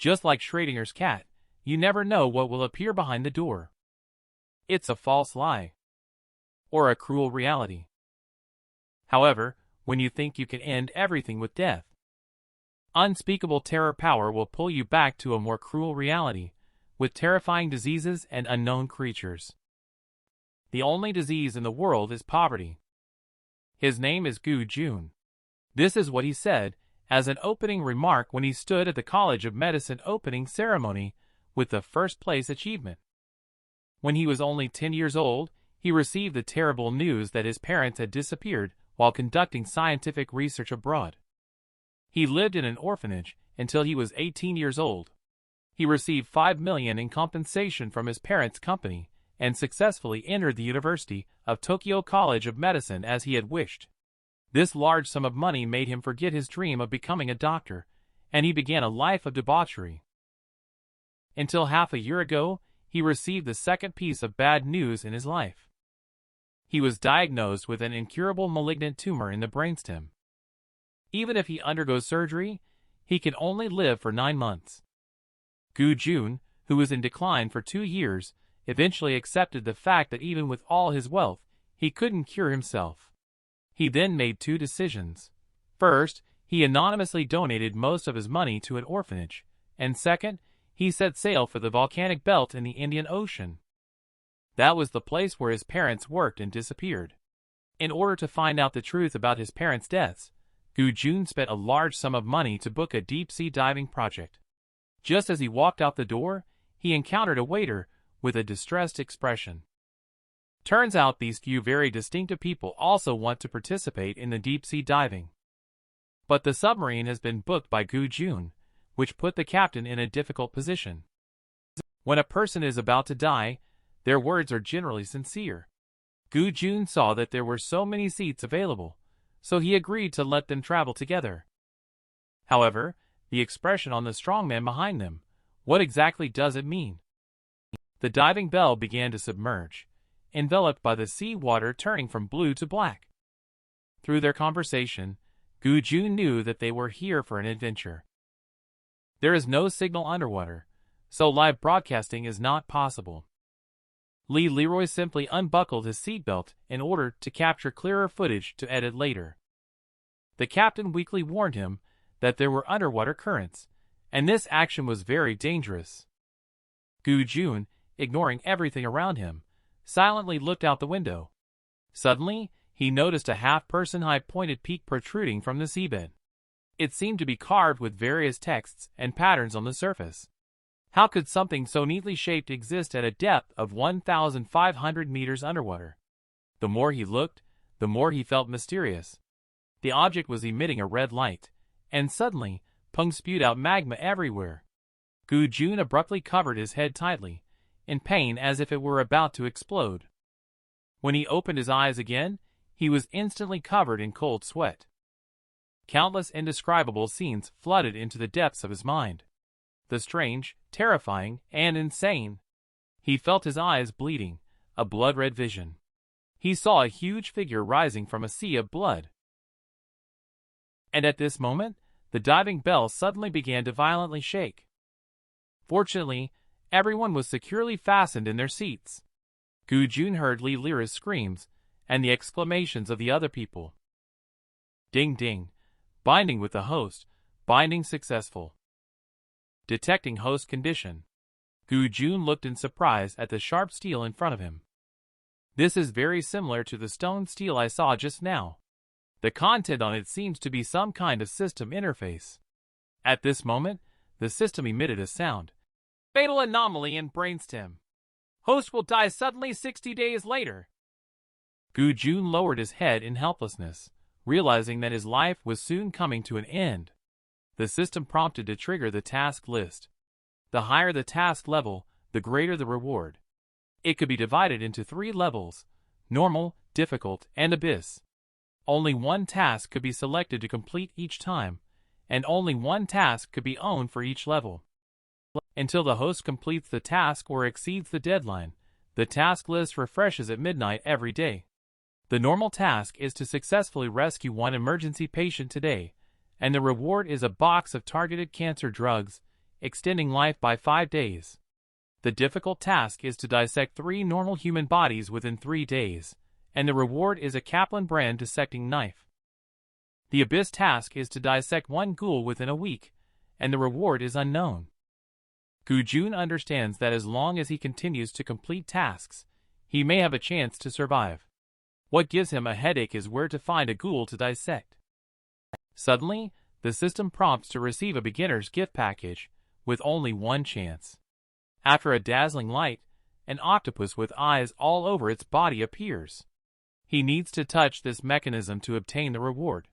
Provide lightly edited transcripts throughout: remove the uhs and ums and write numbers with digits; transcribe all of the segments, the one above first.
Just like Schrodinger's cat, you never know what will appear behind the door. It's a false lie. Or a cruel reality. However, when you think you can end everything with death, unspeakable terror power will pull you back to a more cruel reality, with terrifying diseases and unknown creatures. The only disease in the world is poverty. His name is Gu Jun. This is what he said as an opening remark when he stood at the College of Medicine opening ceremony with the first place achievement. When he was only 10 years old, he received the terrible news that his parents had disappeared while conducting scientific research abroad. He lived in an orphanage until he was 18 years old. He received $5 million in compensation from his parents' company and successfully entered the University of Tokyo College of Medicine as he had wished. This large sum of money made him forget his dream of becoming a doctor, and he began a life of debauchery. Until half a year ago, he received the second piece of bad news in his life. He was diagnosed with an incurable malignant tumor in the brainstem. Even if he undergoes surgery, he can only live for 9 months. Gu Jun, who was in decline for 2 years, eventually accepted the fact that even with all his wealth, he couldn't cure himself. He then made 2 decisions. First, he anonymously donated most of his money to an orphanage, and second, he set sail for the volcanic belt in the Indian Ocean. That was the place where his parents worked and disappeared. In order to find out the truth about his parents' deaths, Gu Jun spent a large sum of money to book a deep-sea diving project. Just as he walked out the door, he encountered a waiter with a distressed expression. Turns out these few very distinctive people also want to participate in the deep-sea diving. But the submarine has been booked by Gu Jun, which put the captain in a difficult position. When a person is about to die, their words are generally sincere. Gu Jun saw that there were so many seats available, so he agreed to let them travel together. However, the expression on the strongman behind them, what exactly does it mean? The diving bell began to submerge, enveloped by the sea water turning from blue to black. Through their conversation, Gu Jun knew that they were here for an adventure. There is no signal underwater, so live broadcasting is not possible. Leroy simply unbuckled his seatbelt in order to capture clearer footage to edit later. The captain weakly warned him that there were underwater currents, and this action was very dangerous. Gu Jun, ignoring everything around him, silently looked out the window. Suddenly, he noticed a half-person-high pointed peak protruding from the seabed. It seemed to be carved with various texts and patterns on the surface. How could something so neatly shaped exist at a depth of 1,500 meters underwater? The more he looked, the more he felt mysterious. The object was emitting a red light, and suddenly, Peng spewed out magma everywhere. Gu Jun abruptly covered his head tightly, in pain as if it were about to explode. When he opened his eyes again, he was instantly covered in cold sweat. Countless indescribable scenes flooded into the depths of his mind. The strange, terrifying, and insane. He felt his eyes bleeding, a blood-red vision. He saw a huge figure rising from a sea of blood. And at this moment, the diving bell suddenly began to violently shake. Fortunately, everyone was securely fastened in their seats. Gu Jun heard Lyra's screams and the exclamations of the other people. Ding ding. Binding with the host. Binding successful. Detecting host condition. Gu Jun looked in surprise at the sharp steel in front of him. This is very similar to the stone steel I saw just now. The content on it seems to be some kind of system interface. At this moment, the system emitted a sound. Fatal anomaly in brainstem. Host will die suddenly 60 days later. Gu Jun lowered his head in helplessness, realizing that his life was soon coming to an end. The system prompted to trigger the task list. The higher the task level, the greater the reward. It could be divided into 3 levels: normal, difficult, and abyss. Only one task could be selected to complete each time, and only one task could be owned for each level. Until the host completes the task or exceeds the deadline, the task list refreshes at midnight every day. The normal task is to successfully rescue 1 emergency patient today, and the reward is a box of targeted cancer drugs, extending life by 5 days. The difficult task is to dissect 3 normal human bodies within 3 days, and the reward is a Kaplan brand dissecting knife. The Abyss task is to dissect 1 ghoul within a week, and the reward is unknown. Gu-jun understands that as long as he continues to complete tasks, he may have a chance to survive. What gives him a headache is where to find a ghoul to dissect. Suddenly, the system prompts to receive a beginner's gift package, with only 1 chance. After a dazzling light, an octopus with eyes all over its body appears. He needs to touch this mechanism to obtain the reward.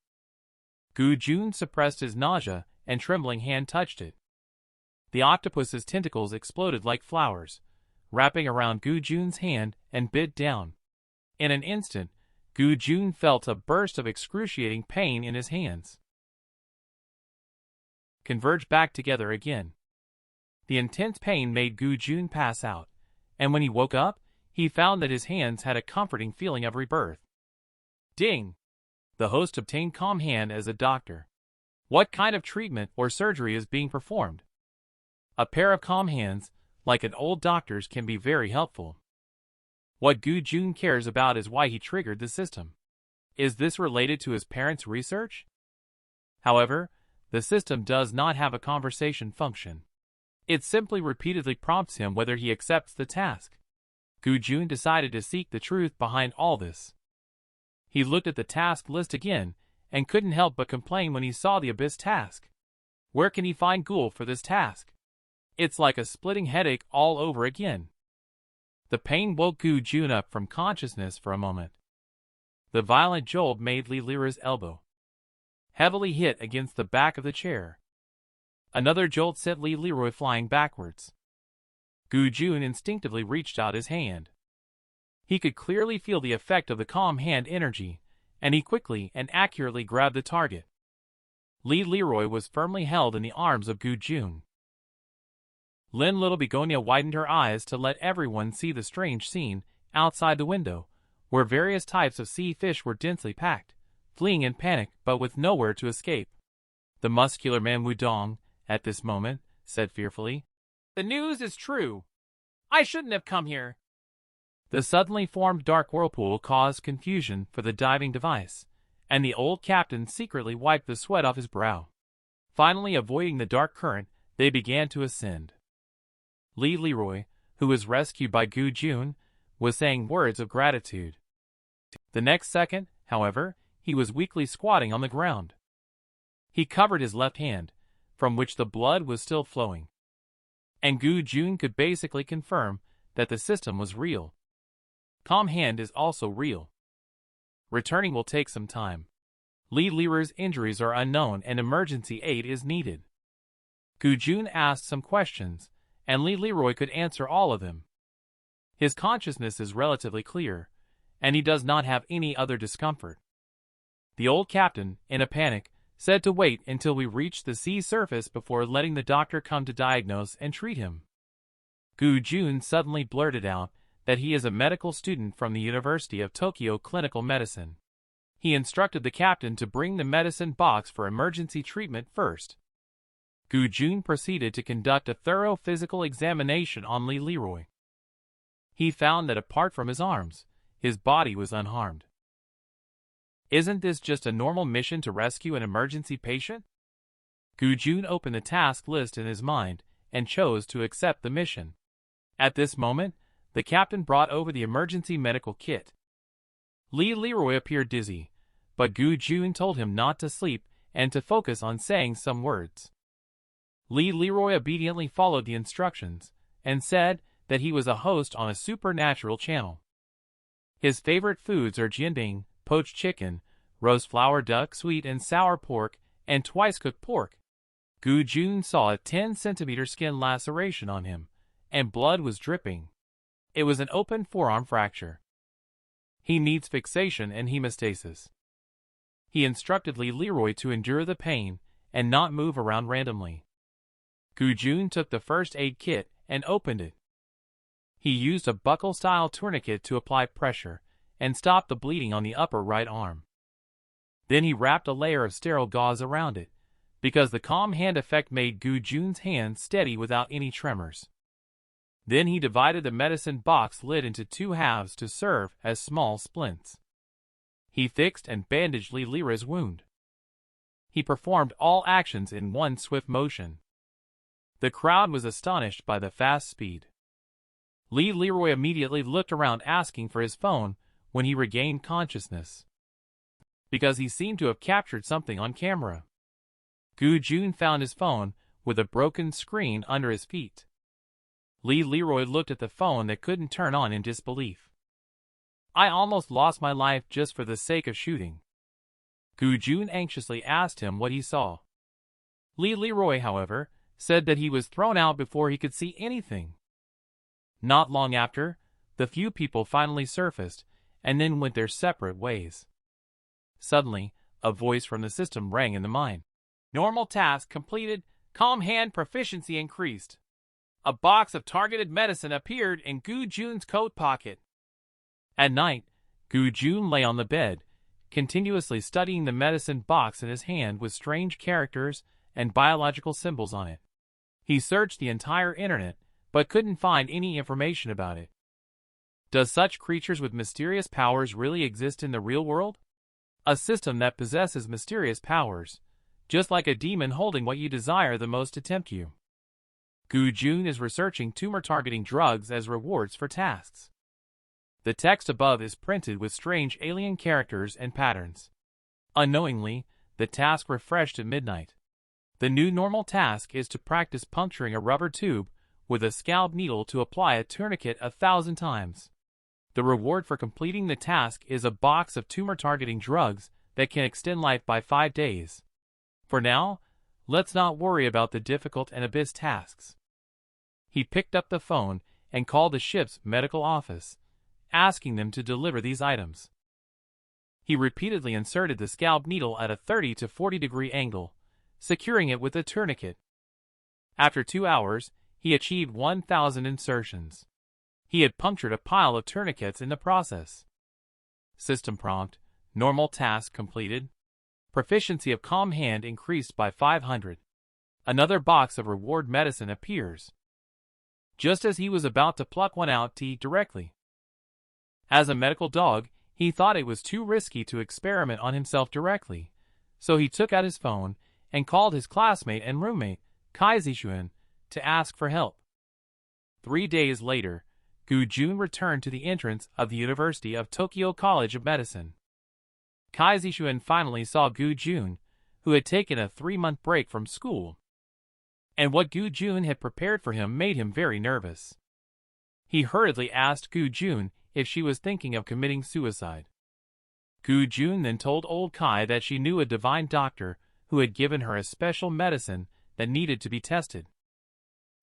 Gu-jun suppressed his nausea, and trembling hand touched it. The octopus's tentacles exploded like flowers, wrapping around Gu-jun's hand and bit down. In an instant, Gu-jun felt a burst of excruciating pain in his hands. Converge back together again. The intense pain made Gu-jun pass out, and when he woke up, he found that his hands had a comforting feeling of rebirth. Ding! The host obtained calm hand as a doctor. What kind of treatment or surgery is being performed? A pair of calm hands, like an old doctor's, can be very helpful. What Gu-jun cares about is why he triggered the system. Is this related to his parents' research? However, the system does not have a conversation function. It simply repeatedly prompts him whether he accepts the task. Gu-jun decided to seek the truth behind all this. He looked at the task list again, and couldn't help but complain when he saw the Abyss task. Where can he find ghoul for this task? It's like a splitting headache all over again. The pain woke Gu-jun up from consciousness for a moment. The violent jolt made Li-Lira's elbow heavily hit against the back of the chair. Another jolt sent Li-Lira flying backwards. Gu-jun instinctively reached out his hand. He could clearly feel the effect of the calm hand energy, and he quickly and accurately grabbed the target. Li-Lira was firmly held in the arms of Gu-jun. Lin Little Begonia widened her eyes to let everyone see the strange scene outside the window, where various types of sea fish were densely packed, fleeing in panic but with nowhere to escape. The muscular man Wudong, at this moment, said fearfully, "The news is true. I shouldn't have come here." The suddenly formed dark whirlpool caused confusion for the diving device, and the old captain secretly wiped the sweat off his brow. Finally avoiding the dark current, they began to ascend. Li-Lira, who was rescued by Gu-jun, was saying words of gratitude. The next second, however, he was weakly squatting on the ground. He covered his left hand, from which the blood was still flowing. And Gu-jun could basically confirm that the system was real. Calm hand is also real. Returning will take some time. Li-Lira's injuries are unknown and emergency aid is needed. Gu-jun asked some questions, and Li-Lira could answer all of them. His consciousness is relatively clear, and he does not have any other discomfort. The old captain, in a panic, said to wait until we reached the sea surface before letting the doctor come to diagnose and treat him. Gu-jun suddenly blurted out that he is a medical student from the University of Tokyo Clinical Medicine. He instructed the captain to bring the medicine box for emergency treatment first. Gu-jun proceeded to conduct a thorough physical examination on Li-Lira. He found that apart from his arms, his body was unharmed. Isn't this just a normal mission to rescue an emergency patient? Gu-jun opened the task list in his mind and chose to accept the mission. At this moment, the captain brought over the emergency medical kit. Li-Lira appeared dizzy, but Gu-jun told him not to sleep and to focus on saying some words. Li-Lira obediently followed the instructions and said that he was a host on a supernatural channel. His favorite foods are jianbing, poached chicken, roast flour duck, sweet and sour pork, and twice-cooked pork. Gu-jun saw a 10-centimeter skin laceration on him, and blood was dripping. It was an open forearm fracture. He needs fixation and hemostasis. He instructed Li-Lira to endure the pain and not move around randomly. Gu-jun took the first aid kit and opened it. He used a buckle-style tourniquet to apply pressure and stop the bleeding on the upper right arm. Then he wrapped a layer of sterile gauze around it, because the calm hand effect made Gu Jun's hand steady without any tremors. Then he divided the medicine box lid into 2 halves to serve as small splints. He fixed and bandaged Li Lira's wound. He performed all actions in one swift motion. The crowd was astonished by the fast speed. Li Leroy immediately looked around asking for his phone when he regained consciousness, because he seemed to have captured something on camera. Gu Jun found his phone with a broken screen under his feet. Li Leroy looked at the phone that couldn't turn on in disbelief. "I almost lost my life just for the sake of shooting." Gu Jun anxiously asked him what he saw. Li Leroy, however, said that he was thrown out before he could see anything. Not long after, the few people finally surfaced and then went their separate ways. Suddenly, a voice from the system rang in the mind. "Normal task completed. Calm hand proficiency increased." A box of targeted medicine appeared in Gu Jun's coat pocket. At night, Gu Jun lay on the bed, continuously studying the medicine box in his hand with strange characters and biological symbols on it. He searched the entire internet, but couldn't find any information about it. Does such creatures with mysterious powers really exist in the real world? A system that possesses mysterious powers, just like a demon holding what you desire the most to tempt you. Gu Jun is researching tumor-targeting drugs as rewards for tasks. The text above is printed with strange alien characters and patterns. Unknowingly, the task refreshed at midnight. The new normal task is to practice puncturing a rubber tube with a scalp needle to apply a tourniquet 1,000 times. The reward for completing the task is a box of tumor-targeting drugs that can extend life by 5 days. For now, let's not worry about the difficult and abyss tasks. He picked up the phone and called the ship's medical office, asking them to deliver these items. He repeatedly inserted the scalp needle at a 30 to 40 degree angle, securing it with a tourniquet. After 2 hours, he achieved 1,000 insertions. He had punctured a pile of tourniquets in the process. System prompt: normal task completed. Proficiency of calm hand increased by 500. Another box of reward medicine appears, just as he was about to pluck one out to eat directly. As a medical dog, he thought it was too risky to experiment on himself directly, so he took out his phone and called his classmate and roommate, Kai Zixuan, to ask for help. 3 days later, Gu Jun returned to the entrance of the University of Tokyo College of Medicine. Kai Zixuan finally saw Gu Jun, who had taken a 3-month break from school. And what Gu Jun had prepared for him made him very nervous. He hurriedly asked Gu Jun if she was thinking of committing suicide. Gu Jun then told old Kai that she knew a divine doctor who had given her a special medicine that needed to be tested.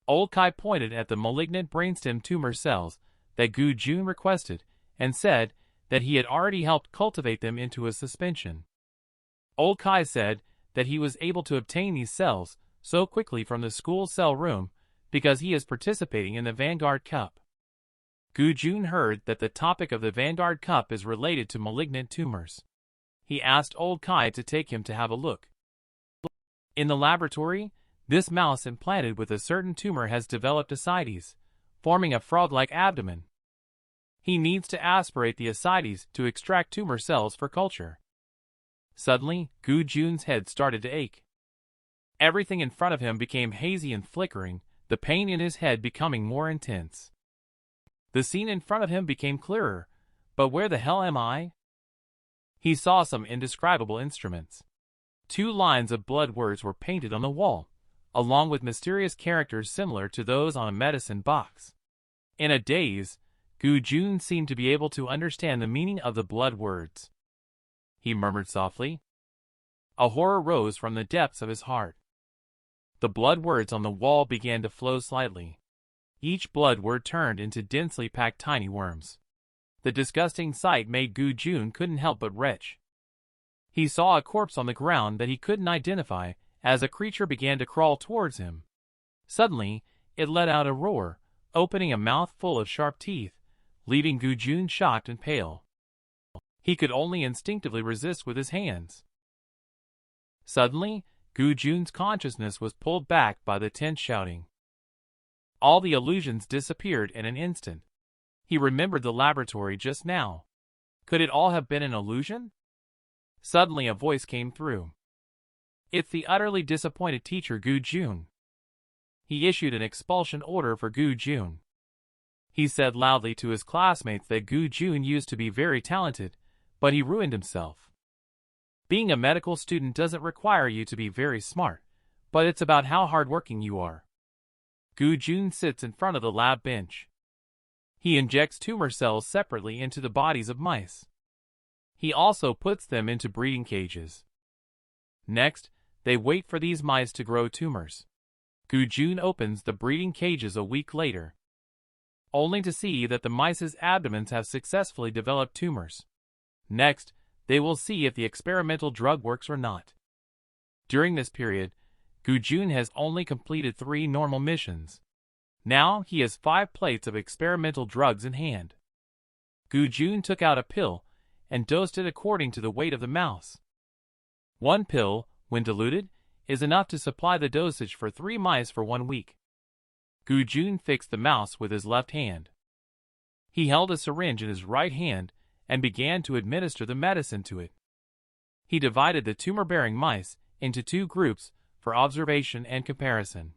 Old Kai pointed at the malignant brainstem tumor cells that Gu Jun requested and said that he had already helped cultivate them into a suspension. Old Kai said that he was able to obtain these cells so quickly from the school cell room because he is participating in the Vanguard Cup. Gu Jun heard that the topic of the Vanguard Cup is related to malignant tumors. He asked old Kai to take him to have a look. In the laboratory, this mouse implanted with a certain tumor has developed ascites, forming a frog-like abdomen. He needs to aspirate the ascites to extract tumor cells for culture. Suddenly, Gu Jun's head started to ache. Everything in front of him became hazy and flickering, the pain in his head becoming more intense. The scene in front of him became clearer, but where the hell am I? He saw some indescribable instruments. 2 lines of blood words were painted on the wall, along with mysterious characters similar to those on a medicine box. In a daze, Gu Jun seemed to be able to understand the meaning of the blood words. He murmured softly. A horror rose from the depths of his heart. The blood words on the wall began to flow slightly. Each blood word turned into densely packed tiny worms. The disgusting sight made Gu Jun couldn't help but retch. He saw a corpse on the ground that he couldn't identify as a creature began to crawl towards him. Suddenly, it let out a roar, opening a mouth full of sharp teeth, leaving Gu Jun shocked and pale. He could only instinctively resist with his hands. Suddenly, Gu Jun's consciousness was pulled back by the tense shouting. All the illusions disappeared in an instant. He remembered the laboratory just now. Could it all have been an illusion? Suddenly a voice came through. It's the utterly disappointed teacher Gu Jun. He issued an expulsion order for Gu Jun. He said loudly to his classmates that Gu Jun used to be very talented, but he ruined himself. Being a medical student doesn't require you to be very smart, but it's about how hardworking you are. Gu Jun sits in front of the lab bench. He injects tumor cells separately into the bodies of mice. He also puts them into breeding cages. Next, they wait for these mice to grow tumors. Gu Jun opens the breeding cages a week later, only to see that the mice's abdomens have successfully developed tumors. Next, they will see if the experimental drug works or not. During this period, Gu Jun has only completed 3 normal missions. Now he has 5 plates of experimental drugs in hand. Gu Jun took out a pill and dosed it according to the weight of the mouse. 1 pill, when diluted, is enough to supply the dosage for 3 mice for 1 week. Gu Jun fixed the mouse with his left hand. He held a syringe in his right hand and began to administer the medicine to it. He divided the tumor-bearing mice into 2 groups for observation and comparison.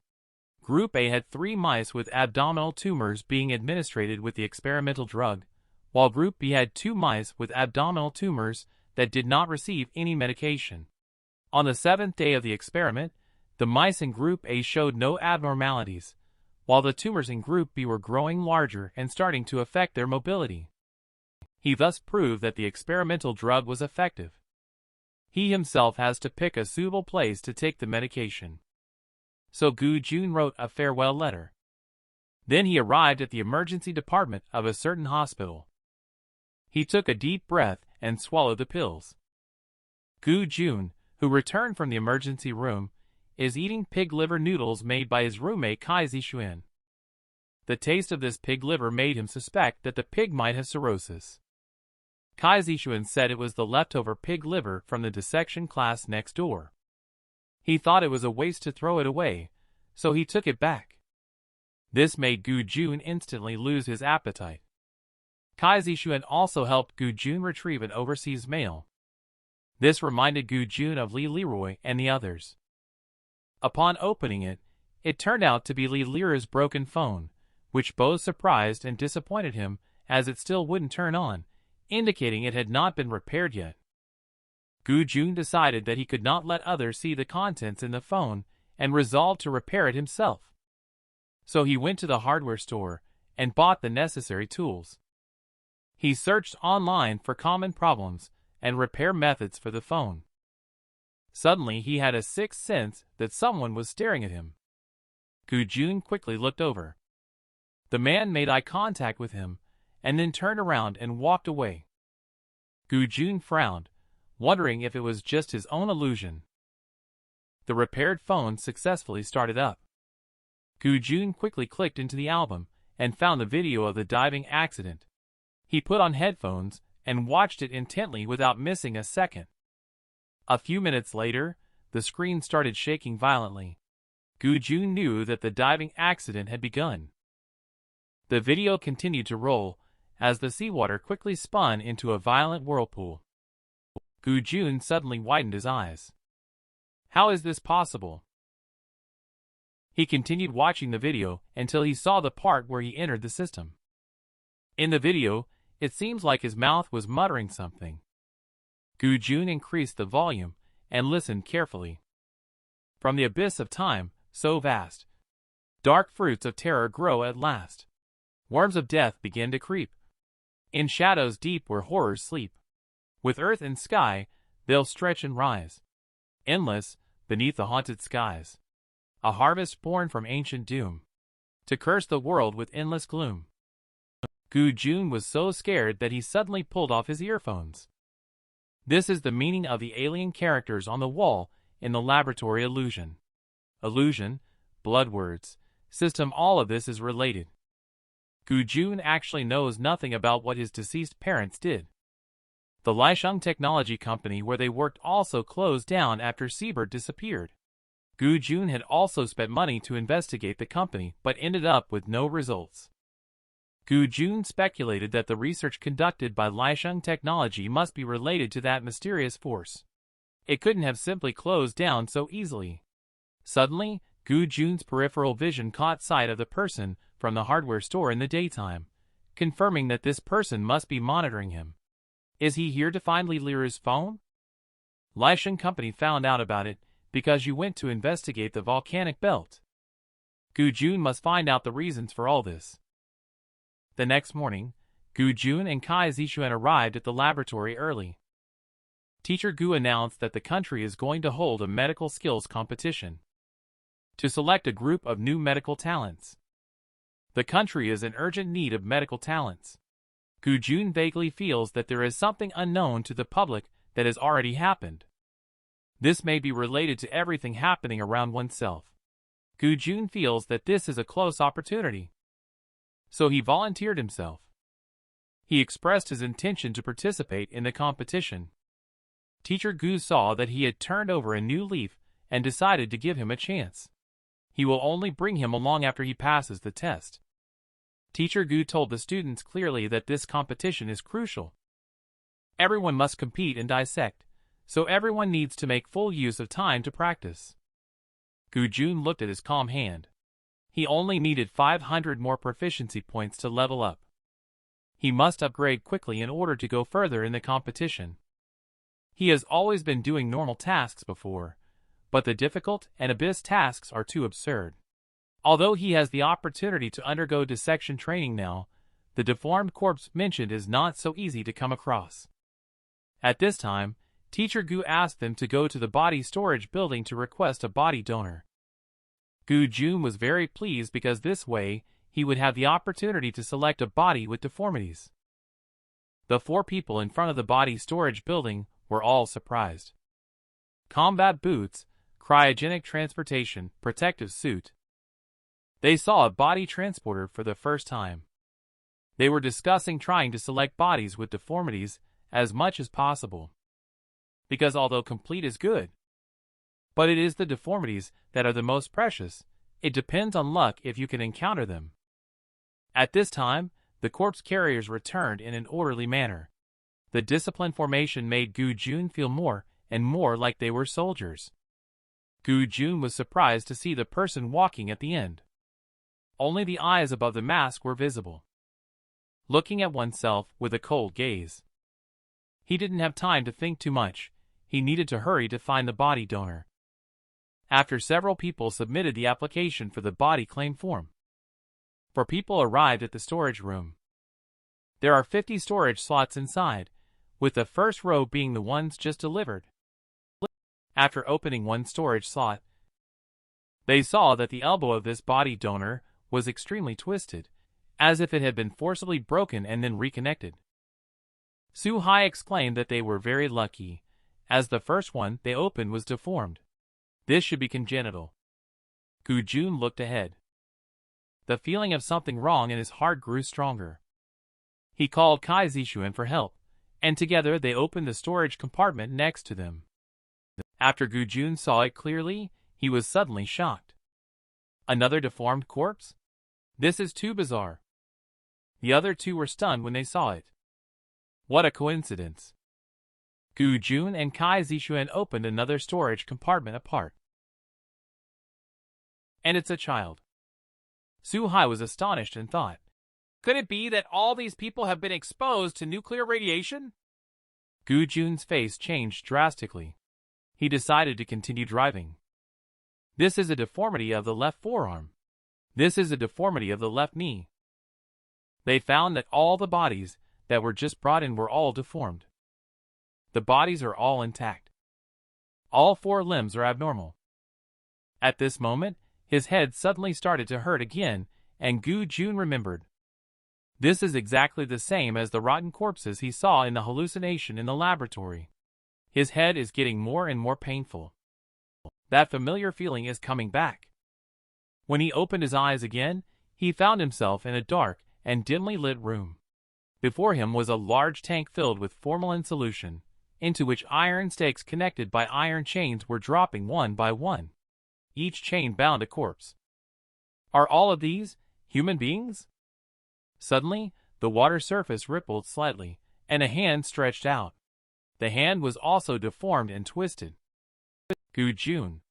Group A had 3 mice with abdominal tumors being administered with the experimental drug, while Group B had 2 mice with abdominal tumors that did not receive any medication. On the 7th day of the experiment, the mice in Group A showed no abnormalities, while the tumors in Group B were growing larger and starting to affect their mobility. He thus proved that the experimental drug was effective. He himself has to pick a suitable place to take the medication. So Gu Jun wrote a farewell letter. Then he arrived at the emergency department of a certain hospital. He took a deep breath and swallowed the pills. Gu Jun, who returned from the emergency room, is eating pig liver noodles made by his roommate Kai Zixuan. The taste of this pig liver made him suspect that the pig might have cirrhosis. Kai Zixuan said it was the leftover pig liver from the dissection class next door. He thought it was a waste to throw it away, so he took it back. This made Gu Jun instantly lose his appetite. Kai Zixuan also helped Gu Jun retrieve an overseas mail. This reminded Gu Jun of Li Leroy and the others. Upon opening it, it turned out to be Li Leroy's broken phone, which both surprised and disappointed him as it still wouldn't turn on, indicating it had not been repaired yet. Gu Jun decided that he could not let others see the contents in the phone and resolved to repair it himself. So he went to the hardware store and bought the necessary tools. He searched online for common problems and repair methods for the phone. Suddenly he had a sixth sense that someone was staring at him. Gu Jun quickly looked over. The man made eye contact with him and then turned around and walked away. Gu Jun frowned, wondering if it was just his own illusion. The repaired phone successfully started up. Gu Jun quickly clicked into the album and found the video of the diving accident. He put on headphones and watched it intently without missing a second. A few minutes later, the screen started shaking violently. Gu Jun knew that the diving accident had begun. The video continued to roll as the seawater quickly spun into a violent whirlpool. Gu Jun suddenly widened his eyes. How is this possible? He continued watching the video until he saw the part where he entered the system. In the video, it seems like his mouth was muttering something. Gu Jun increased the volume and listened carefully. From the abyss of time, so vast, dark fruits of terror grow at last. Worms of death begin to creep. In shadows deep where horrors sleep. With earth and sky, they'll stretch and rise. Endless, beneath the haunted skies. A harvest born from ancient doom. To curse the world with endless gloom. Gu Jun was so scared that he suddenly pulled off his earphones. This is the meaning of the alien characters on the wall in the laboratory illusion. Illusion, blood words, system, all of this is related. Gu Jun actually knows nothing about what his deceased parents did. The Lisheng technology company where they worked also closed down after Siebert disappeared. Gu Jun had also spent money to investigate the company but ended up with no results. Gu Jun speculated that the research conducted by Lisheng Technology must be related to that mysterious force. It couldn't have simply closed down so easily. Suddenly, Gu Jun's peripheral vision caught sight of the person from the hardware store in the daytime, confirming that this person must be monitoring him. Is he here to find Li Liru's phone? Lisheng Company found out about it because you went to investigate the volcanic belt. Gu Jun must find out the reasons for all this. The next morning, Gu Jun and Kai Zixuan arrived at the laboratory early. Teacher Gu announced that the country is going to hold a medical skills competition to select a group of new medical talents. The country is in urgent need of medical talents. Gu Jun vaguely feels that there is something unknown to the public that has already happened. This may be related to everything happening around oneself. Gu Jun feels that this is a close opportunity. So he volunteered himself. He expressed his intention to participate in the competition. Teacher Gu saw that he had turned over a new leaf and decided to give him a chance. He will only bring him along after he passes the test. Teacher Gu told the students clearly that this competition is crucial. Everyone must compete and dissect, so everyone needs to make full use of time to practice. Gu Jun looked at his calm hand. He only needed 500 more proficiency points to level up. He must upgrade quickly in order to go further in the competition. He has always been doing normal tasks before, but the difficult and abyss tasks are too absurd. Although he has the opportunity to undergo dissection training now, the deformed corpse mentioned is not so easy to come across. At this time, Teacher Gu asked them to go to the body storage building to request a body donor. Gu Jun was very pleased because this way, he would have the opportunity to select a body with deformities. The 4 people in front of the body storage building were all surprised. Combat boots, cryogenic transportation, protective suit. They saw a body transporter for the first time. They were discussing trying to select bodies with deformities as much as possible. Because although complete is good, but it is the deformities that are the most precious. It depends on luck if you can encounter them. At this time, the corpse carriers returned in an orderly manner. The disciplined formation made Gu Jun feel more and more like they were soldiers. Gu Jun was surprised to see the person walking at the end. Only the eyes above the mask were visible, looking at oneself with a cold gaze. He didn't have time to think too much. He needed to hurry to find the body donor. After several people submitted the application for the body claim form, 4 people arrived at the storage room. There are 50 storage slots inside, with the first row being the ones just delivered. After opening one storage slot, they saw that the elbow of this body donor was extremely twisted, as if it had been forcibly broken and then reconnected. Su Hai exclaimed that they were very lucky, as the first one they opened was deformed. This should be congenital. Gu Jun looked ahead. The feeling of something wrong in his heart grew stronger. He called Kai Zixuan for help, and together they opened the storage compartment next to them. After Gu Jun saw it clearly, he was suddenly shocked. Another deformed corpse? This is too bizarre. The other 2 were stunned when they saw it. What a coincidence. Gu Jun and Kai Zixuan opened another storage compartment apart. And it's a child. Su Hai was astonished and thought, could it be that all these people have been exposed to nuclear radiation? Gu Jun's face changed drastically. He decided to continue driving. This is a deformity of the left forearm. This is a deformity of the left knee. They found that all the bodies that were just brought in were all deformed. The bodies are all intact. All 4 limbs are abnormal. At this moment, his head suddenly started to hurt again, and Gu Jun remembered. This is exactly the same as the rotten corpses he saw in the hallucination in the laboratory. His head is getting more and more painful. That familiar feeling is coming back. When he opened his eyes again, he found himself in a dark and dimly lit room. Before him was a large tank filled with formalin solution, into which iron stakes connected by iron chains were dropping one by one. each chain bound a corpse. Are all of these human beings? Suddenly, the water surface rippled slightly, and a hand stretched out. The hand was also deformed and twisted. Gu Jun.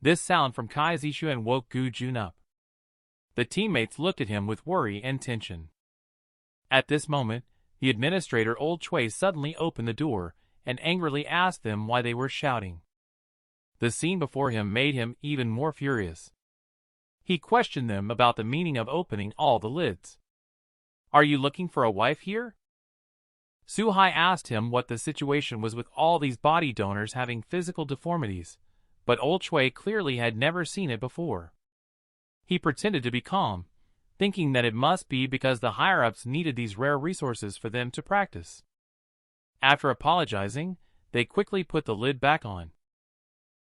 This sound from Kai Zixuan woke Gu Jun up. The teammates looked at him with worry and tension. At this moment, the administrator Old Chui suddenly opened the door and angrily asked them why they were shouting. The scene before him made him even more furious. He questioned them about the meaning of opening all the lids. Are you looking for a wife here? Su Hai asked him what the situation was with all these body donors having physical deformities, but Old Chui clearly had never seen it before. He pretended to be calm, thinking that it must be because the higher-ups needed these rare resources for them to practice. After apologizing, they quickly put the lid back on.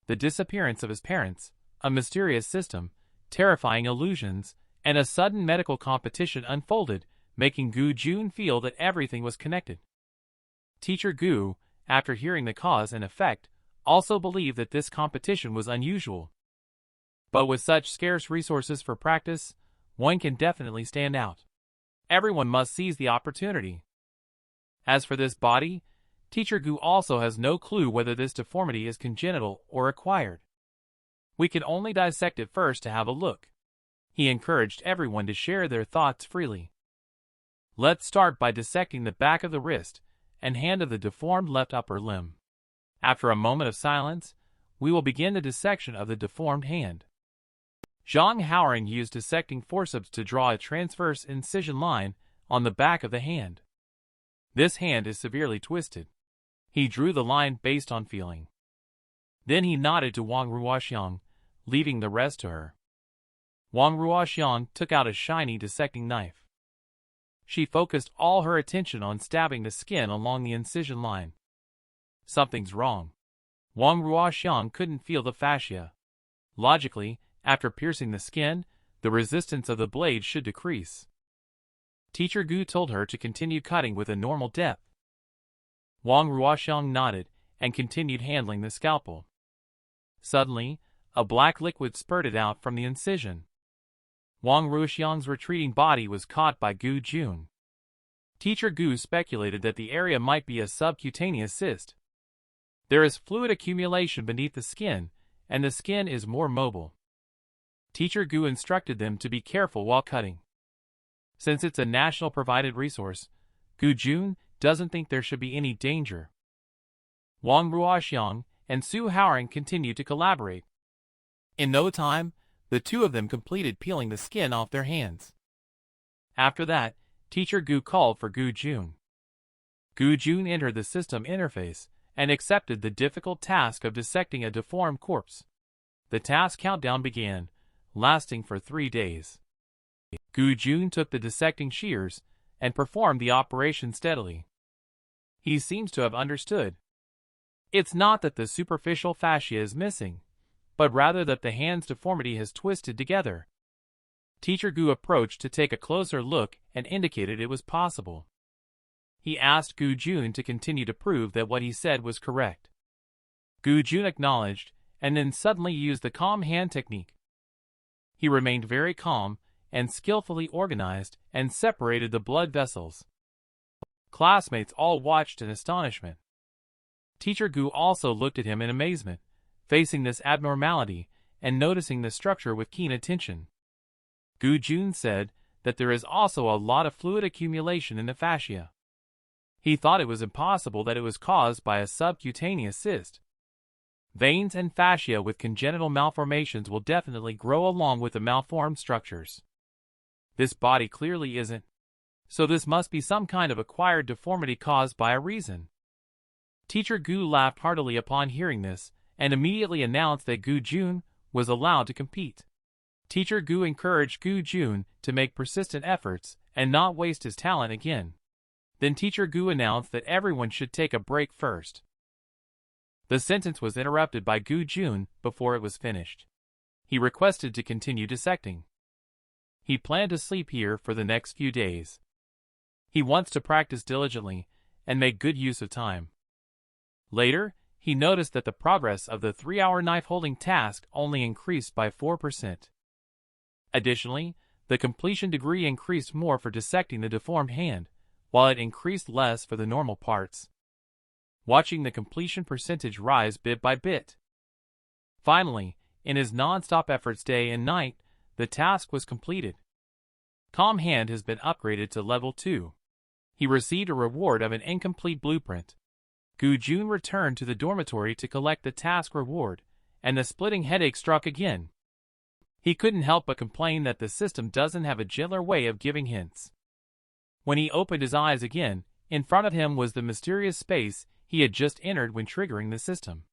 The disappearance of his parents, a mysterious system, terrifying illusions, and a sudden medical competition unfolded, making Gu Jun feel that everything was connected. Teacher Gu, after hearing the cause and effect, also believed that this competition was unusual. But with such scarce resources for practice, one can definitely stand out. Everyone must seize the opportunity. As for this body, Teacher Gu also has no clue whether this deformity is congenital or acquired. We can only dissect it first to have a look. He encouraged everyone to share their thoughts freely. Let's start by dissecting the back of the wrist and hand of the deformed left upper limb. After a moment of silence, we will begin the dissection of the deformed hand. Zhang Haoring used dissecting forceps to draw a transverse incision line on the back of the hand. This hand is severely twisted. He drew the line based on feeling. Then he nodded to Wang Ruoxiang, leaving the rest to her. Wang Ruoxiang took out a shiny dissecting knife. She focused all her attention on stabbing the skin along the incision line. Something's wrong. Wang Ruoxiang couldn't feel the fascia. Logically, after piercing the skin, the resistance of the blade should decrease. Teacher Gu told her to continue cutting with a normal depth. Wang Ruoxiang nodded and continued handling the scalpel. Suddenly, a black liquid spurted out from the incision. Wang Ruoxiang's retreating body was caught by Gu Jun. Teacher Gu speculated that the area might be a subcutaneous cyst. There is fluid accumulation beneath the skin, and the skin is more mobile. Teacher Gu instructed them to be careful while cutting. Since it's a national provided resource, Gu Jun doesn't think there should be any danger. Wang Ruoxiang and Su Haoring continued to collaborate. In no time, the two of them completed peeling the skin off their hands. After that, Teacher Gu called for Gu Jun. Gu Jun entered the system interface and accepted the difficult task of dissecting a deformed corpse. The task countdown began, lasting for 3 days. Gu Jun took the dissecting shears and performed the operation steadily. He seems to have understood. It's not that the superficial fascia is missing, but rather that the hand's deformity has twisted together. Teacher Gu approached to take a closer look and indicated it was possible. He asked Gu Jun to continue to prove that what he said was correct. Gu Jun acknowledged and then suddenly used the calm hand technique. He remained very calm and skillfully organized and separated the blood vessels. Classmates all watched in astonishment. Teacher Gu also looked at him in amazement, facing this abnormality and noticing the structure with keen attention. Gu Jun said that there is also a lot of fluid accumulation in the fascia. He thought it was impossible that it was caused by a subcutaneous cyst. Veins and fascia with congenital malformations will definitely grow along with the malformed structures. This body clearly isn't. So this must be some kind of acquired deformity caused by a reason. Teacher Gu laughed heartily upon hearing this and immediately announced that Gu Jun was allowed to compete. Teacher Gu encouraged Gu Jun to make persistent efforts and not waste his talent again. Then Teacher Gu announced that everyone should take a break first. The sentence was interrupted by Gu Jun before it was finished. He requested to continue dissecting. He planned to sleep here for the next few days. He wants to practice diligently and make good use of time. Later, he noticed that the progress of the 3-hour knife-holding task only increased by 4%. Additionally, the completion degree increased more for dissecting the deformed hand, while it increased less for the normal parts. Watching the completion percentage rise bit by bit. Finally, in his non-stop efforts day and night, the task was completed. Calm Hand has been upgraded to level 2. He received a reward of an incomplete blueprint. Gu-jun returned to the dormitory to collect the task reward, and the splitting headache struck again. He couldn't help but complain that the system doesn't have a gentler way of giving hints. When he opened his eyes again, in front of him was the mysterious space he had just entered when triggering the system.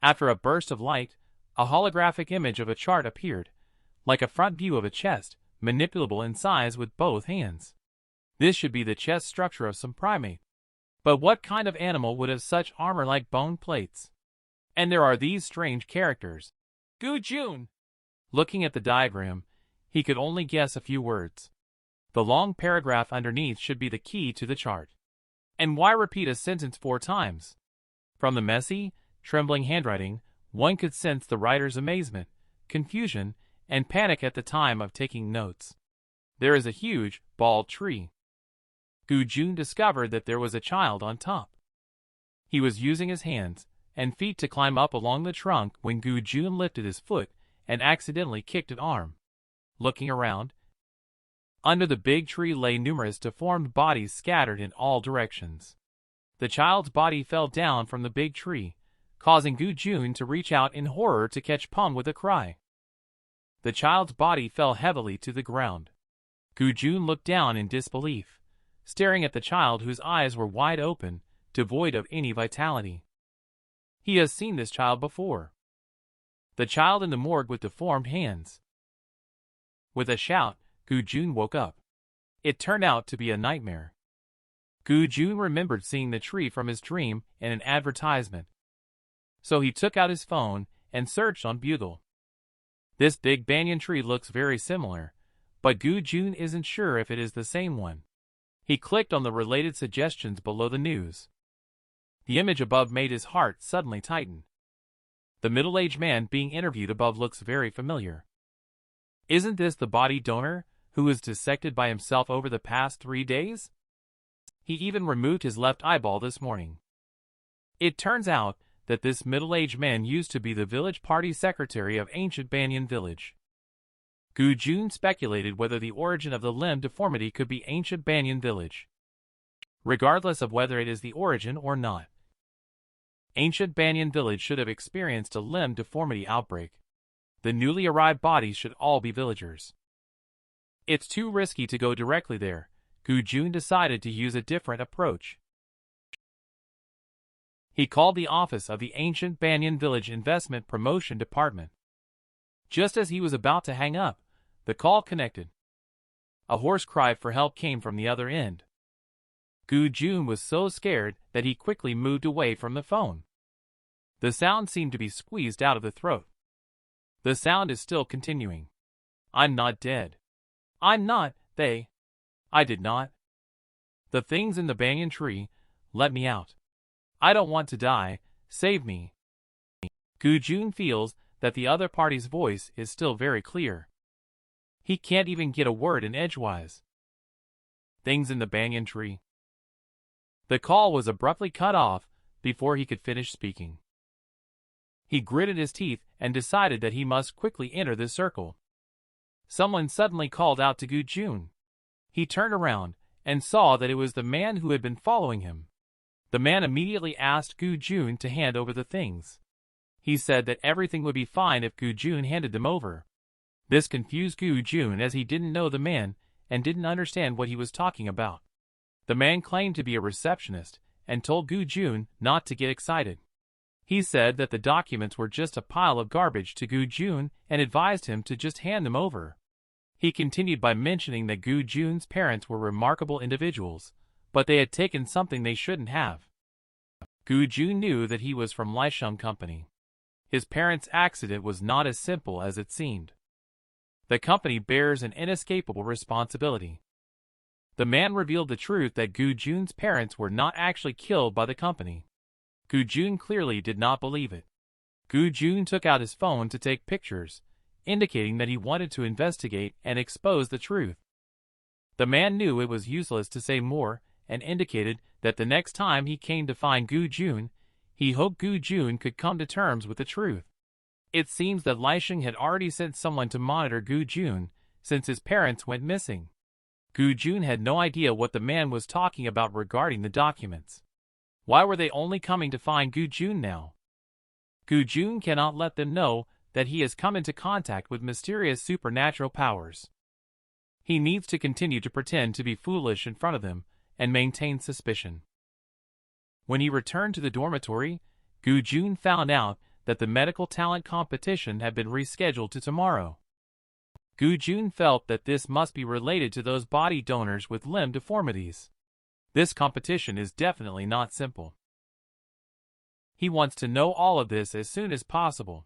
After a burst of light, a holographic image of a chart appeared, like a front view of a chest, manipulable in size with both hands. This should be the chest structure of some primate. But what kind of animal would have such armor like bone plates? And there are these strange characters. Gu-jun! Looking at the diagram, he could only guess a few words. The long paragraph underneath should be the key to the chart. And why repeat a sentence 4 times? From the messy, trembling handwriting, one could sense the writer's amazement, confusion, and panic at the time of taking notes. There is a huge, bald tree. Gu-jun discovered that there was a child on top. He was using his hands and feet to climb up along the trunk when Gu-jun lifted his foot and accidentally kicked an arm. Looking around, under the big tree lay numerous deformed bodies scattered in all directions. The child's body fell down from the big tree, causing Gu-jun to reach out in horror to catch Peng with a cry. The child's body fell heavily to the ground. Gu-jun looked down in disbelief, staring at the child whose eyes were wide open, devoid of any vitality. He has seen this child before. The child in the morgue with deformed hands. With a shout, Gu-jun woke up. It turned out to be a nightmare. Gu-jun remembered seeing the tree from his dream in an advertisement. So he took out his phone and searched on Bugle. This big banyan tree looks very similar, but Gu-jun isn't sure if it is the same one. He clicked on the related suggestions below the news. The image above made his heart suddenly tighten. The middle-aged man being interviewed above looks very familiar. Isn't this the body donor who was dissected by himself over the past 3 days? He even removed his left eyeball this morning. It turns out that this middle-aged man used to be the village party secretary of ancient Banyan village. Gu-jun speculated whether the origin of the limb deformity could be ancient Banyan village. Regardless of whether it is the origin or not, ancient Banyan village should have experienced a limb deformity outbreak. The newly arrived bodies should all be villagers. It's too risky to go directly there. Gu-jun decided to use a different approach. He called the office of the ancient Banyan village investment promotion department. Just as he was about to hang up, the call connected. A hoarse cry for help came from the other end. Gu-jun was so scared that he quickly moved away from the phone. The sound seemed to be squeezed out of the throat. The sound is still continuing. I'm not dead. I'm not, I did not. The things in the banyan tree, let me out. I don't want to die, save me. Gu-jun feels that the other party's voice is still very clear. He can't even get a word in edgewise. Things in the banyan tree. The call was abruptly cut off before he could finish speaking. He gritted his teeth and decided that he must quickly enter the circle. Someone suddenly called out to Gu-jun. He turned around and saw that it was the man who had been following him. The man immediately asked Gu-jun to hand over the things. He said that everything would be fine if Gu-jun handed them over. This confused Gu-jun as he didn't know the man and didn't understand what he was talking about. The man claimed to be a receptionist and told Gu-jun not to get excited. He said that the documents were just a pile of garbage to Gu-jun and advised him to just hand them over. He continued by mentioning that Gu-jun's parents were remarkable individuals, but they had taken something they shouldn't have. Gu-jun knew that he was from Lisheng Company. His parents' accident was not as simple as it seemed. The company bears an inescapable responsibility. The man revealed the truth that Gu-jun's parents were not actually killed by the company. Gu Jun clearly did not believe it. Gu Jun took out his phone to take pictures, indicating that he wanted to investigate and expose the truth. The man knew it was useless to say more and indicated that the next time he came to find Gu Jun, he hoped Gu Jun could come to terms with the truth. It seems that Lisheng had already sent someone to monitor Gu Jun since his parents went missing. Gu Jun had no idea what the man was talking about regarding the documents. Why were they only coming to find Gu Jun now? Gu Jun cannot let them know that he has come into contact with mysterious supernatural powers. He needs to continue to pretend to be foolish in front of them and maintain suspicion. When he returned to the dormitory, Gu Jun found out that the medical talent competition had been rescheduled to tomorrow. Gu Jun felt that this must be related to those body donors with limb deformities. This competition is definitely not simple. He wants to know all of this as soon as possible.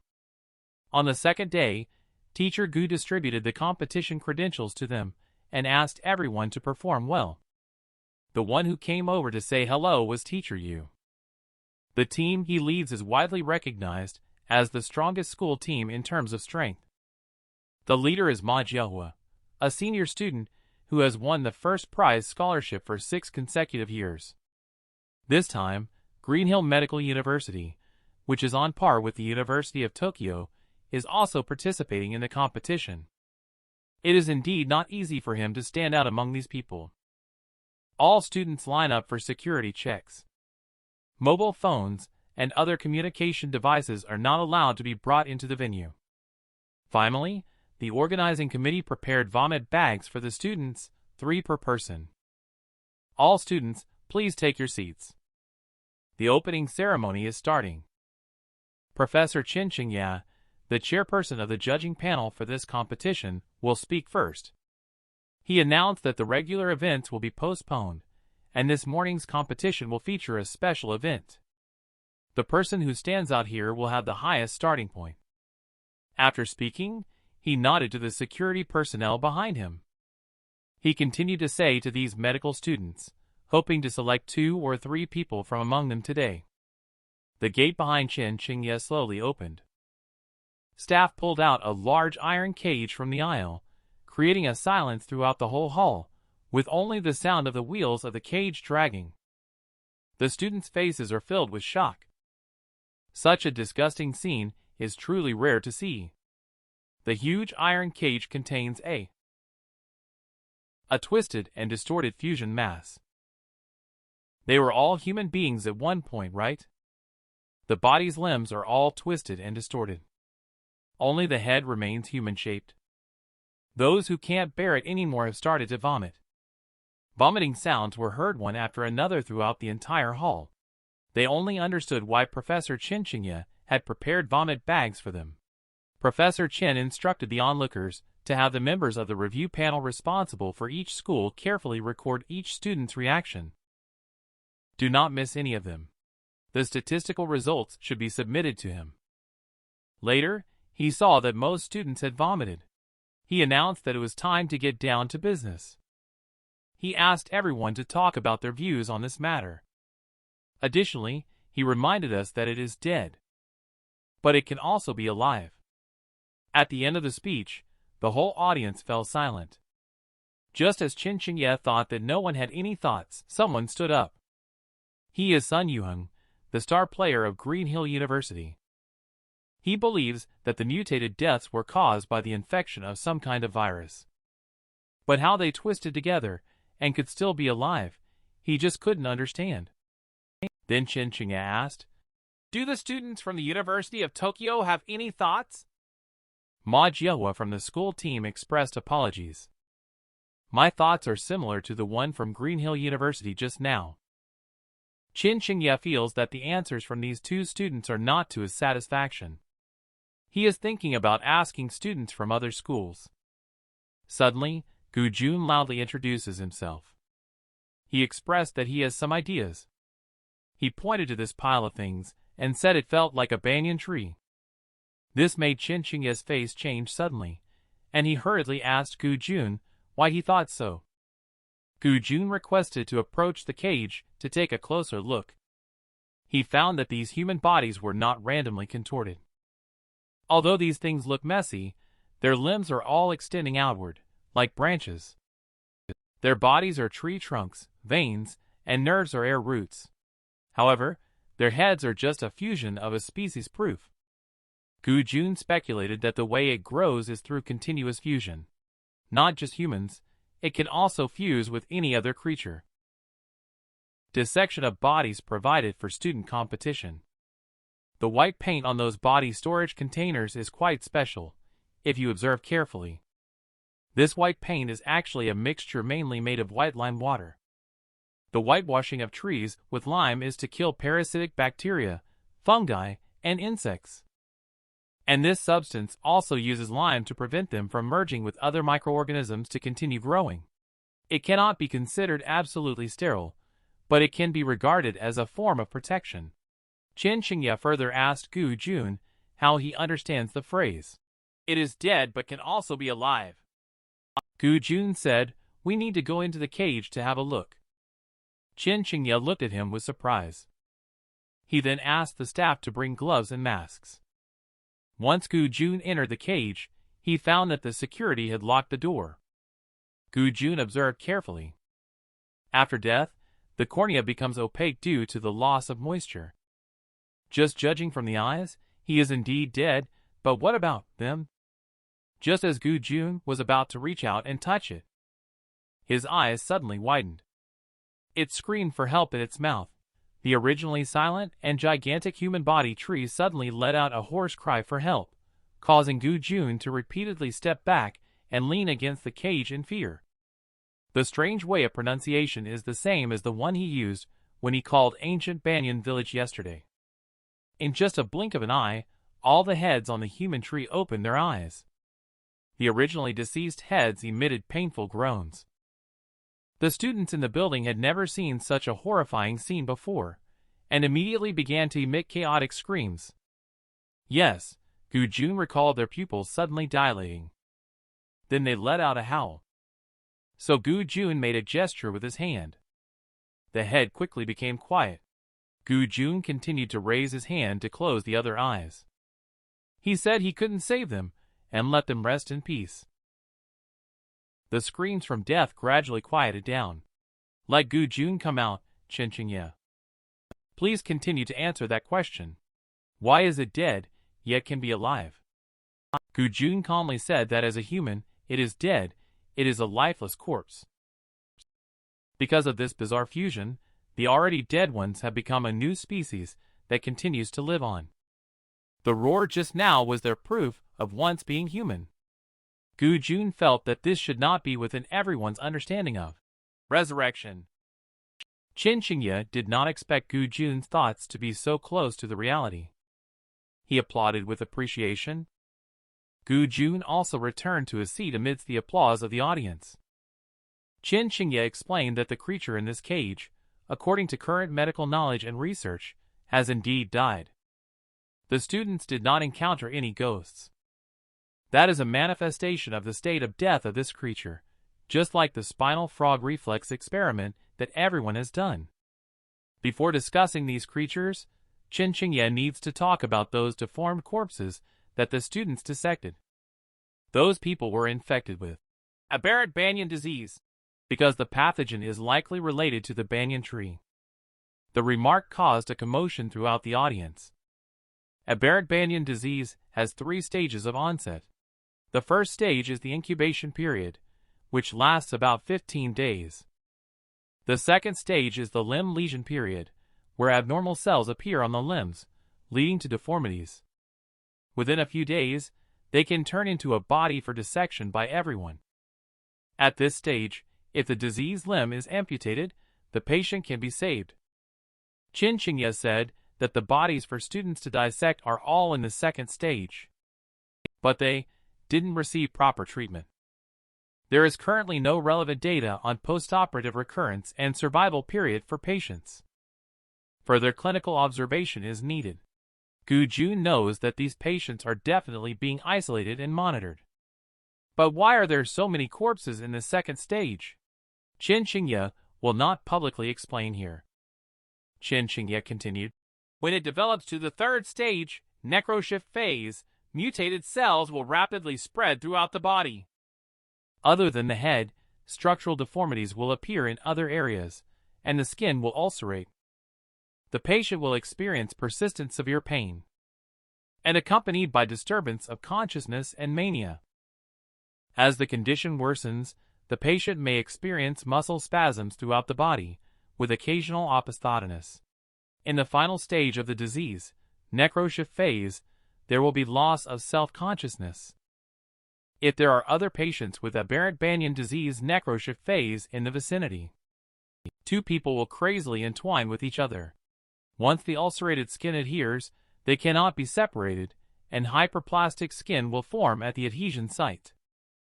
On the second day, Teacher Gu distributed the competition credentials to them and asked everyone to perform well. The one who came over to say hello was Teacher Yu. The team he leads is widely recognized as the strongest school team in terms of strength. The leader is Manhwa, a senior student who has won the first prize scholarship for 6 consecutive years. This time, Green Hill Medical University, which is on par with the University of Tokyo, is also participating in the competition. It is indeed not easy for him to stand out among these people. All students line up for security checks. Mobile phones and other communication devices are not allowed to be brought into the venue. Finally, the organizing committee prepared vomit bags for the students, 3 per person. All students, please take your seats. The opening ceremony is starting. Professor Qin Qingya, the chairperson of the judging panel for this competition, will speak first. He announced that the regular events will be postponed, and this morning's competition will feature a special event. The person who stands out here will have the highest starting point. After speaking, he nodded to the security personnel behind him. He continued to say to these medical students, hoping to select 2 or 3 people from among them today. The gate behind Qin Qingya slowly opened. Staff pulled out a large iron cage from the aisle, creating a silence throughout the whole hall, with only the sound of the wheels of the cage dragging. The students' faces are filled with shock. Such a disgusting scene is truly rare to see. The huge iron cage contains a twisted and distorted fusion mass. They were all human beings at one point, right? The body's limbs are all twisted and distorted. Only the head remains human-shaped. Those who can't bear it anymore have started to vomit. Vomiting sounds were heard one after another throughout the entire hall. They only understood why Professor Qin Qingya had prepared vomit bags for them. Professor Qin instructed the onlookers to have the members of the review panel responsible for each school carefully record each student's reaction. Do not miss any of them. The statistical results should be submitted to him. Later, he saw that most students had vomited. He announced that it was time to get down to business. He asked everyone to talk about their views on this matter. Additionally, he reminded us that it is dead. But it can also be alive. At the end of the speech, the whole audience fell silent. Just as Qin Qingya thought that no one had any thoughts, someone stood up. He is Sun Yuheng, the star player of Green Hill University. He believes that the mutated deaths were caused by the infection of some kind of virus. But how they twisted together and could still be alive, he just couldn't understand. Then Qin Qingya asked, "Do the students from the University of Tokyo have any thoughts?" Manhwa from the school team expressed apologies. "My thoughts are similar to the one from Green Hill University just now." Qin Qingya feels that the answers from these 2 students are not to his satisfaction. He is thinking about asking students from other schools. Suddenly, Gu Jun loudly introduces himself. He expressed that he has some ideas. He pointed to this pile of things and said it felt like a banyan tree. This made Qin Qingya's face change suddenly, and he hurriedly asked Gu Jun why he thought so. Gu Jun requested to approach the cage to take a closer look. he found that these human bodies were not randomly contorted. Although these things look messy, their limbs are all extending outward, like branches. Their bodies are tree trunks, veins, and nerves are air roots. However, their heads are just a fusion of a species proof. Gu Jun speculated that the way it grows is through continuous fusion. Not just humans, it can also fuse with any other creature. Dissection of bodies provided for student competition. The white paint on those body storage containers is quite special, if you observe carefully. This white paint is actually a mixture mainly made of white lime water. The whitewashing of trees with lime is to kill parasitic bacteria, fungi, and insects. And this substance also uses lime to prevent them from merging with other microorganisms to continue growing. It cannot be considered absolutely sterile, but it can be regarded as a form of protection. Chen Xingye further asked Gu Jun how he understands the phrase, "It is dead but can also be alive." Gu Jun said, "We need to go into the cage to have a look." Chen Xingye looked at him with surprise. He then asked the staff to bring gloves and masks. Once Gu Jun entered the cage, he found that the security had locked the door. Gu Jun observed carefully. After death, the cornea becomes opaque due to the loss of moisture. Just judging from the eyes, he is indeed dead, but what about them? Just as Gu Jun was about to reach out and touch it, his eyes suddenly widened. It screamed for help in its mouth. The originally silent and gigantic human body tree suddenly let out a hoarse cry for help, causing Gu Jun to repeatedly step back and lean against the cage in fear. The strange way of pronunciation is the same as the one he used when he called ancient Banyan village yesterday. In just a blink of an eye, all the heads on the human tree opened their eyes. The originally deceased heads emitted painful groans. The students in the building had never seen such a horrifying scene before, and immediately began to emit chaotic screams. Yes, Gu Jun recalled their pupils suddenly dilating. Then they let out a howl. So Gu Jun made a gesture with his hand. The head quickly became quiet. Gu Jun continued to raise his hand to close the other eyes. He said he couldn't save them, and let them rest in peace. The screams from death gradually quieted down. Let Gu Jun come out, Chen Xingye. Please continue to answer that question. Why is it dead, yet can be alive? Gu Jun calmly said that as a human, it is dead, it is a lifeless corpse. Because of this bizarre fusion, the already dead ones have become a new species that continues to live on. The roar just now was their proof of once being human. Gu Jun felt that this should not be within everyone's understanding of resurrection. Chen Xingye did not expect Gu Jun's thoughts to be so close to the reality. He applauded with appreciation. Gu Jun also returned to his seat amidst the applause of the audience. Chen Xingye explained that the creature in this cage, according to current medical knowledge and research, has indeed died. The students did not encounter any ghosts. That is a manifestation of the state of death of this creature, just like the spinal frog reflex experiment that everyone has done. Before discussing these creatures, Chen Xingye needs to talk about those deformed corpses that the students dissected. Those people were infected with aberrant banyan disease, because the pathogen is likely related to the banyan tree. The remark caused a commotion throughout the audience. Aberrant banyan disease has 3 stages of onset. The first stage is the incubation period, which lasts about 15 days. The second stage is the limb lesion period, where abnormal cells appear on the limbs, leading to deformities. Within a few days, they can turn into a body for dissection by everyone. At this stage, if the diseased limb is amputated, the patient can be saved. Chen Xingye said that the bodies for students to dissect are all in the second stage. But they didn't receive proper treatment. There is currently no relevant data on postoperative recurrence and survival period for patients. Further clinical observation is needed. Gu Jun knows that these patients are definitely being isolated and monitored. But why are there so many corpses in the second stage? Chen Xingye will not publicly explain here. Chen Xingye continued. When it develops to the third stage, necroshift phase, mutated cells will rapidly spread throughout the body. Other than the head, structural deformities will appear in other areas, and the skin will ulcerate. The patient will experience persistent severe pain, and accompanied by disturbance of consciousness and mania. As the condition worsens, the patient may experience muscle spasms throughout the body, with occasional opisthotonos. In the final stage of the disease, necroshift phase, there will be loss of self-consciousness. If there are other patients with aberrant banyan disease necroshift phase in the vicinity, two people will crazily entwine with each other. Once the ulcerated skin adheres, they cannot be separated, and hyperplastic skin will form at the adhesion site.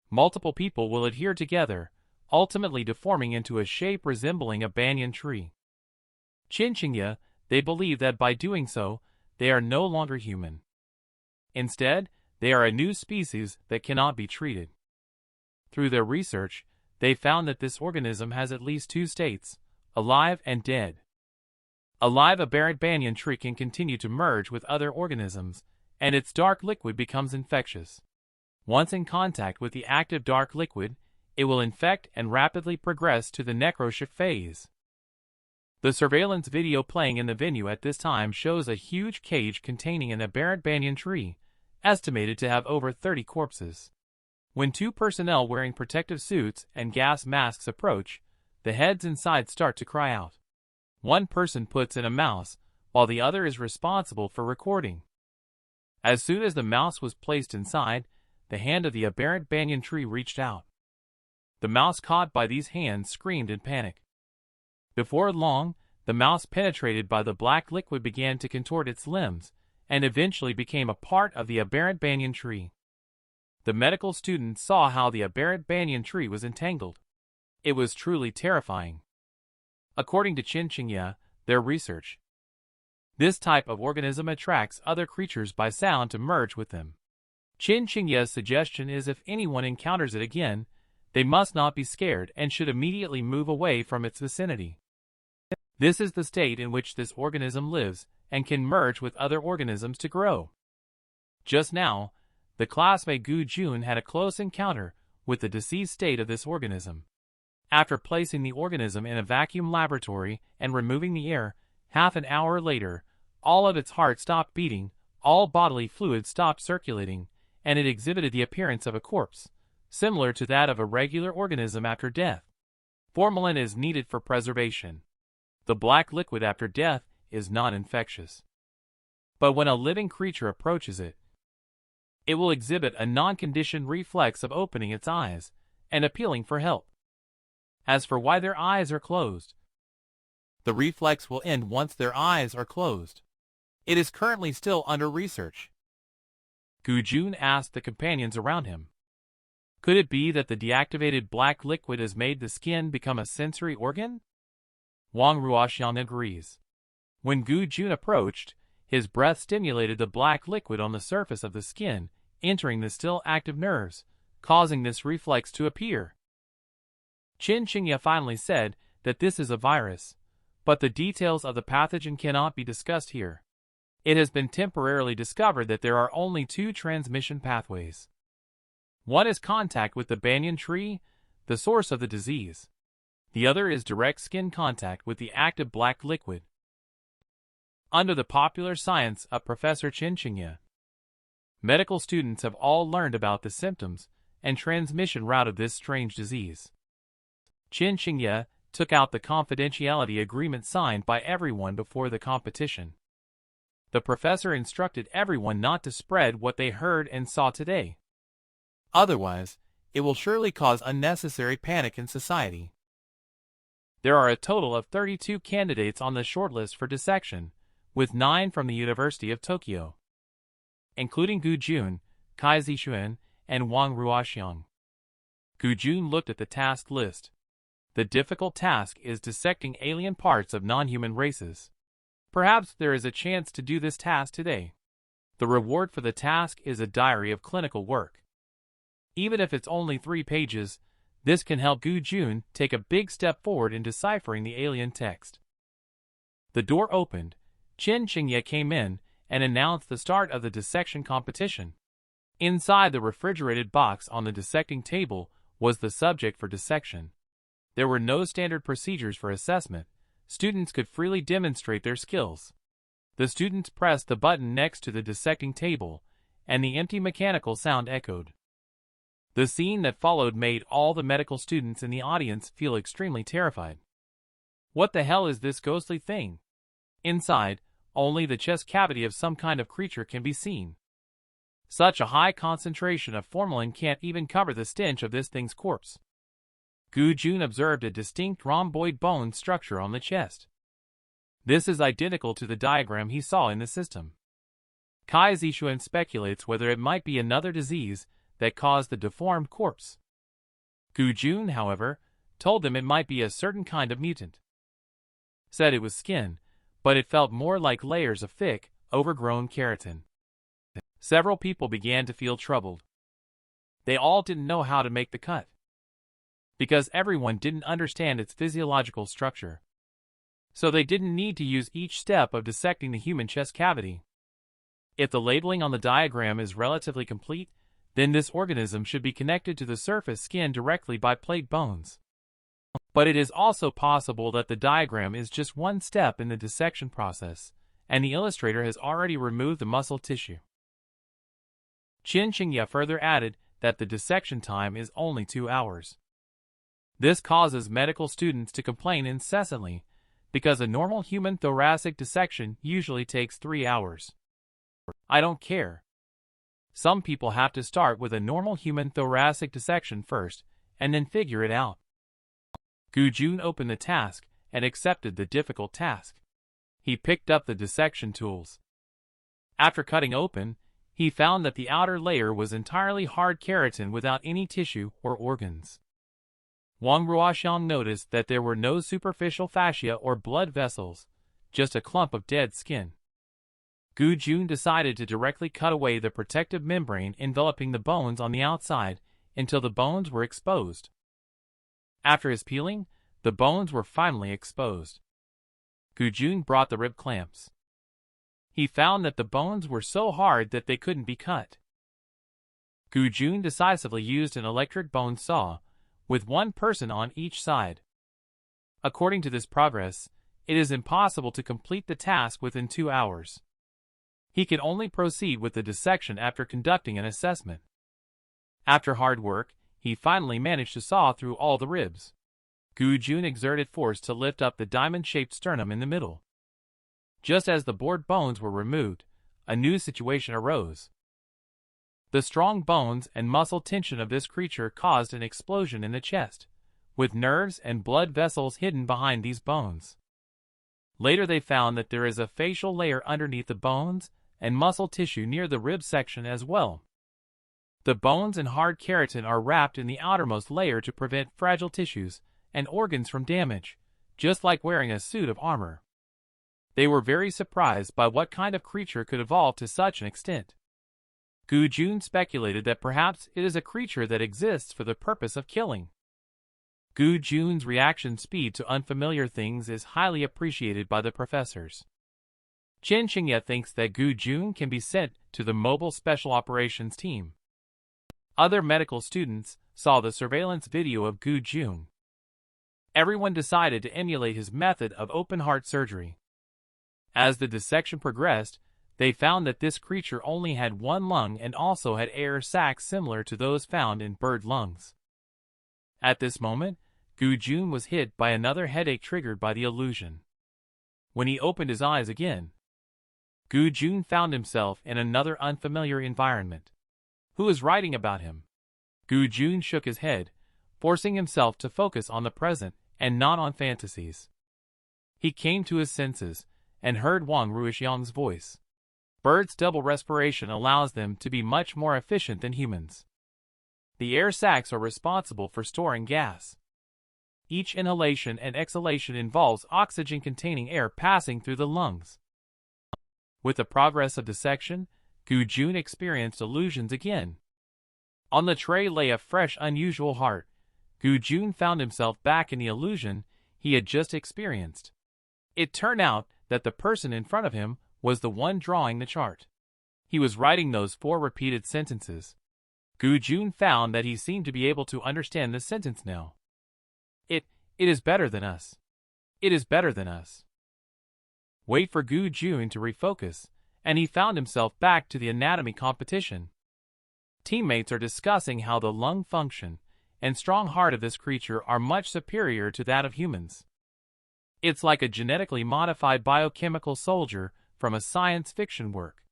Multiple people will adhere together, ultimately deforming into a shape resembling a banyan tree. Chinchingya, they believe that by doing so, they are no longer human. Instead, they are a new species that cannot be treated. Through their research, they found that this organism has at least two states, alive and dead. A live aberrant banyan tree can continue to merge with other organisms, and its dark liquid becomes infectious. Once in contact with the active dark liquid, it will infect and rapidly progress to the necroshift phase. The surveillance video playing in the venue at this time shows a huge cage containing an aberrant banyan tree, estimated to have over 30 corpses. When two personnel wearing protective suits and gas masks approach, the heads inside start to cry out. One person puts in a mouse, while the other is responsible for recording. As soon as the mouse was placed inside, the hand of the aberrant banyan tree reached out. The mouse caught by these hands screamed in panic. Before long, the mouse penetrated by the black liquid began to contort its limbs, and eventually became a part of the aberrant banyan tree. The medical student saw how the aberrant banyan tree was entangled. It was truly terrifying. According to Chinchingya, their research, this type of organism attracts other creatures by sound to merge with them. Chinchingya's suggestion is if anyone encounters it again, they must not be scared and should immediately move away from its vicinity. This is the state in which this organism lives and can merge with other organisms to grow. Just now, the classmate Gu Jun had a close encounter with the deceased state of this organism. After placing the organism in a vacuum laboratory and removing the air, half an hour later, all of its heart stopped beating, all bodily fluids stopped circulating, and it exhibited the appearance of a corpse, similar to that of a regular organism after death. Formalin is needed for preservation. The black liquid after death is not infectious. But when a living creature approaches it, it will exhibit a non-conditioned reflex of opening its eyes and appealing for help. As for why their eyes are closed, the reflex will end once their eyes are closed. It is currently still under research. Gu Jun asked the companions around him. Could it be that the deactivated black liquid has made the skin become a sensory organ? Wang Ruoxiang agrees. When Gu Jun approached, his breath stimulated the black liquid on the surface of the skin, entering the still active nerves, causing this reflex to appear. Chinchingya finally said that this is a virus, but the details of the pathogen cannot be discussed here. It has been temporarily discovered that there are only two transmission pathways. One is contact with the banyan tree, the source of the disease. The other is direct skin contact with the active black liquid. Under the popular science of Professor Chinchingya, medical students have all learned about the symptoms and transmission route of this strange disease. Chinchingya took out the confidentiality agreement signed by everyone before the competition. The professor instructed everyone not to spread what they heard and saw today. Otherwise, it will surely cause unnecessary panic in society. There are a total of 32 candidates on the shortlist for dissection, with 9 from the University of Tokyo, including Gu Jun, Kai Zixuan, and Wang Ruoxiang. Gu Jun looked at the task list. The difficult task is dissecting alien parts of non-human races. Perhaps there is a chance to do this task today. The reward for the task is a diary of clinical work. Even if it's only 3 pages, this can help Gu Jun take a big step forward in deciphering the alien text. The door opened. Qin Xingye came in and announced the start of the dissection competition. Inside the refrigerated box on the dissecting table was the subject for dissection. There were no standard procedures for assessment. Students could freely demonstrate their skills. The students pressed the button next to the dissecting table, and the empty mechanical sound echoed. The scene that followed made all the medical students in the audience feel extremely terrified. What the hell is this ghostly thing? Inside, only the chest cavity of some kind of creature can be seen. Such a high concentration of formalin can't even cover the stench of this thing's corpse. Gu Jun observed a distinct rhomboid bone structure on the chest. This is identical to the diagram he saw in the system. Kai Zishuan speculates whether it might be another disease that caused the deformed corpse. Gu Jun, however, told them it might be a certain kind of mutant. Said it was skin, but it felt more like layers of thick, overgrown keratin. Several people began to feel troubled. They all didn't know how to make the cut, because everyone didn't understand its physiological structure. So they didn't need to use each step of dissecting the human chest cavity. If the labeling on the diagram is relatively complete, then this organism should be connected to the surface skin directly by plate bones. But it is also possible that the diagram is just one step in the dissection process, and the illustrator has already removed the muscle tissue. Qin Xingye further added that the dissection time is only 2 hours. This causes medical students to complain incessantly, because a normal human thoracic dissection usually takes 3 hours. I don't care. Some people have to start with a normal human thoracic dissection first, and then figure it out. Gu Jun opened the task and accepted the difficult task. He picked up the dissection tools. After cutting open, he found that the outer layer was entirely hard keratin without any tissue or organs. Wang Ruoxiang noticed that there were no superficial fascia or blood vessels, just a clump of dead skin. Gu Jun decided to directly cut away the protective membrane enveloping the bones on the outside until the bones were exposed. After his peeling, the bones were finally exposed. Gu Jun brought the rib clamps. He found that the bones were so hard that they couldn't be cut. Gu Jun decisively used an electric bone saw, with one person on each side. According to this progress, it is impossible to complete the task within 2 hours. He could only proceed with the dissection after conducting an assessment. After hard work, he finally managed to saw through all the ribs. Gu Jun exerted force to lift up the diamond-shaped sternum in the middle. Just as the bored bones were removed, a new situation arose. The strong bones and muscle tension of this creature caused an explosion in the chest, with nerves and blood vessels hidden behind these bones. Later they found that there is a facial layer underneath the bones and muscle tissue near the rib section as well. The bones and hard keratin are wrapped in the outermost layer to prevent fragile tissues and organs from damage, just like wearing a suit of armor. They were very surprised by what kind of creature could evolve to such an extent. Gu Jun speculated that perhaps it is a creature that exists for the purpose of killing. Gu Jun's reaction speed to unfamiliar things is highly appreciated by the professors. Qin Xingye thinks that Gu Jun can be sent to the Mobile Special Operations Team. Other medical students saw the surveillance video of Gu Jun. Everyone decided to emulate his method of open-heart surgery. As the dissection progressed, they found that this creature only had one lung and also had air sacs similar to those found in bird lungs. At this moment, Gu Jun was hit by another headache triggered by the illusion. When he opened his eyes again, Gu Jun found himself in another unfamiliar environment. Who is writing about him? Gu Jun shook his head, forcing himself to focus on the present and not on fantasies. He came to his senses and heard Wang Ruoxiang's voice. Birds' double respiration allows them to be much more efficient than humans. The air sacs are responsible for storing gas. Each inhalation and exhalation involves oxygen-containing air passing through the lungs. With the progress of dissection, Gu Jun experienced illusions again. On the tray lay a fresh, unusual heart. Gu Jun found himself back in the illusion he had just experienced. It turned out that the person in front of him was the one drawing the chart. He was writing those 4 repeated sentences. Gu-jun found that he seemed to be able to understand the sentence now. It is better than us. It is better than us. Wait for Gu-jun to refocus, and he found himself back to the anatomy competition. Teammates are discussing how the lung function and strong heart of this creature are much superior to that of humans. It's like a genetically modified biochemical soldier from a science fiction work.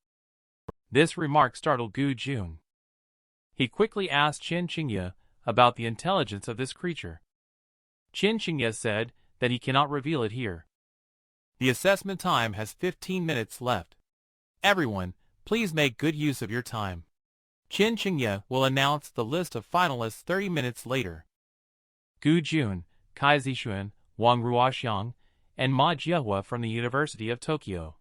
This remark startled Gu-jun. He quickly asked Qin Qingye about the intelligence of this creature. Qin Qingye said that he cannot reveal it here. The assessment time has 15 minutes left. Everyone, please make good use of your time. Qin Qingye will announce the list of finalists 30 minutes later. Gu-jun, Kai Zixuan, Wang Ruoxiang, and Ma Jiehua from the University of Tokyo.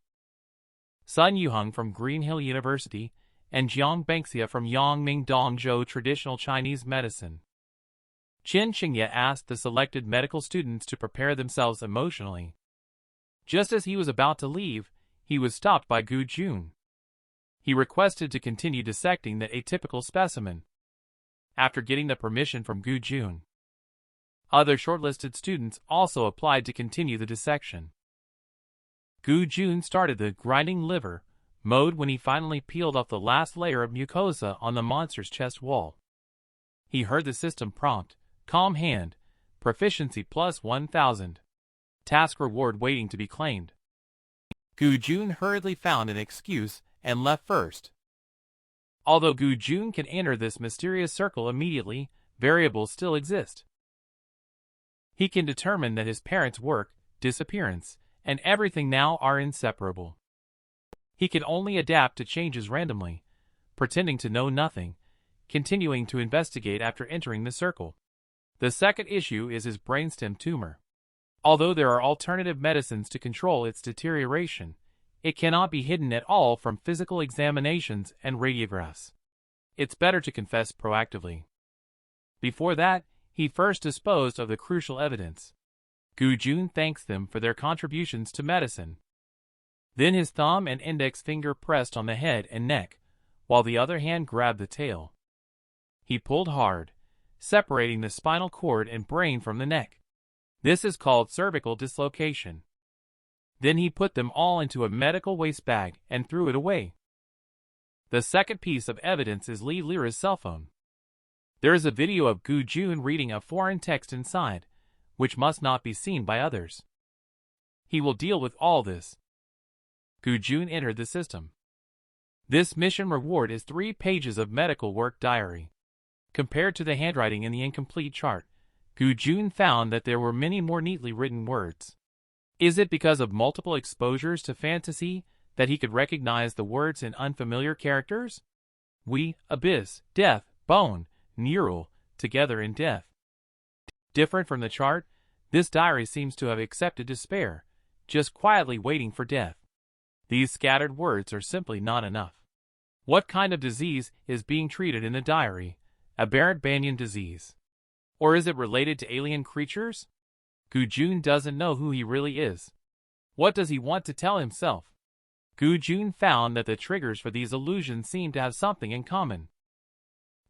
Sun Yuheng from Green Hill University, and Jiang Bengxia from Yangming Dongzhou Traditional Chinese Medicine. Qin Qingye asked the selected medical students to prepare themselves emotionally. Just as he was about to leave, he was stopped by Gu-jun. He requested to continue dissecting the atypical specimen. After getting the permission from Gu-jun, other shortlisted students also applied to continue the dissection. Gu-jun started the grinding liver mode when he finally peeled off the last layer of mucosa on the monster's chest wall. He heard the system prompt, calm hand, proficiency plus 1,000. Task reward waiting to be claimed. Gu-jun hurriedly found an excuse and left first. Although Gu-jun can enter this mysterious circle immediately, variables still exist. He can determine that his parents' work, disappearance, and everything now are inseparable. He can only adapt to changes randomly, pretending to know nothing, continuing to investigate after entering the circle. The second issue is his brainstem tumor. Although there are alternative medicines to control its deterioration, it cannot be hidden at all from physical examinations and radiographs. It's better to confess proactively. Before that, he first disposed of the crucial evidence. Gu-jun thanks them for their contributions to medicine. Then his thumb and index finger pressed on the head and neck, while the other hand grabbed the tail. He pulled hard, separating the spinal cord and brain from the neck. This is called cervical dislocation. Then he put them all into a medical waste bag and threw it away. The second piece of evidence is Li Lira's cell phone. There is a video of Gu-jun reading a foreign text inside, which must not be seen by others. He will deal with all this. Gu-jun entered the system. This mission reward is 3 pages of medical work diary. Compared to the handwriting in the incomplete chart, Gu-jun found that there were many more neatly written words. Is it because of multiple exposures to fantasy that he could recognize the words in unfamiliar characters? We, abyss, death, bone, neural, together in death. Different from the chart, this diary seems to have accepted despair, just quietly waiting for death. These scattered words are simply not enough. What kind of disease is being treated in the diary? Aberrant banyan disease. Or is it related to alien creatures? Gu-jun doesn't know who he really is. What does he want to tell himself? Gu-jun found that the triggers for these illusions seem to have something in common.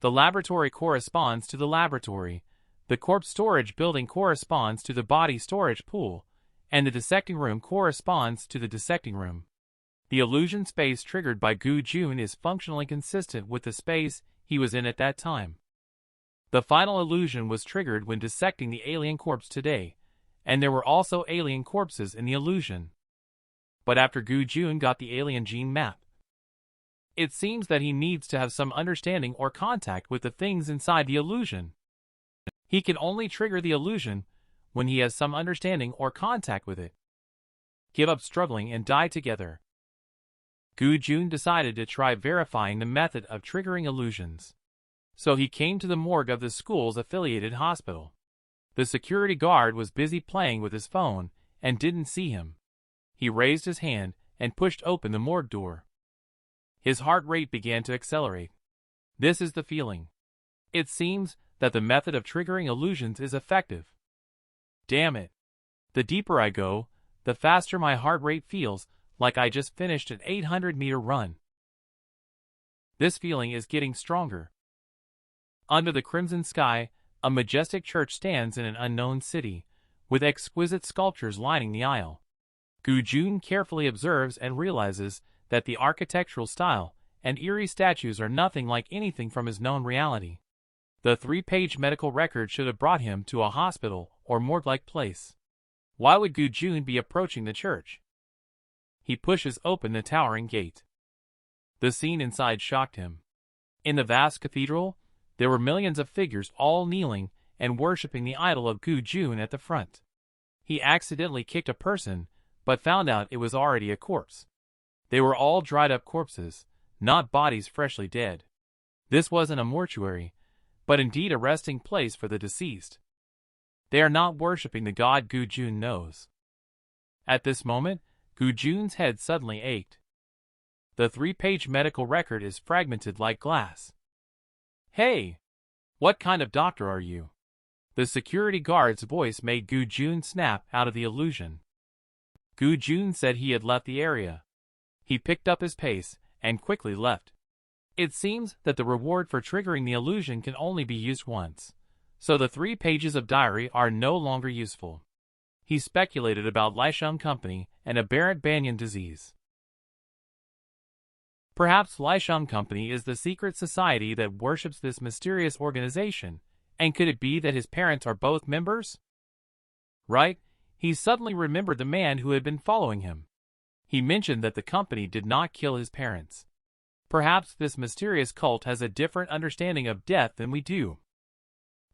The laboratory corresponds to the laboratory, the corpse storage building corresponds to the body storage pool, and the dissecting room corresponds to the dissecting room. The illusion space triggered by Gu-jun is functionally consistent with the space he was in at that time. The final illusion was triggered when dissecting the alien corpse today, and there were also alien corpses in the illusion. But after Gu-jun got the alien gene map, it seems that he needs to have some understanding or contact with the things inside the illusion. He can only trigger the illusion when he has some understanding or contact with it. Give up struggling and die together. Gu-jun decided to try verifying the method of triggering illusions. So he came to the morgue of the school's affiliated hospital. The security guard was busy playing with his phone and didn't see him. He raised his hand and pushed open the morgue door. His heart rate began to accelerate. This is the feeling. It seems that the method of triggering illusions is effective. Damn it. The deeper I go, the faster my heart rate feels, like I just finished an 800-meter run. This feeling is getting stronger. Under the crimson sky, a majestic church stands in an unknown city, with exquisite sculptures lining the aisle. Gu-jun carefully observes and realizes that the architectural style and eerie statues are nothing like anything from his known reality. The 3-page medical record should have brought him to a hospital or morgue-like place. Why would Gu-jun be approaching the church? He pushes open the towering gate. The scene inside shocked him. In the vast cathedral, there were millions of figures all kneeling and worshipping the idol of Gu-jun at the front. He accidentally kicked a person, but found out it was already a corpse. They were all dried-up corpses, not bodies freshly dead. This wasn't a mortuary, but indeed a resting place for the deceased. They are not worshipping the god Gu-jun knows. At this moment, Gu-jun's head suddenly ached. The 3-page medical record is fragmented like glass. "Hey! What kind of doctor are you?" The security guard's voice made Gu-jun snap out of the illusion. Gu-jun said he had left the area. He picked up his pace and quickly left. It seems that the reward for triggering the illusion can only be used once, so the 3 pages of diary are no longer useful. He speculated about Lisham Company and aberrant banyan disease. Perhaps Lisham Company is the secret society that worships this mysterious organization, and could it be that his parents are both members? Right, he suddenly remembered the man who had been following him. He mentioned that the company did not kill his parents. Perhaps this mysterious cult has a different understanding of death than we do.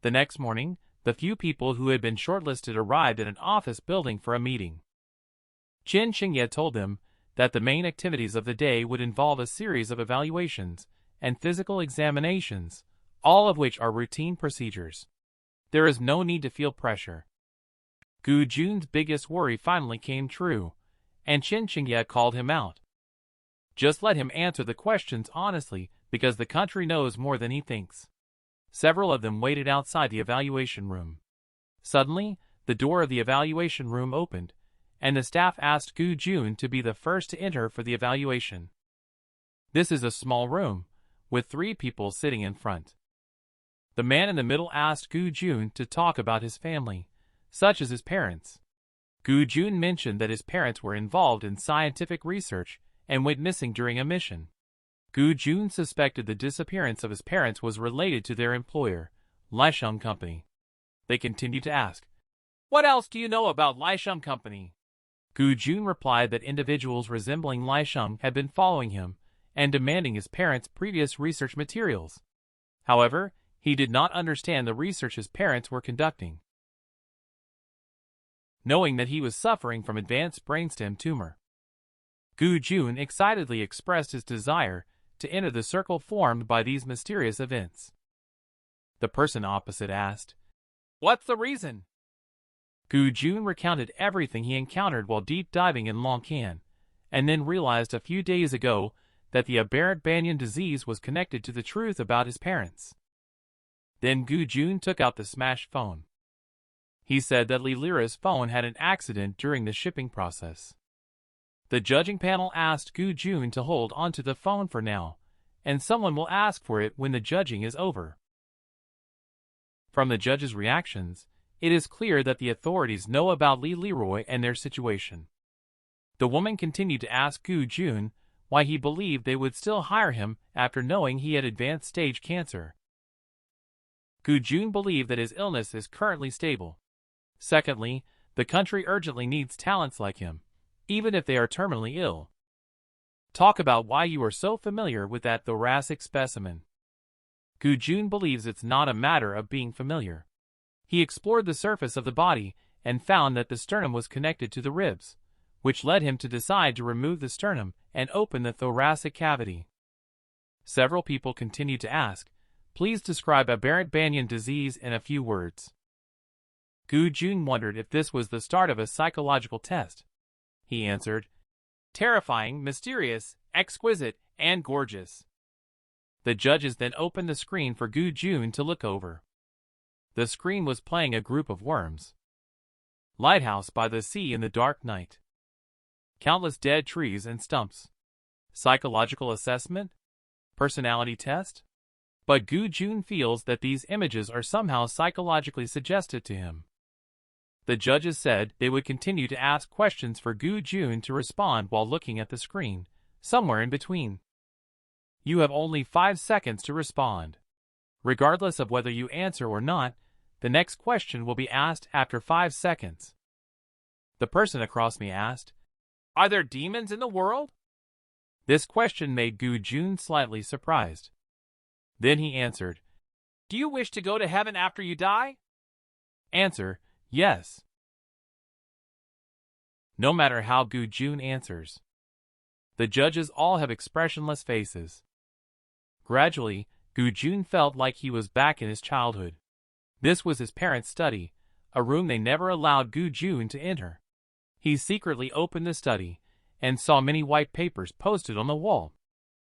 The next morning, the few people who had been shortlisted arrived at an office building for a meeting. Chen Xingye told them that the main activities of the day would involve a series of evaluations and physical examinations, all of which are routine procedures. There is no need to feel pressure. Gu-jun's biggest worry finally came true, and Chen Xingye called him out. Just let him answer the questions honestly, because the country knows more than he thinks. Several of them waited outside the evaluation room. Suddenly, the door of the evaluation room opened, and the staff asked Gu-jun to be the first to enter for the evaluation. This is a small room, with 3 people sitting in front. The man in the middle asked Gu-jun to talk about his family, such as his parents. Gu-jun mentioned that his parents were involved in scientific research and went missing during a mission. Gu-jun suspected the disappearance of his parents was related to their employer, Lisham Company. They continued to ask, "What else do you know about Lisham Company?" Gu-jun replied that individuals resembling Lisham had been following him and demanding his parents' previous research materials. However, he did not understand the research his parents were conducting. Knowing that he was suffering from advanced brainstem tumor, Gu-jun excitedly expressed his desire to enter the circle formed by these mysterious events. The person opposite asked, "What's the reason?" Gu-jun recounted everything he encountered while deep diving in Longcan, and then realized a few days ago that the aberrant banyan disease was connected to the truth about his parents. Then Gu-jun took out the smashed phone. He said that Li Lyra's phone had an accident during the shipping process. The judging panel asked Gu-jun to hold onto the phone for now, and someone will ask for it when the judging is over. From the judge's reactions, it is clear that the authorities know about Li Leroy and their situation. The woman continued to ask Gu-jun why he believed they would still hire him after knowing he had advanced stage cancer. Gu-jun believed that his illness is currently stable. Secondly, the country urgently needs talents like him, even if they are terminally ill. Talk about why you are so familiar with that thoracic specimen. Gu-jun believes it's not a matter of being familiar. He explored the surface of the body and found that the sternum was connected to the ribs, which led him to decide to remove the sternum and open the thoracic cavity. Several people continued to ask, "Please describe aberrant banyan disease in a few words." Gu-jun wondered if this was the start of a psychological test. He answered, "Terrifying, mysterious, exquisite, and gorgeous." The judges then opened the screen for Gu-jun to look over. The screen was playing a group of worms. Lighthouse by the sea in the dark night. Countless dead trees and stumps. Psychological assessment? Personality test? But Gu Jun feels that these images are somehow psychologically suggested to him. The judges said they would continue to ask questions for Gu Jun to respond while looking at the screen, somewhere in between. You have only 5 seconds to respond. Regardless of whether you answer or not, the next question will be asked after 5 seconds. The person across me asked, "Are there demons in the world?" This question made Gu Jun slightly surprised. Then he answered, "Do you wish to go to heaven after you die?" Answer, "Yes." No matter how Gu Jun answers. The judges all have expressionless faces. Gradually, Gu Jun felt like he was back in his childhood. This was his parents' study, a room they never allowed Gu Jun to enter. He secretly opened the study and saw many white papers posted on the wall.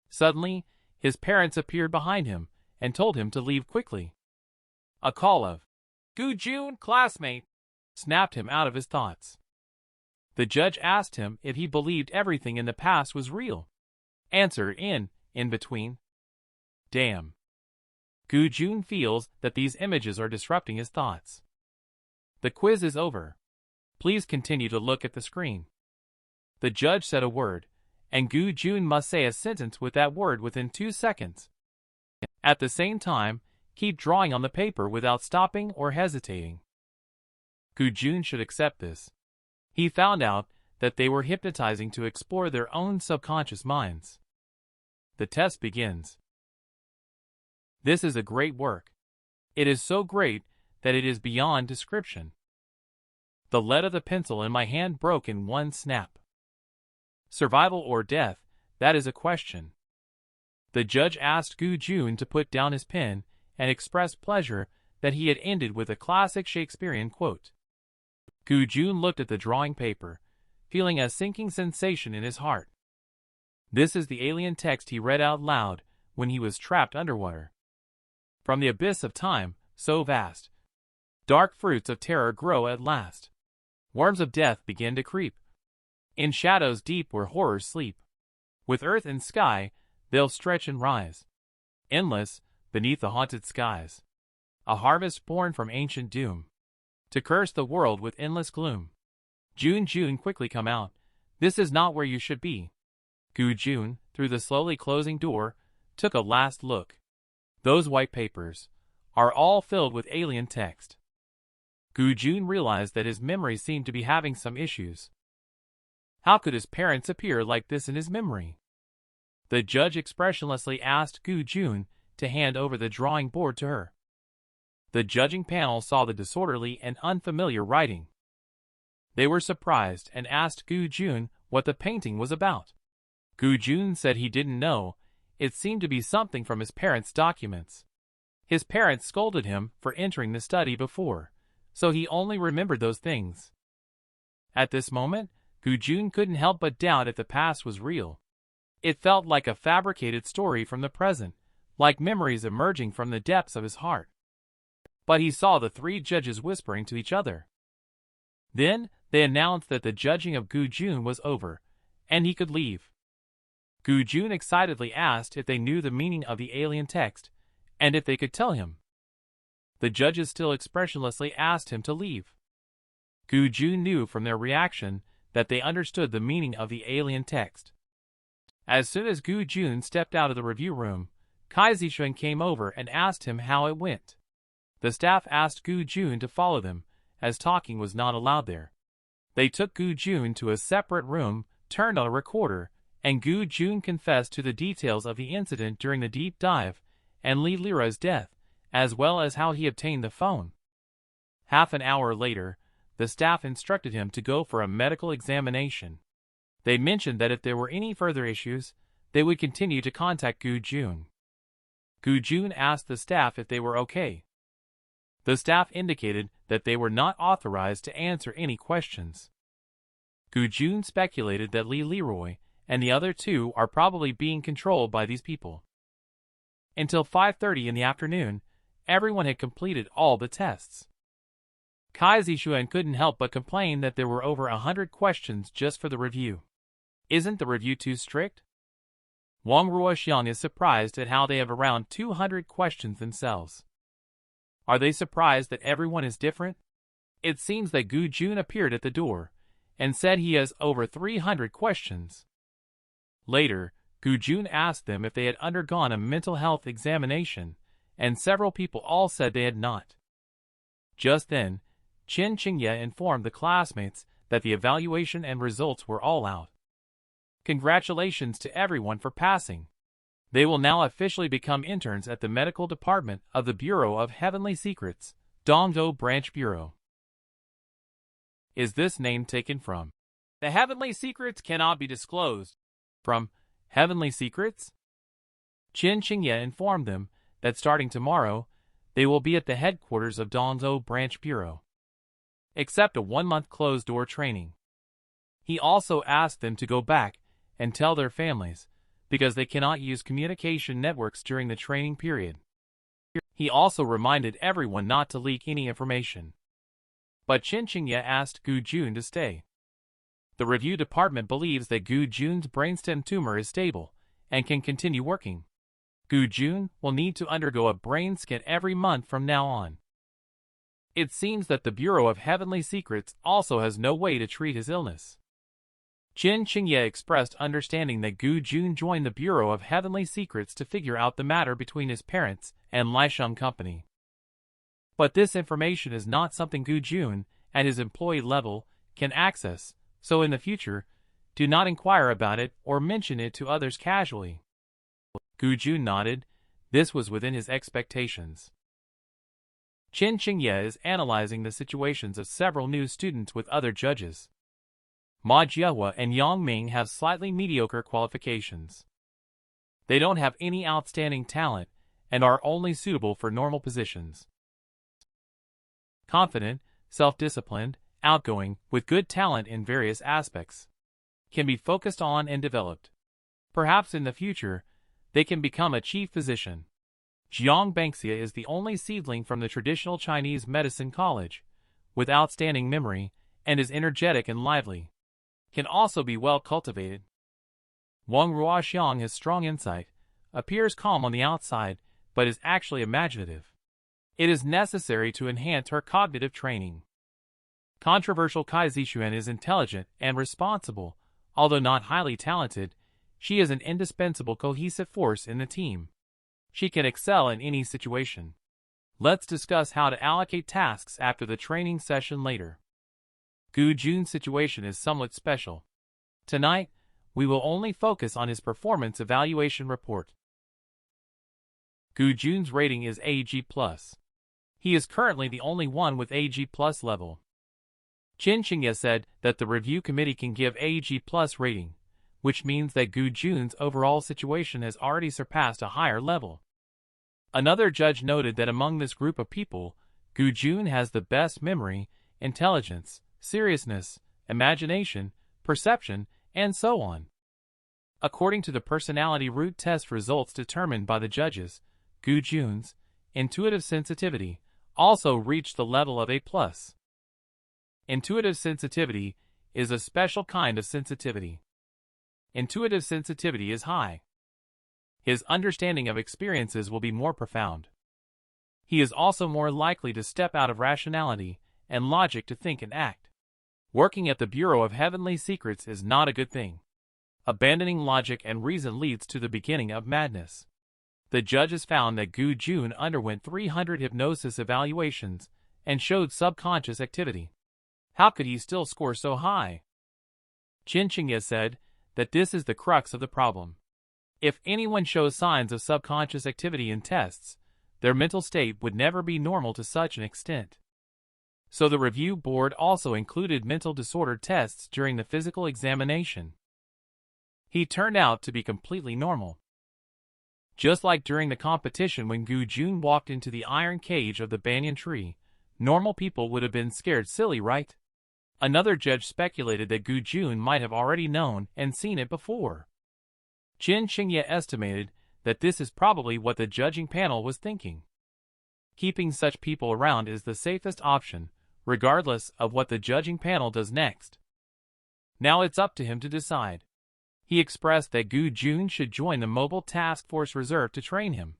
Suddenly, his parents appeared behind him and told him to leave quickly. A call of, "Gu Jun, classmate," snapped him out of his thoughts. The judge asked him if he believed everything in the past was real. Answer, in between. Damn. Gu Jun feels that these images are disrupting his thoughts. The quiz is over. Please continue to look at the screen. The judge said a word, and Gu Jun must say a sentence with that word within 2 seconds. At the same time, keep drawing on the paper without stopping or hesitating. Gu Jun should accept this. He found out that they were hypnotizing to explore their own subconscious minds. The test begins. This is a great work. It is so great that it is beyond description. The lead of the pencil in my hand broke in one snap. Survival or death, that is a question. The judge asked Gu Jun to put down his pen and express pleasure that he had ended with a classic Shakespearean quote. Gu Jun looked at the drawing paper, feeling a sinking sensation in his heart. This is the alien text he read out loud when he was trapped underwater. From the abyss of time, so vast, dark fruits of terror grow at last. Worms of death begin to creep. In shadows deep where horrors sleep. With earth and sky, they'll stretch and rise. Endless, beneath the haunted skies. A harvest born from ancient doom. To curse the world with endless gloom. Jun, quickly come out. This is not where you should be. Gu Jun, through the slowly closing door, took a last look. Those white papers are all filled with alien text. Gu Jun realized that his memory seemed to be having some issues. How could his parents appear like this in his memory? The judge expressionlessly asked Gu Jun to hand over the drawing board to her. The judging panel saw the disorderly and unfamiliar writing. They were surprised and asked Gu Jun what the painting was about. Gu Jun said he didn't know. It seemed to be something from his parents' documents. His parents scolded him for entering the study before, so he only remembered those things. At this moment, Gu Jun couldn't help but doubt if the past was real. It felt like a fabricated story from the present, like memories emerging from the depths of his heart. But he saw the 3 judges whispering to each other. Then, they announced that the judging of Gu Jun was over, and he could leave. Gu Jun excitedly asked if they knew the meaning of the alien text, and if they could tell him. The judges still expressionlessly asked him to leave. Gu Jun knew from their reaction that they understood the meaning of the alien text. As soon as Gu Jun stepped out of the review room, Kai Zixuan came over and asked him how it went. The staff asked Gu Jun to follow them, as talking was not allowed there. They took Gu Jun to a separate room, turned on a recorder, and Gu Jun confessed to the details of the incident during the deep dive, and Li Lira's death, as well as how he obtained the phone. Half an hour later, the staff instructed him to go for a medical examination. They mentioned that if there were any further issues, they would continue to contact Gu Jun. Gu Jun asked the staff if they were okay. The staff indicated that they were not authorized to answer any questions. Gu Jun speculated that Li Leroy and the other 2 are probably being controlled by these people. Until 5:30 in the afternoon, everyone had completed all the tests. Kai Zixuan couldn't help but complain that there were over 100 questions just for the review. Isn't the review too strict? Wang Ruoxiang is surprised at how they have around 200 questions themselves. Are they surprised that everyone is different? It seems that Gu Jun appeared at the door and said he has over 300 questions. Later, Gu Jun asked them if they had undergone a mental health examination, and several people all said they had not. Just then, Chen Qingye informed the classmates that the evaluation and results were all out. Congratulations to everyone for passing. They will now officially become interns at the medical department of the Bureau of Heavenly Secrets, Dongzhou Branch Bureau. Is this name taken from? The Heavenly Secrets cannot be disclosed. From Heavenly Secrets? Chen Qingye informed them that starting tomorrow, they will be at the headquarters of Dongzhou Branch Bureau. Except a 1-month closed-door training. He also asked them to go back and tell their families, because they cannot use communication networks during the training period. He also reminded everyone not to leak any information. But Chen Qingye asked Gu Jun to stay. The review department believes that Gu Jun's brainstem tumor is stable and can continue working. Gu Jun will need to undergo a brain scan every month from now on. It seems that the Bureau of Heavenly Secrets also has no way to treat his illness. Chen Qingye expressed understanding that Gu Jun joined the Bureau of Heavenly Secrets to figure out the matter between his parents and Lisheng Company. But this information is not something Gu Jun, at his employee level, can access, so in the future, do not inquire about it or mention it to others casually. Gu Jun nodded. This was within his expectations. Chen Qingye is analyzing the situations of several new students with other judges. Ma Jiehua and Yang Ming have slightly mediocre qualifications. They don't have any outstanding talent and are only suitable for normal positions. Confident, self-disciplined, outgoing, with good talent in various aspects. Can be focused on and developed. Perhaps in the future, they can become a chief physician. Jiang Bangxia is the only seedling from the traditional Chinese medicine college, with outstanding memory, and is energetic and lively. Can also be well cultivated. Wang Ruoxiang has strong insight, appears calm on the outside, but is actually imaginative. It is necessary to enhance her cognitive training. Controversial Kai Zixuan is intelligent and responsible, although not highly talented. She is an indispensable cohesive force in the team. She can excel in any situation. Let's discuss how to allocate tasks after the training session later. Gu Jun's situation is somewhat special. Tonight, we will only focus on his performance evaluation report. Gu Jun's rating is AG+. He is currently the only one with AG+ level. Chen Qingye said that the review committee can give AG+ rating, which means that Gu Jun's overall situation has already surpassed a higher level. Another judge noted that among this group of people, Gu Jun has the best memory, intelligence, seriousness, imagination, perception, and so on. According to the personality root test results determined by the judges, Gu Jun's intuitive sensitivity also reached the level of A+. Intuitive sensitivity is a special kind of sensitivity. Intuitive sensitivity is high. His understanding of experiences will be more profound. He is also more likely to step out of rationality and logic to think and act. Working at the Bureau of Heavenly Secrets is not a good thing. Abandoning logic and reason leads to the beginning of madness. The judges found that Gu Jun underwent 300 hypnosis evaluations and showed subconscious activity. How could he still score so high? Chen Qingye said that this is the crux of the problem. If anyone shows signs of subconscious activity in tests, their mental state would never be normal to such an extent. So the review board also included mental disorder tests during the physical examination. He turned out to be completely normal. Just like during the competition when Gu Jun walked into the iron cage of the banyan tree, normal people would have been scared silly, right? Another judge speculated that Gu Jun might have already known and seen it before. Chen Qingye estimated that this is probably what the judging panel was thinking. Keeping such people around is the safest option, regardless of what the judging panel does next. Now it's up to him to decide. He expressed that Gu Jun should join the Mobile Task Force Reserve to train him.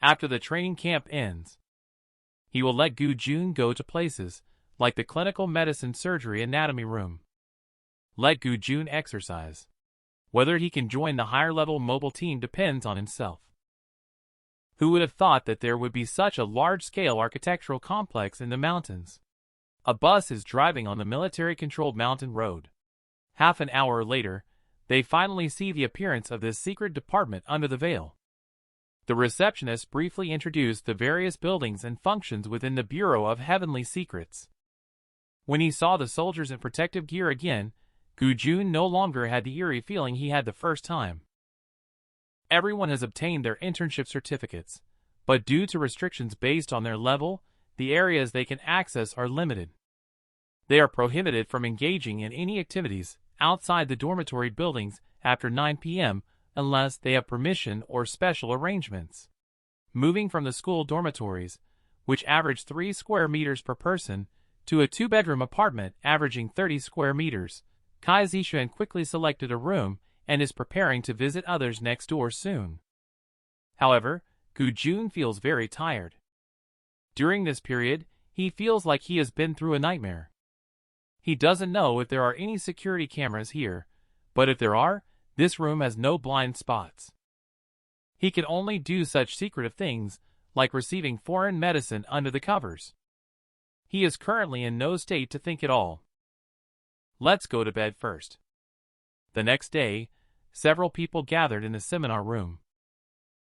After the training camp ends, he will let Gu Jun go to places like the clinical medicine surgery anatomy room. Let Gu Jun exercise. Whether he can join the higher-level mobile team depends on himself. Who would have thought that there would be such a large-scale architectural complex in the mountains? A bus is driving on the military-controlled mountain road. Half an hour later, they finally see the appearance of this secret department under the veil. The receptionist briefly introduced the various buildings and functions within the Bureau of Heavenly Secrets. When he saw the soldiers in protective gear again, Gu Jun no longer had the eerie feeling he had the first time. Everyone has obtained their internship certificates, but due to restrictions based on their level, the areas they can access are limited. They are prohibited from engaging in any activities outside the dormitory buildings after 9 p.m. unless they have permission or special arrangements. Moving from the school dormitories, which average 3 square meters per person, to a 2-bedroom apartment averaging 30 square meters, Kai Zishan quickly selected a room and is preparing to visit others next door soon. However, Gu Jun feels very tired. During this period, he feels like he has been through a nightmare. He doesn't know if there are any security cameras here, but if there are, this room has no blind spots. He can only do such secretive things, like receiving foreign medicine under the covers. He is currently in no state to think at all. Let's go to bed first. The next day, several people gathered in the seminar room.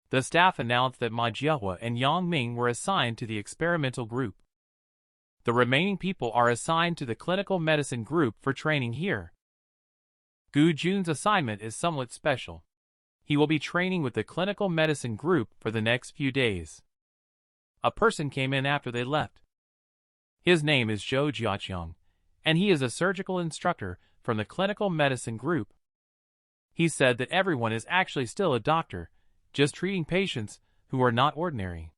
The staff announced that Ma Jiahua and Yang Ming were assigned to the experimental group. The remaining people are assigned to the clinical medicine group for training here. Gu Jun's assignment is somewhat special. He will be training with the clinical medicine group for the next few days. A person came in after they left. His name is Zhou Jiaqiang, and he is a surgical instructor from the clinical medicine group. He said that everyone is actually still a doctor, just treating patients who are not ordinary.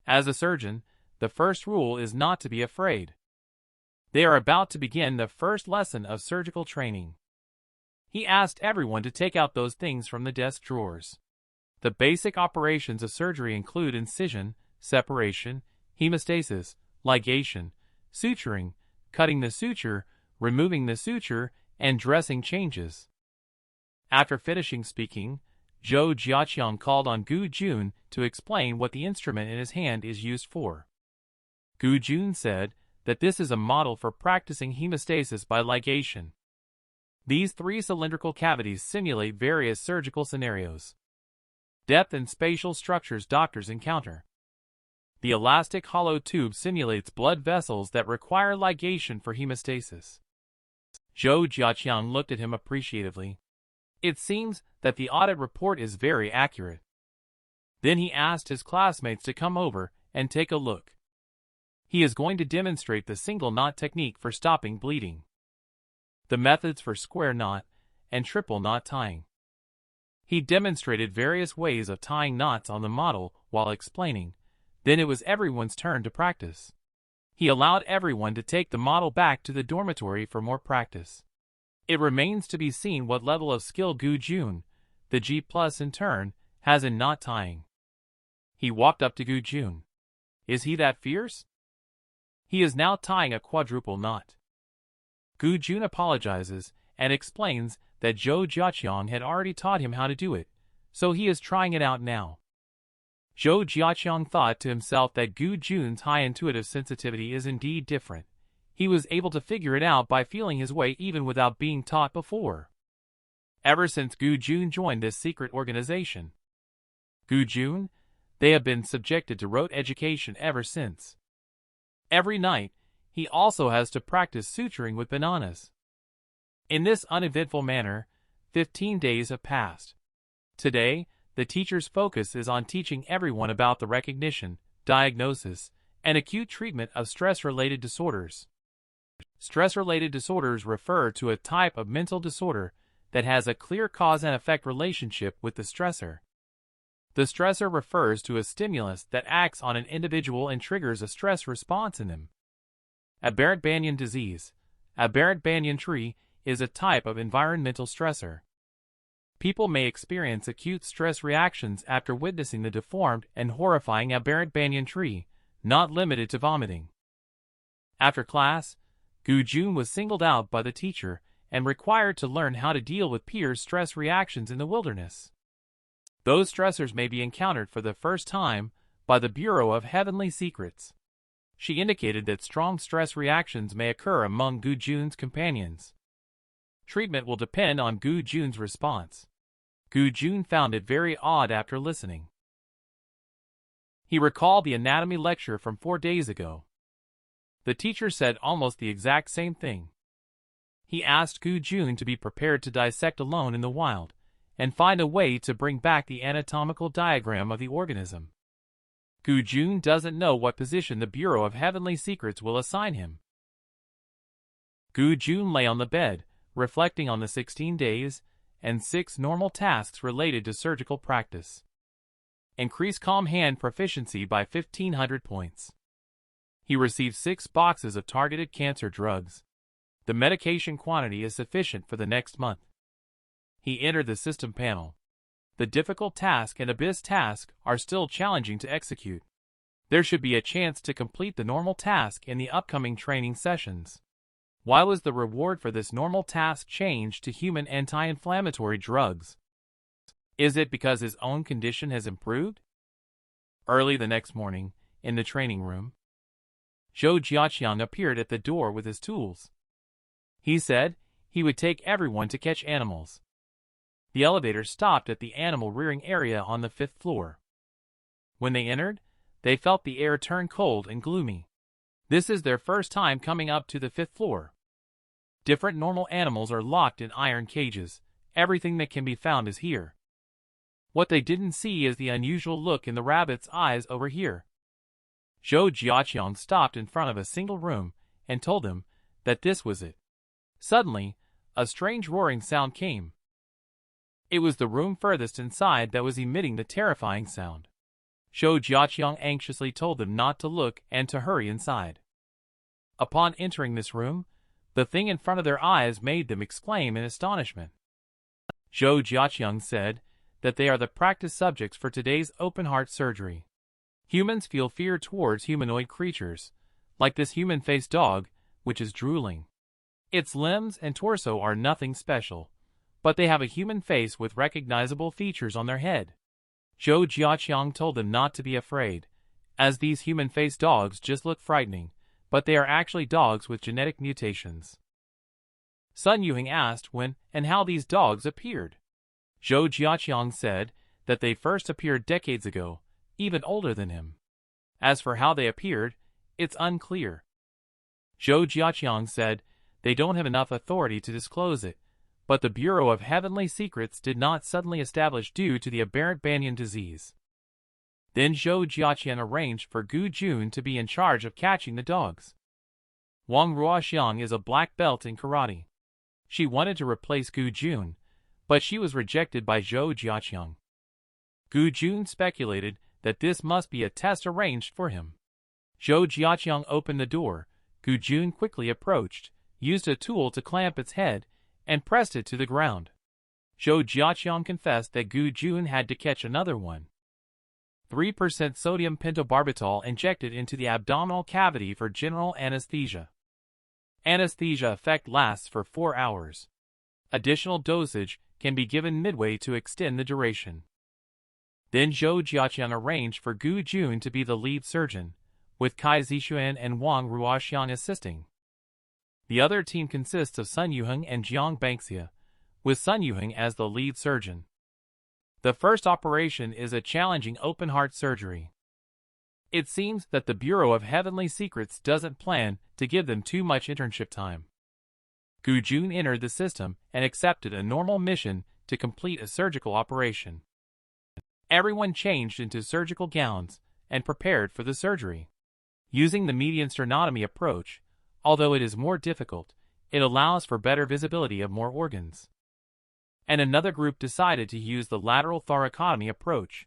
As a surgeon, the first rule is not to be afraid. They are about to begin the first lesson of surgical training. He asked everyone to take out those things from the desk drawers. The basic operations of surgery include incision, separation, hemostasis, ligation, suturing, cutting the suture, removing the suture, and dressing changes. After finishing speaking, Zhou Jiaqiang called on Gu Jun to explain what the instrument in his hand is used for. Gu Jun said that this is a model for practicing hemostasis by ligation. These 3 cylindrical cavities simulate various surgical scenarios. Depth and spatial structures doctors encounter. The elastic hollow tube simulates blood vessels that require ligation for hemostasis. Zhou Jiaqiang looked at him appreciatively. It seems that the audit report is very accurate. Then he asked his classmates to come over and take a look. He is going to demonstrate the single knot technique for stopping bleeding, the methods for square knot and triple knot tying. He demonstrated various ways of tying knots on the model while explaining. Then it was everyone's turn to practice. He allowed everyone to take the model back to the dormitory for more practice. It remains to be seen what level of skill Gu Jun, the G+ in turn, has in knot tying. He walked up to Gu Jun. Is he that fierce? He is now tying a quadruple knot. Gu Jun apologizes and explains that Zhou Jiaqiang had already taught him how to do it, so he is trying it out now. Zhou Jiaqiang thought to himself that Gu Jun's high intuitive sensitivity is indeed different. He was able to figure it out by feeling his way even without being taught before. Ever since Gu Jun joined this secret organization, Gu Jun, they have been subjected to rote education ever since. Every night, he also has to practice suturing with bananas. In this uneventful manner, 15 days have passed. Today, the teacher's focus is on teaching everyone about the recognition, diagnosis, and acute treatment of stress-related disorders. Stress-related disorders refer to a type of mental disorder that has a clear cause and effect relationship with the stressor. The stressor refers to a stimulus that acts on an individual and triggers a stress response in them. Aberrant banyan disease, aberrant banyan tree, is a type of environmental stressor. People may experience acute stress reactions after witnessing the deformed and horrifying aberrant banyan tree, not limited to vomiting. After class, Gu-jun was singled out by the teacher and required to learn how to deal with peers' stress reactions in the wilderness. Those stressors may be encountered for the first time by the Bureau of Heavenly Secrets. She indicated that strong stress reactions may occur among Gu-jun's companions. Treatment will depend on Gu-jun's response. Gu-jun found it very odd after listening. He recalled the anatomy lecture from 4 days ago. The teacher said almost the exact same thing. He asked Gu-jun to be prepared to dissect alone in the wild, and find a way to bring back the anatomical diagram of the organism. Gu-jun doesn't know what position the Bureau of Heavenly Secrets will assign him. Gu-jun lay on the bed, reflecting on the 16 days and 6 normal tasks related to surgical practice. Increase calm hand proficiency by 1,500 points. He received 6 boxes of targeted cancer drugs. The medication quantity is sufficient for the next month. He entered the system panel. The difficult task and abyss task are still challenging to execute. There should be a chance to complete the normal task in the upcoming training sessions. Why was the reward for this normal task changed to human anti-inflammatory drugs? Is it because his own condition has improved? Early the next morning, in the training room, Zhou Jiaqiang appeared at the door with his tools. He said he would take everyone to catch animals. The elevator stopped at the animal rearing area on the 5th floor. When they entered, they felt the air turn cold and gloomy. This is their first time coming up to the 5th floor. Different normal animals are locked in iron cages. Everything that can be found is here. What they didn't see is the unusual look in the rabbit's eyes over here. Zhou Jiaqiang stopped in front of a single room and told him that this was it. Suddenly, a strange roaring sound came. It was the room furthest inside that was emitting the terrifying sound. Zhou Jiaqiang anxiously told them not to look and to hurry inside. Upon entering this room, the thing in front of their eyes made them exclaim in astonishment. Zhou Jiaqiang said that they are the practice subjects for today's open-heart surgery. Humans feel fear towards humanoid creatures, like this human-faced dog, which is drooling. Its limbs and torso are nothing special, but they have a human face with recognizable features on their head. Zhou Jiaqiang told them not to be afraid, as these human-faced dogs just look frightening, but they are actually dogs with genetic mutations. Sun Yuheng asked when and how these dogs appeared. Zhou Jiaqiang said that they first appeared decades ago, even older than him. As for how they appeared, it's unclear. Zhou Jiaqiang said they don't have enough authority to disclose it, but the Bureau of Heavenly Secrets did not suddenly establish due to the aberrant banyan disease. Then Zhou Jiaqiang arranged for Gu-jun to be in charge of catching the dogs. Wang Ruoxiang is a black belt in karate. She wanted to replace Gu-jun, but she was rejected by Zhou Jiaqiang. Gu-jun speculated that this must be a test arranged for him. Zhou Jiaqiang opened the door. Gu-jun quickly approached, used a tool to clamp its head, and pressed it to the ground. Zhou Jiaqiang confessed that Gu-jun had to catch another one. 3% sodium pentobarbital injected into the abdominal cavity for general anesthesia. Anesthesia effect lasts for 4 hours. Additional dosage can be given midway to extend the duration. Then Zhou Jiaqiang arranged for Gu-jun to be the lead surgeon, with Kai Zixuan and Wang Ruoxiang assisting. The other team consists of Sun Yuheng and Jiang Bangxia, with Sun Yuheng as the lead surgeon. The first operation is a challenging open-heart surgery. It seems that the Bureau of Heavenly Secrets doesn't plan to give them too much internship time. Gu-jun entered the system and accepted a normal mission to complete a surgical operation. Everyone changed into surgical gowns and prepared for the surgery. Using the median sternotomy approach, although it is more difficult, it allows for better visibility of more organs. And another group decided to use the lateral thoracotomy approach.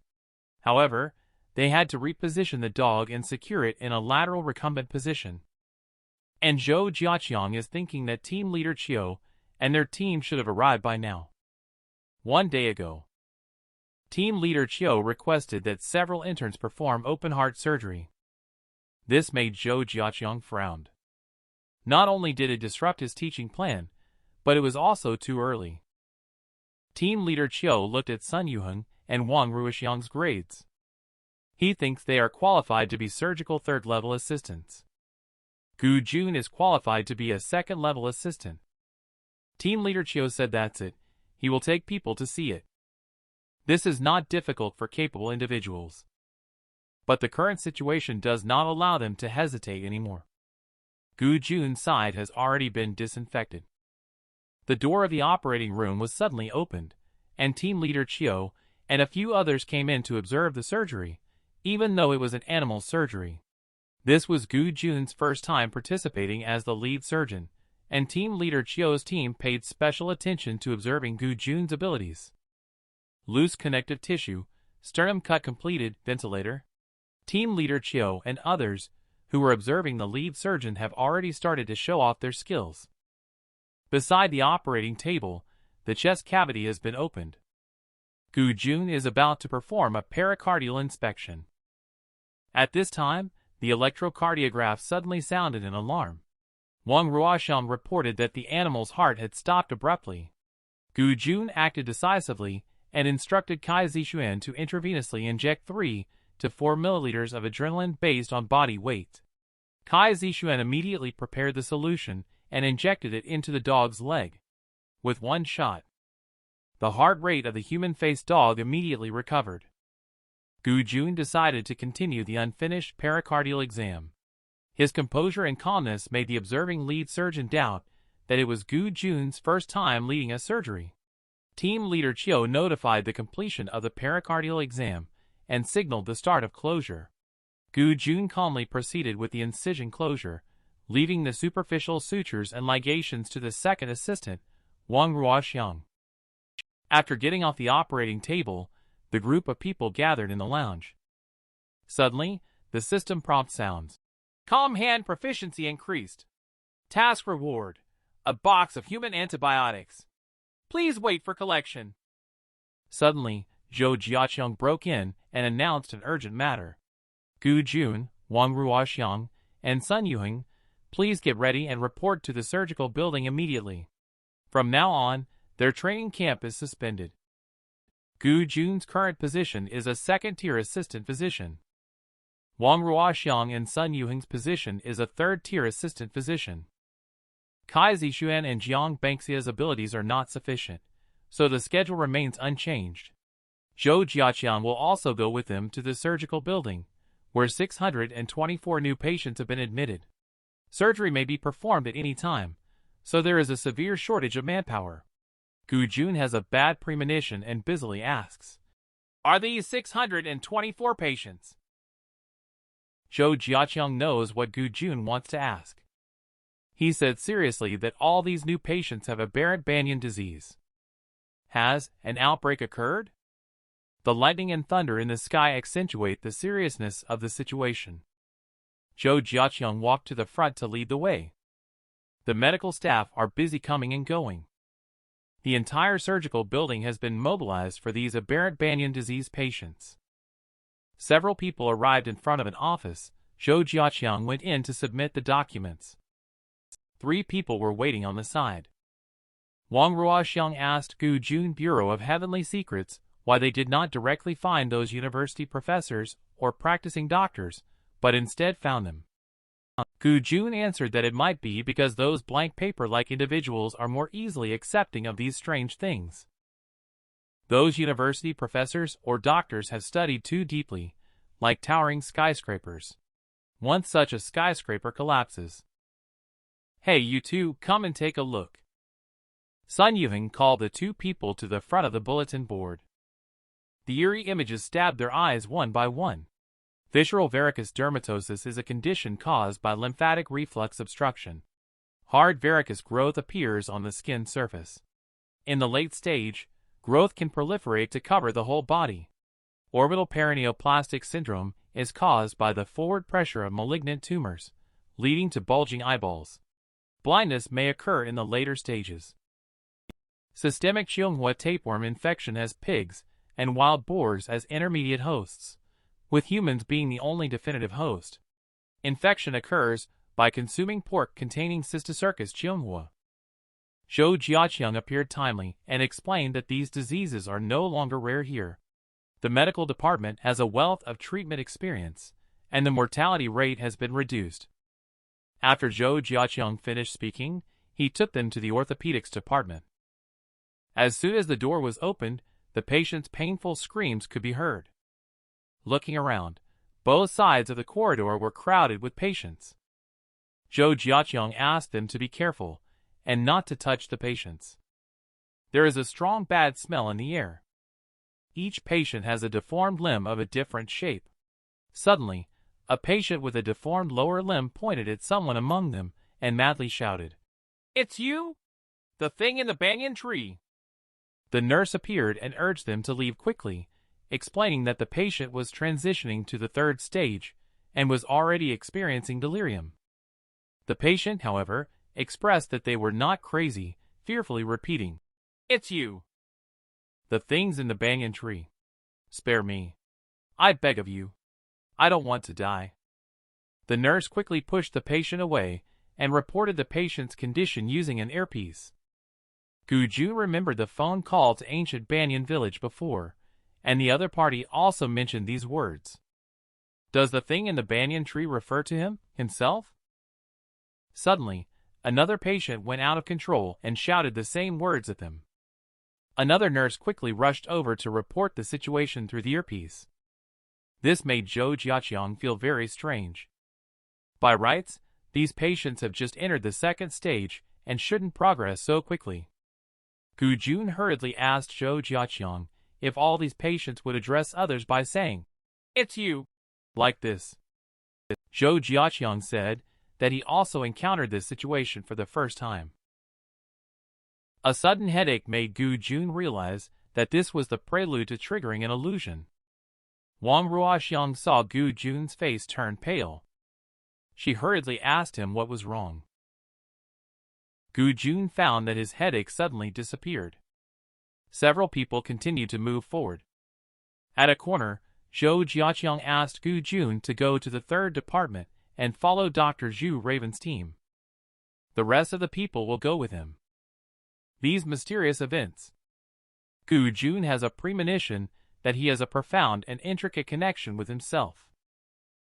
However, they had to reposition the dog and secure it in a lateral recumbent position. And Zhou Jiaqiang is thinking that team leader Qiu and their team should have arrived by now. 1 day ago. Team leader Chiu requested that several interns perform open-heart surgery. This made Zhou Jiaqiang frown. Not only did it disrupt his teaching plan, but it was also too early. Team leader Chiu looked at Sun Yuheng and Wang Ruoxiang's grades. He thinks they are qualified to be surgical third-level assistants. Gu Jun is qualified to be a second-level assistant. Team leader Chiu said that's it, he will take people to see it. This is not difficult for capable individuals. But the current situation does not allow them to hesitate anymore. Gu Jun's side has already been disinfected. The door of the operating room was suddenly opened, and team leader Chiu and a few others came in to observe the surgery, even though it was an animal surgery. This was Gu Jun's first time participating as the lead surgeon, and team leader Chiu's team paid special attention to observing Gu Jun's abilities. Loose connective tissue, sternum cut completed, ventilator. Team leader Chiu and others who were observing the lead surgeon have already started to show off their skills. Beside the operating table, the chest cavity has been opened. Gu Jun is about to perform a pericardial inspection. At this time, the electrocardiograph suddenly sounded an alarm. Wang Ruoxiang reported that the animal's heart had stopped abruptly. Gu Jun acted decisively and instructed Kai Zixuan to intravenously inject 3 to 4 milliliters of adrenaline based on body weight. Kai Zixuan immediately prepared the solution and injected it into the dog's leg. With one shot, the heart rate of the human-faced dog immediately recovered. Gu Jun decided to continue the unfinished pericardial exam. His composure and calmness made the observing lead surgeon doubt that it was Gu Jun's first time leading a surgery. Team leader Chiu notified the completion of the pericardial exam and signaled the start of closure. Gu Jun calmly proceeded with the incision closure, leaving the superficial sutures and ligations to the second assistant, Wang Ruoxiang. After getting off the operating table, the group of people gathered in the lounge. Suddenly, the system prompt sounds. Calm hand proficiency increased. Task reward: a box of human antibiotics. Please wait for collection. Suddenly, Zhou Jiaqiang broke in and announced an urgent matter. Gu Jun, Wang Ruoxiang, and Sun Yuheng, please get ready and report to the surgical building immediately. From now on, their training camp is suspended. Gu Jun's current position is a second-tier assistant physician. Wang Ruoxiang and Sun Yuheng's position is a third-tier assistant physician. Kai Zixuan and Jiang Bengxia's abilities are not sufficient, so the schedule remains unchanged. Zhou Jiaqiang will also go with them to the surgical building, where 624 new patients have been admitted. Surgery may be performed at any time, so there is a severe shortage of manpower. Gu Jun has a bad premonition and busily asks, "Are these 624 patients?" Zhou Jiaqiang knows what Gu Jun wants to ask. He said seriously that all these new patients have aberrant banyan disease. Has an outbreak occurred? The lightning and thunder in the sky accentuate the seriousness of the situation. Zhou Jiaqiang walked to the front to lead the way. The medical staff are busy coming and going. The entire surgical building has been mobilized for these aberrant banyan disease patients. Several people arrived in front of an office. Zhou Jiaqiang went in to submit the documents. 3 people were waiting on the side. Wang Ruoxiang asked Gu Jun Bureau of Heavenly Secrets why they did not directly find those university professors or practicing doctors, but instead found them. Gu Jun answered that it might be because those blank paper-like individuals are more easily accepting of these strange things. Those university professors or doctors have studied too deeply, like towering skyscrapers. Once such a skyscraper collapses. Hey, you two, come and take a look. Sun Yuheng called the 2 people to the front of the bulletin board. The eerie images stabbed their eyes one by one. Visceral varicose dermatosis is a condition caused by lymphatic reflux obstruction. Hard varicose growth appears on the skin surface. In the late stage, growth can proliferate to cover the whole body. Orbital paraneoplastic syndrome is caused by the forward pressure of malignant tumors, leading to bulging eyeballs. Blindness may occur in the later stages. Systemic newmanhwa tapeworm infection has pigs and wild boars as intermediate hosts, with humans being the only definitive host. Infection occurs by consuming pork containing Cysticercus newmanhwa. Zhou Jiaqiang appeared timely and explained that these diseases are no longer rare here. The medical department has a wealth of treatment experience, and the mortality rate has been reduced. After Zhou Jiaqiang finished speaking, he took them to the orthopedics department. As soon as the door was opened, the patient's painful screams could be heard. Looking around, both sides of the corridor were crowded with patients. Zhou Jiaqiang asked them to be careful and not to touch the patients. There is a strong bad smell in the air. Each patient has a deformed limb of a different shape. Suddenly, a patient with a deformed lower limb pointed at someone among them and madly shouted, "It's you? The thing in the banyan tree!" The nurse appeared and urged them to leave quickly, explaining that the patient was transitioning to the third stage and was already experiencing delirium. The patient, however, expressed that they were not crazy, fearfully repeating, "It's you! The thing's in the banyan tree. Spare me. I beg of you. I don't want to die." The nurse quickly pushed the patient away and reported the patient's condition using an earpiece. Gu Jun remembered the phone call to ancient banyan village before, and the other party also mentioned these words. Does the thing in the banyan tree refer to himself? Suddenly, another patient went out of control and shouted the same words at them. Another nurse quickly rushed over to report the situation through the earpiece. This made Zhou Jiaqiang feel very strange. By rights, these patients have just entered the second stage and shouldn't progress so quickly. Gu Jun hurriedly asked Zhou Jiaqiang if all these patients would address others by saying, "It's you," like this. Zhou Jiaqiang said that he also encountered this situation for the first time. A sudden headache made Gu Jun realize that this was the prelude to triggering an illusion. Wang Ruoxiang saw Gu Jun's face turn pale. She hurriedly asked him what was wrong. Gu Jun found that his headache suddenly disappeared. Several people continued to move forward. At a corner, Zhou Jiaqiang asked Gu Jun to go to the third department and follow Dr. Zhu Raven's team. The rest of the people will go with him. These mysterious events. Gu Jun has a premonition that he has a profound and intricate connection with himself.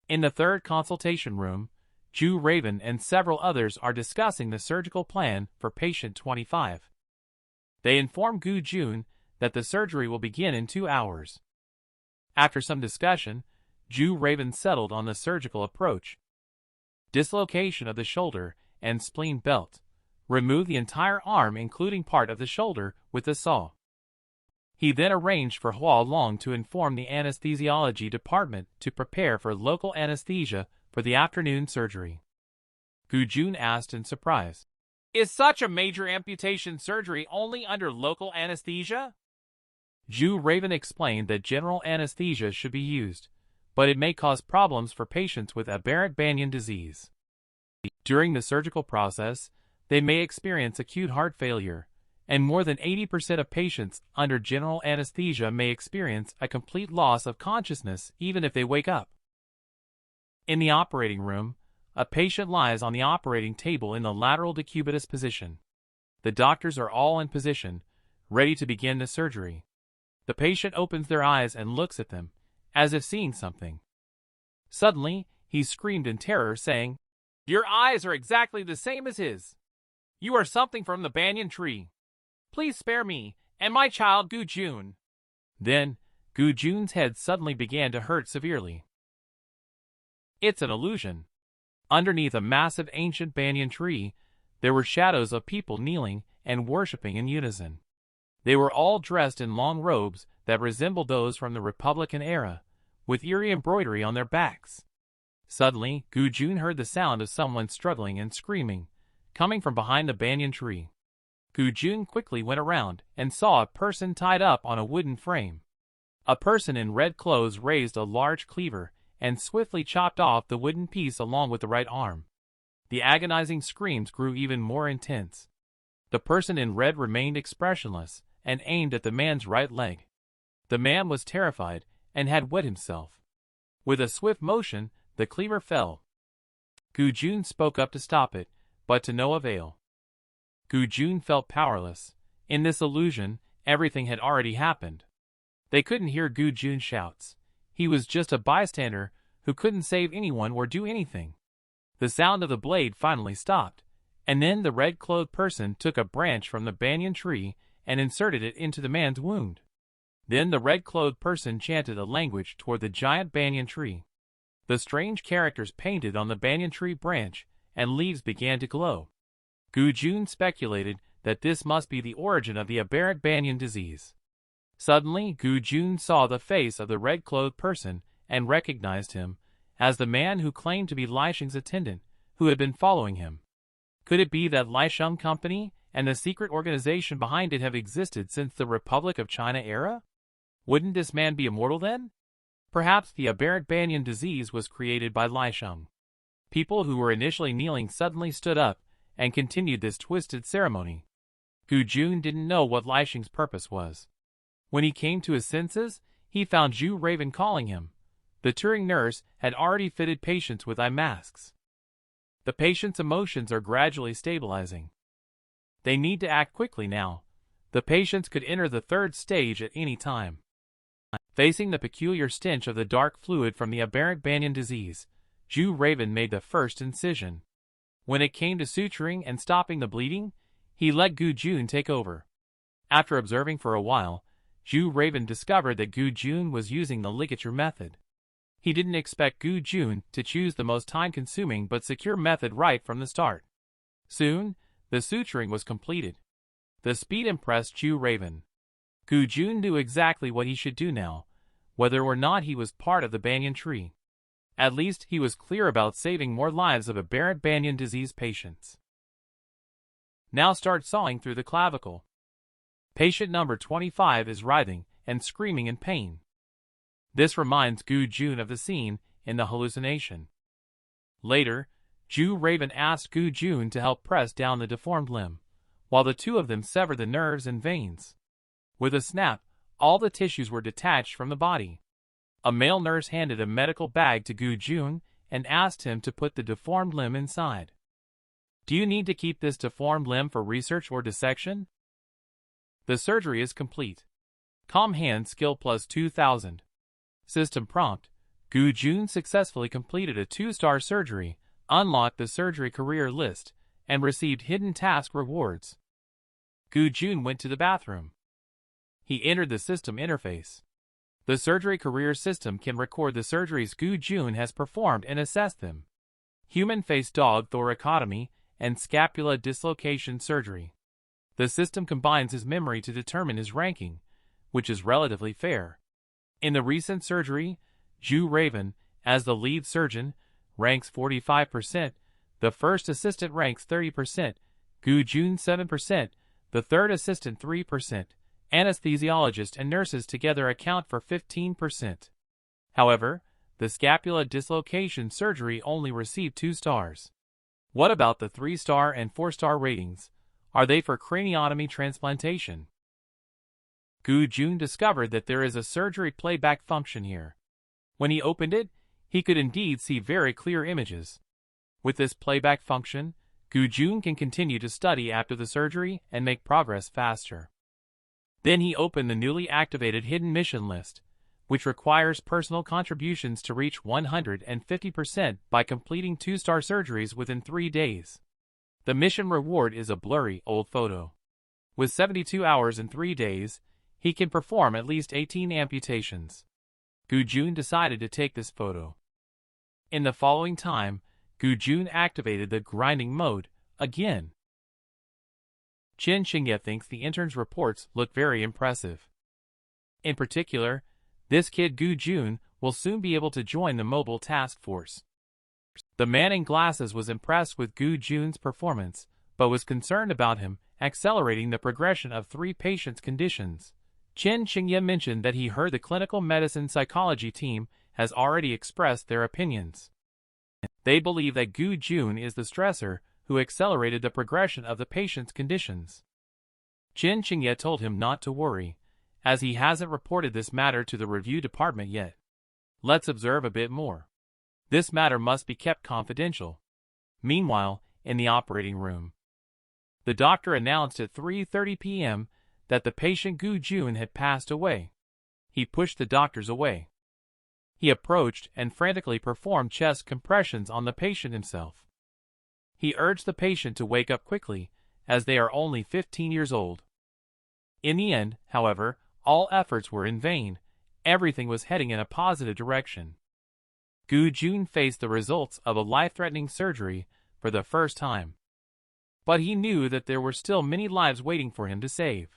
In the third consultation room, Zhu Raven and several others are discussing the surgical plan for patient 25. They inform Gu Jun that the surgery will begin in 2 hours. After some discussion, Zhu Raven settled on the surgical approach. Dislocation of the shoulder and spleen belt. Remove the entire arm including part of the shoulder with a saw. He then arranged for Hua Long to inform the anesthesiology department to prepare for local anesthesia for the afternoon surgery. Gu Jun asked in surprise, "Is such a major amputation surgery only under local anesthesia?" Zhu Raven explained that general anesthesia should be used, but it may cause problems for patients with aberrant banyan disease. During the surgical process, they may experience acute heart failure, and more than 80% of patients under general anesthesia may experience a complete loss of consciousness even if they wake up. In the operating room, a patient lies on the operating table in the lateral decubitus position. The doctors are all in position, ready to begin the surgery. The patient opens their eyes and looks at them, as if seeing something. Suddenly, he screamed in terror, saying, "Your eyes are exactly the same as his. You are something from the banyan tree. Please spare me and my child Gu Jun." Then, Gu Jun's head suddenly began to hurt severely. It's an illusion. Underneath a massive ancient banyan tree, there were shadows of people kneeling and worshipping in unison. They were all dressed in long robes that resembled those from the Republican era, with eerie embroidery on their backs. Suddenly, Gu Jun heard the sound of someone struggling and screaming, coming from behind the banyan tree. Gu Jun quickly went around and saw a person tied up on a wooden frame. A person in red clothes raised a large cleaver and swiftly chopped off the wooden piece along with the right arm. The agonizing screams grew even more intense. The person in red remained expressionless and aimed at the man's right leg. The man was terrified and had wet himself. With a swift motion, the cleaver fell. Gu Jun spoke up to stop it, but to no avail. Gu Jun felt powerless. In this illusion, everything had already happened. They couldn't hear Gu Jun's shouts. He was just a bystander who couldn't save anyone or do anything. The sound of the blade finally stopped, and then the red-clothed person took a branch from the banyan tree and inserted it into the man's wound. Then the red-clothed person chanted a language toward the giant banyan tree. The strange characters painted on the banyan tree branch, and leaves began to glow. Gu Jun speculated that this must be the origin of the aberrant banyan disease. Suddenly, Gu Jun saw the face of the red-clothed person and recognized him as the man who claimed to be Lai Sheng's attendant, who had been following him. Could it be that Lai Sheng Company and the secret organization behind it have existed since the Republic of China era? Wouldn't this man be immortal then? Perhaps the aberrant banyan disease was created by Lai Sheng. People who were initially kneeling suddenly stood up and continued this twisted ceremony. Gu Jun didn't know what Lai Sheng's purpose was. When he came to his senses, he found Zhu Raven calling him. The touring nurse had already fitted patients with eye masks. The patient's emotions are gradually stabilizing. They need to act quickly now. The patients could enter the third stage at any time. Facing the peculiar stench of the dark fluid from the aberrant banyan disease, Zhu Raven made the first incision. When it came to suturing and stopping the bleeding, he let Gu Jun take over. After observing for a while, Zhu Raven discovered that Gu Jun was using the ligature method. He didn't expect Gu Jun to choose the most time-consuming but secure method right from the start. Soon, the suturing was completed. The speed impressed Zhu Raven. Gu Jun knew exactly what he should do now, whether or not he was part of the banyan tree. At least he was clear about saving more lives of aberrant banyan disease patients. Now start sawing through the clavicle. Patient number 25 is writhing and screaming in pain. This reminds Gu Jun of the scene in the hallucination. Later, Zhu Raven asked Gu Jun to help press down the deformed limb, while the two of them severed the nerves and veins. With a snap, all the tissues were detached from the body. A male nurse handed a medical bag to Gu Jun and asked him to put the deformed limb inside. Do you need to keep this deformed limb for research or dissection? The surgery is complete. Calm hand skill plus 2000. System prompt. Gu Jun successfully completed a 2-star surgery, unlocked the surgery career list, and received hidden task rewards. Gu Jun went to the bathroom. He entered the system interface. The surgery career system can record the surgeries Gu Jun has performed and assess them. Human face dog thoracotomy and scapula dislocation surgery. The system combines his memory to determine his ranking, which is relatively fair. In the recent surgery, Zhu Raven, as the lead surgeon, ranks 45%, the first assistant ranks 30%, Gu Jun 7%, the third assistant 3%, anesthesiologist and nurses together account for 15%. However, the scapula dislocation surgery only received 2 stars. What about the 3-star and 4-star ratings? Are they for craniotomy transplantation? Gu Jun discovered that there is a surgery playback function here. When he opened it, he could indeed see very clear images. With this playback function, Gu Jun can continue to study after the surgery and make progress faster. Then he opened the newly activated hidden mission list, which requires personal contributions to reach 150% by completing 2-star surgeries within 3 days. The mission reward is a blurry old photo. With 72 hours and 3 days, he can perform at least 18 amputations. Gu Jun decided to take this photo. In the following time, Gu Jun activated the grinding mode again. Chen Xingye thinks the intern's reports look very impressive. In particular, this kid Gu Jun will soon be able to join the mobile task force. The man in glasses was impressed with Gu Jun's performance, but was concerned about him accelerating the progression of 3 patients' conditions. Chen Xingye mentioned that he heard the clinical medicine psychology team has already expressed their opinions. They believe that Gu Jun is the stressor who accelerated the progression of the patient's conditions. Jin Qingye told him not to worry, as he hasn't reported this matter to the review department yet. Let's observe a bit more. This matter must be kept confidential. Meanwhile, in the operating room, the doctor announced at 3:30 p.m. that the patient Gu Jun had passed away. He pushed the doctors away. He approached and frantically performed chest compressions on the patient himself. He urged the patient to wake up quickly, as they are only 15 years old. In the end, however, all efforts were in vain. Everything was heading in a positive direction. Gu Jun faced the results of a life-threatening surgery for the first time. But he knew that there were still many lives waiting for him to save.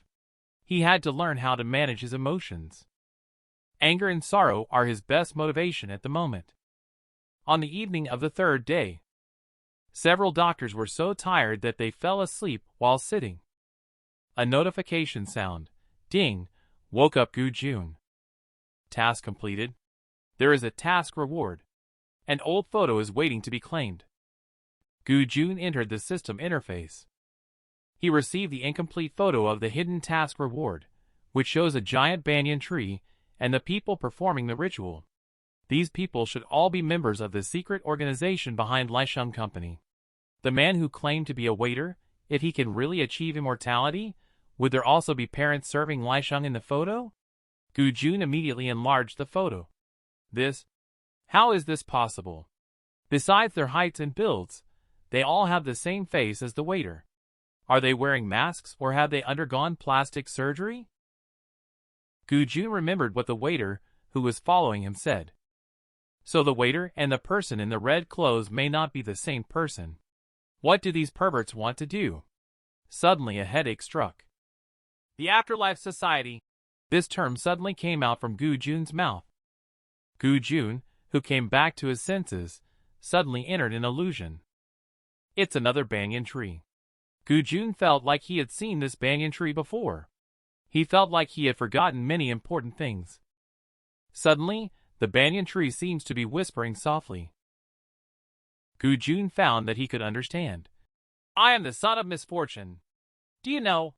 He had to learn how to manage his emotions. Anger and sorrow are his best motivation at the moment. On the evening of the third day, several doctors were so tired that they fell asleep while sitting. A notification sound, ding, woke up Gu Jun. Task completed. There is a task reward. An old photo is waiting to be claimed. Gu Jun entered the system interface. He received the incomplete photo of the hidden task reward, which shows a giant banyan tree and the people performing the ritual. These people should all be members of the secret organization behind Lisheng Company. The man who claimed to be a waiter, if he can really achieve immortality, would there also be parents serving Lisheng in the photo? Gu Jun immediately enlarged the photo. How is this possible? Besides their heights and builds, they all have the same face as the waiter. Are they wearing masks or have they undergone plastic surgery? Gu Jun remembered what the waiter, who was following him, said. So the waiter and the person in the red clothes may not be the same person. What do these perverts want to do? Suddenly a headache struck. The Afterlife Society. This term suddenly came out from Gu Jun's mouth. Gu Jun, who came back to his senses, suddenly entered an illusion. It's another banyan tree. Gu Jun felt like he had seen this banyan tree before. He felt like he had forgotten many important things. Suddenly, the banyan tree seems to be whispering softly. Gu Jun found that he could understand. I am the son of misfortune. Do you know?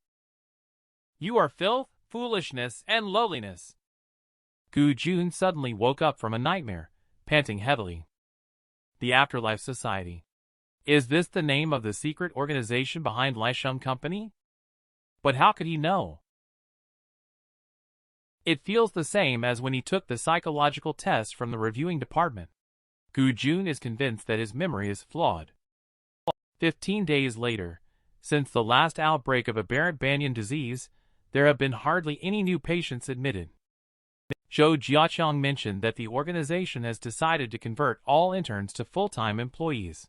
You are filth, foolishness, and lowliness. Gu Jun suddenly woke up from a nightmare, panting heavily. The Afterlife Society. Is this the name of the secret organization behind Lisheng Company? But how could he know? It feels the same as when he took the psychological test from the reviewing department. Gu Jun is convinced that his memory is flawed. 15 days later, since the last outbreak of aberrant banyan disease, there have been hardly any new patients admitted. Zhou Jiaqiang mentioned that the organization has decided to convert all interns to full-time employees.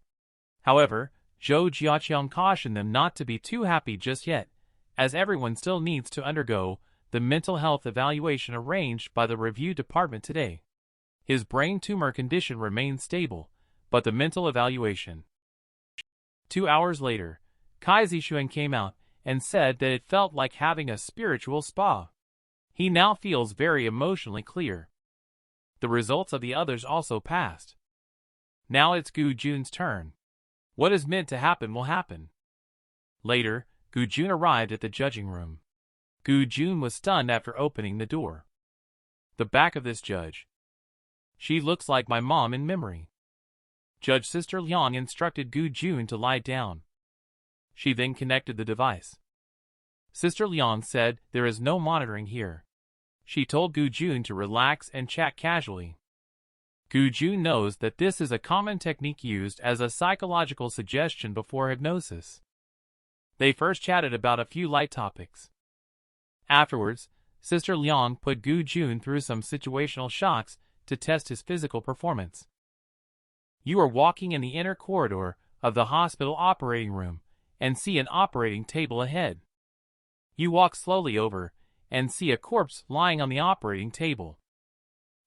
However, Zhou Jiaqiang cautioned them not to be too happy just yet, as everyone still needs to undergo the mental health evaluation arranged by the review department today. His brain tumor condition remains stable, but the mental evaluation. 2 hours later, Kai Zixuan came out and said that it felt like having a spiritual spa. He now feels very emotionally clear. The results of the others also passed. Now it's Gu Jun's turn. What is meant to happen will happen. Later, Gu Jun arrived at the judging room. Gu Jun was stunned after opening the door. The back of this judge. She looks like my mom in memory. Judge Sister Liang instructed Gu Jun to lie down. She then connected the device. Sister Liang said there is no monitoring here. She told Gu Jun to relax and chat casually. Gu Jun knows that this is a common technique used as a psychological suggestion before hypnosis. They first chatted about a few light topics. Afterwards, Sister Liang put Gu Jun through some situational shocks to test his physical performance. You are walking in the inner corridor of the hospital operating room and see an operating table ahead. You walk slowly over and see a corpse lying on the operating table.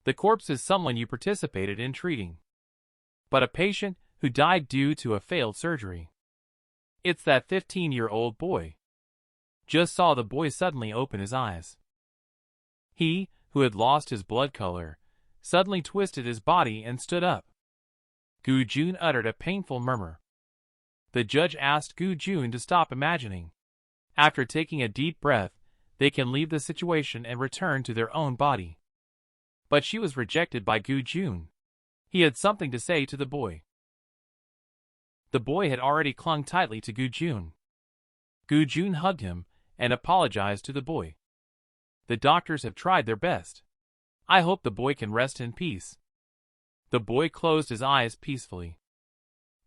The corpse is someone you participated in treating, but a patient who died due to a failed surgery. It's that 15-year-old boy. Just saw the boy suddenly open his eyes. He, who had lost his blood color, suddenly twisted his body and stood up. Gu Jun uttered a painful murmur. The judge asked Gu Jun to stop imagining. After taking a deep breath, they can leave the situation and return to their own body. But she was rejected by Gu Jun. He had something to say to the boy. The boy had already clung tightly to Gu Jun. Gu Jun hugged him and apologized to the boy. The doctors have tried their best. I hope the boy can rest in peace. The boy closed his eyes peacefully.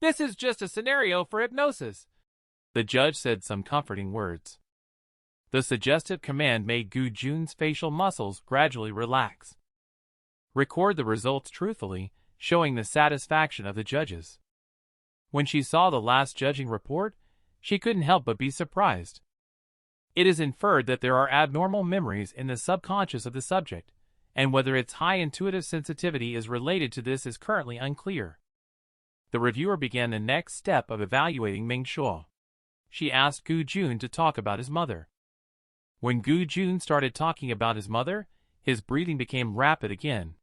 This is just a scenario for hypnosis. The judge said some comforting words. The suggestive command made Gu Jun's facial muscles gradually relax. Record the results truthfully, showing the satisfaction of the judges. When she saw the last judging report, she couldn't help but be surprised. It is inferred that there are abnormal memories in the subconscious of the subject, and whether its high intuitive sensitivity is related to this is currently unclear. The reviewer began the next step of evaluating Mingxuo. She asked Gu Jun to talk about his mother. When Gu Jun started talking about his mother, his breathing became rapid again.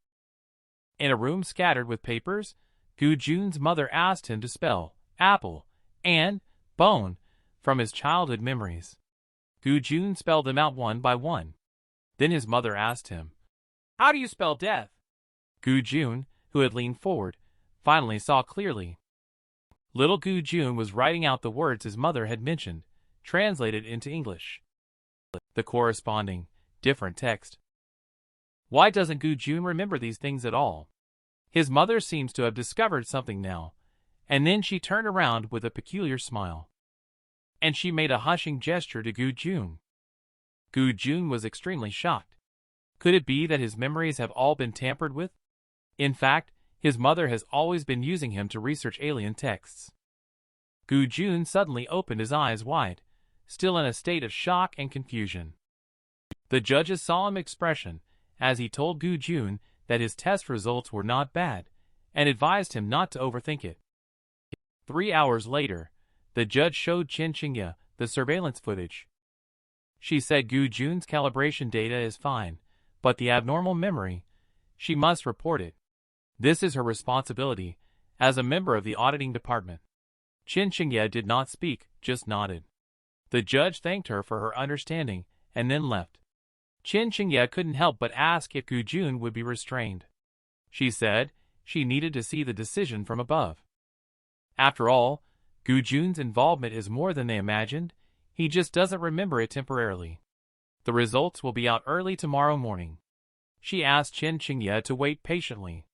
In a room scattered with papers, Gu Jun's mother asked him to spell apple and bone from his childhood memories. Gu Jun spelled them out one by one. Then his mother asked him, "How do you spell death?" Gu Jun, who had leaned forward, finally saw clearly. Little Gu Jun was writing out the words his mother had mentioned, translated into English. The corresponding, different text. Why doesn't Gu Jun remember these things at all? His mother seems to have discovered something now, and then she turned around with a peculiar smile. And she made a hushing gesture to Gu Jun. Gu Jun was extremely shocked. Could it be that his memories have all been tampered with? In fact, his mother has always been using him to research alien texts. Gu Jun suddenly opened his eyes wide, still in a state of shock and confusion. The judge's solemn expression, as he told Gu Jun that his test results were not bad, and advised him not to overthink it. 3 hours later, the judge showed Chen Qingye the surveillance footage. She said Gu Jun's calibration data is fine, but the abnormal memory, she must report it. This is her responsibility, as a member of the auditing department. Chen Qingye did not speak, just nodded. The judge thanked her for her understanding, and then left. Chen Qingye couldn't help but ask if Gu Jun would be restrained. She said she needed to see the decision from above. After all, Gu Jun's involvement is more than they imagined, he just doesn't remember it temporarily. The results will be out early tomorrow morning. She asked Chen Qingye to wait patiently.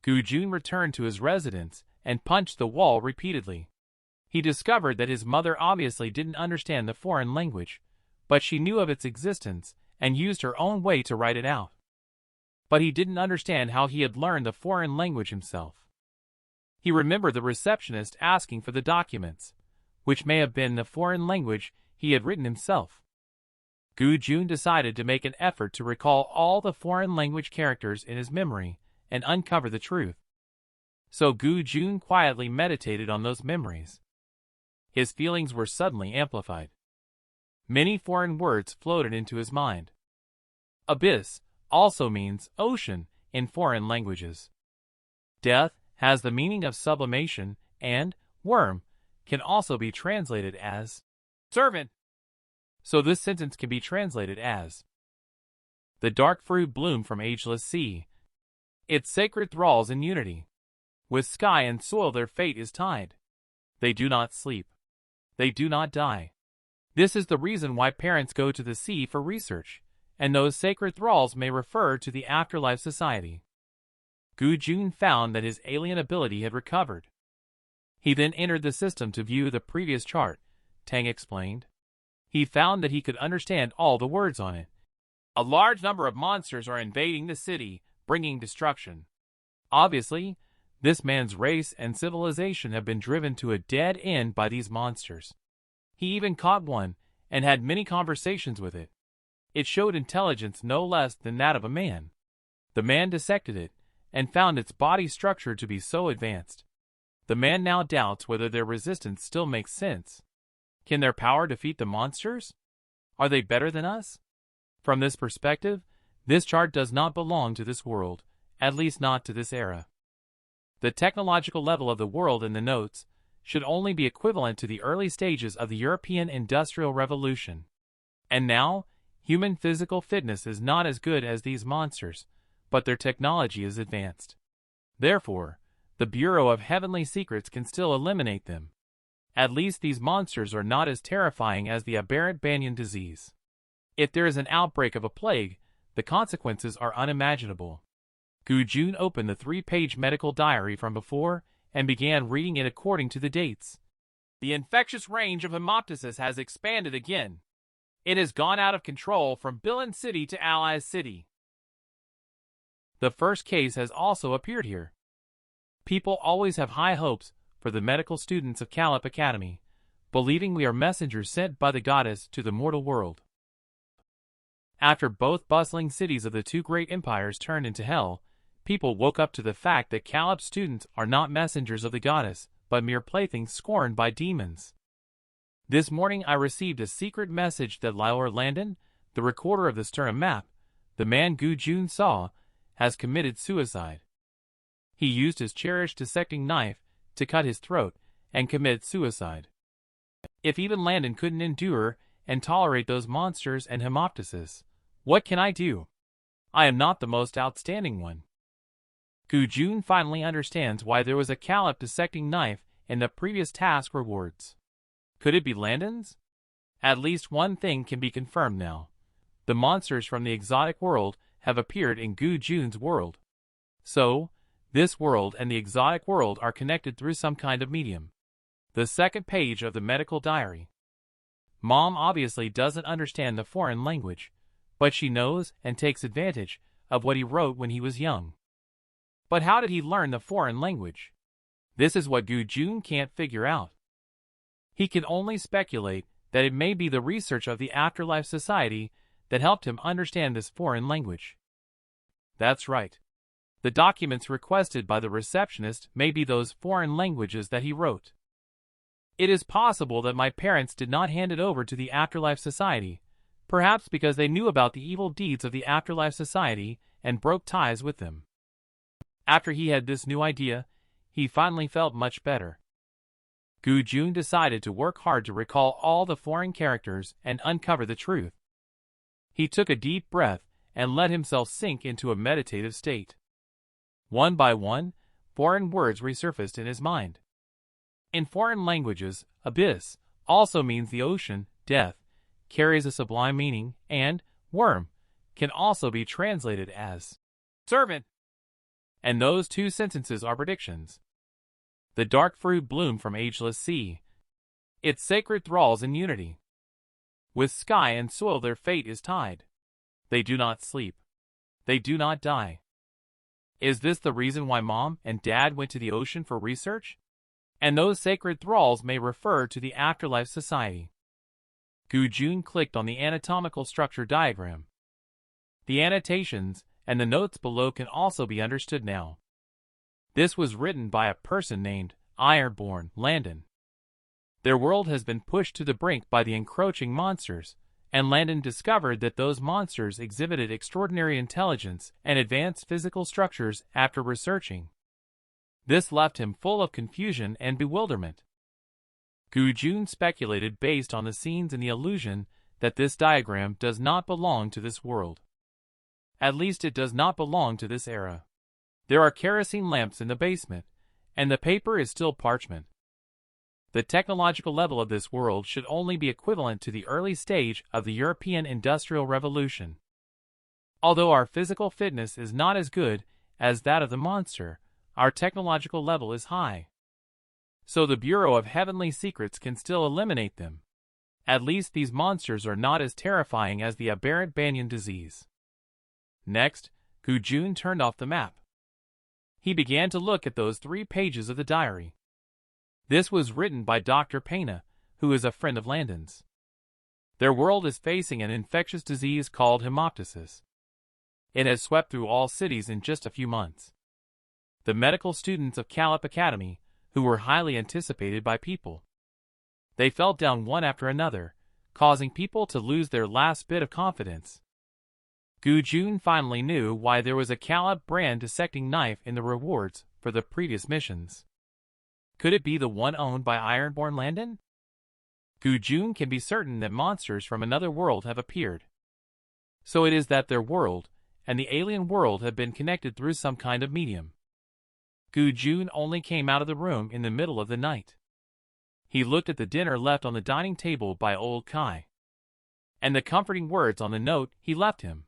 Gu Jun returned to his residence and punched the wall repeatedly. He discovered that his mother obviously didn't understand the foreign language, but she knew of its existence and used her own way to write it out. But he didn't understand how he had learned the foreign language himself. He remembered the receptionist asking for the documents, which may have been the foreign language he had written himself. Gu Jun decided to make an effort to recall all the foreign language characters in his memory and uncover the truth. So Gu Jun quietly meditated on those memories. His feelings were suddenly amplified. Many foreign words floated into his mind. Abyss also means ocean in foreign languages. Death has the meaning of sublimation, and worm can also be translated as servant. So this sentence can be translated as the dark fruit bloom from ageless sea. Its sacred thralls in unity. With sky and soil their fate is tied. They do not sleep. They do not die. This is the reason why parents go to the sea for research, and those sacred thralls may refer to the afterlife society. Gu Jun found that his alien ability had recovered. He then entered the system to view the previous chart, Tang explained. He found that he could understand all the words on it. A large number of monsters are invading the city, bringing destruction. Obviously, this man's race and civilization have been driven to a dead end by these monsters. He even caught one and had many conversations with it. It showed intelligence no less than that of a man. The man dissected it and found its body structure to be so advanced. The man now doubts whether their resistance still makes sense. Can their power defeat the monsters? Are they better than us? From this perspective, this chart does not belong to this world, at least not to this era. The technological level of the world in the notes should only be equivalent to the early stages of the European Industrial Revolution. And now, human physical fitness is not as good as these monsters, but their technology is advanced. Therefore, the Bureau of Heavenly Secrets can still eliminate them. At least these monsters are not as terrifying as the aberrant banyan disease. If there is an outbreak of a plague, the consequences are unimaginable. Gu-jun opened the 3-page medical diary from before and began reading it according to the dates. The infectious range of hemoptysis has expanded again. It has gone out of control from Bilin City to Allies City. The first case has also appeared here. People always have high hopes for the medical students of Calip Academy, believing we are messengers sent by the goddess to the mortal world. After both bustling cities of the two great empires turned into hell, people woke up to the fact that Calip students are not messengers of the goddess, but mere playthings scorned by demons. This morning I received a secret message that Lior Landon, the recorder of the Sturm map, the man Gu-jun saw, has committed suicide. He used his cherished dissecting knife to cut his throat and commit suicide. If even Landon couldn't endure and tolerate those monsters and hemoptysis, what can I do? I am not the most outstanding one. Gu-jun finally understands why there was a Calip dissecting knife in the previous task rewards. Could it be Landon's? At least one thing can be confirmed now. The monsters from the exotic world have appeared in Gu-jun's world. So, this world and the exotic world are connected through some kind of medium. The second page of the medical diary. Mom obviously doesn't understand the foreign language, but she knows and takes advantage of what he wrote when he was young. But how did he learn the foreign language? This is what Gu-jun can't figure out. He can only speculate that it may be the research of the Afterlife Society that helped him understand this foreign language. That's right. The documents requested by the receptionist may be those foreign languages that he wrote. It is possible that my parents did not hand it over to the Afterlife Society, perhaps because they knew about the evil deeds of the Afterlife Society and broke ties with them. After he had this new idea, he finally felt much better. Gu-jun decided to work hard to recall all the foreign characters and uncover the truth. He took a deep breath and let himself sink into a meditative state. One by one, foreign words resurfaced in his mind. In foreign languages, abyss also means the ocean, death carries a sublime meaning, and worm can also be translated as servant. And those two sentences are predictions. The dark fruit bloomed from ageless sea. Its sacred thralls in unity. With sky and soil their fate is tied. They do not sleep. They do not die. Is this the reason why Mom and Dad went to the ocean for research? And those sacred thralls may refer to the Afterlife Society. Gu-jun clicked on the anatomical structure diagram. The annotations and the notes below can also be understood now. This was written by a person named Ironborn Landon. Their world has been pushed to the brink by the encroaching monsters, and Landon discovered that those monsters exhibited extraordinary intelligence and advanced physical structures after researching. This left him full of confusion and bewilderment. Gu-jun speculated based on the scenes and the illusion that this diagram does not belong to this world. At least it does not belong to this era. There are kerosene lamps in the basement, and the paper is still parchment. The technological level of this world should only be equivalent to the early stage of the European Industrial Revolution. Although our physical fitness is not as good as that of the monster, our technological level is high. So the Bureau of Heavenly Secrets can still eliminate them. At least these monsters are not as terrifying as the aberrant banyan disease. Next, Gu-jun turned off the map. He began to look at those 3 pages of the diary. This was written by Dr. Pena, who is a friend of Landon's. Their world is facing an infectious disease called hemoptysis. It has swept through all cities in just a few months. The medical students of Calip Academy, who were highly anticipated by people. They fell down one after another, causing people to lose their last bit of confidence. Gu-jun finally knew why there was a Calip brand dissecting knife in the rewards for the previous missions. Could it be the one owned by Ironborn Landon? Gu-jun can be certain that monsters from another world have appeared. So it is that their world and the alien world have been connected through some kind of medium. Gu-jun only came out of the room in the middle of the night. He looked at the dinner left on the dining table by old Kai, and the comforting words on the note he left him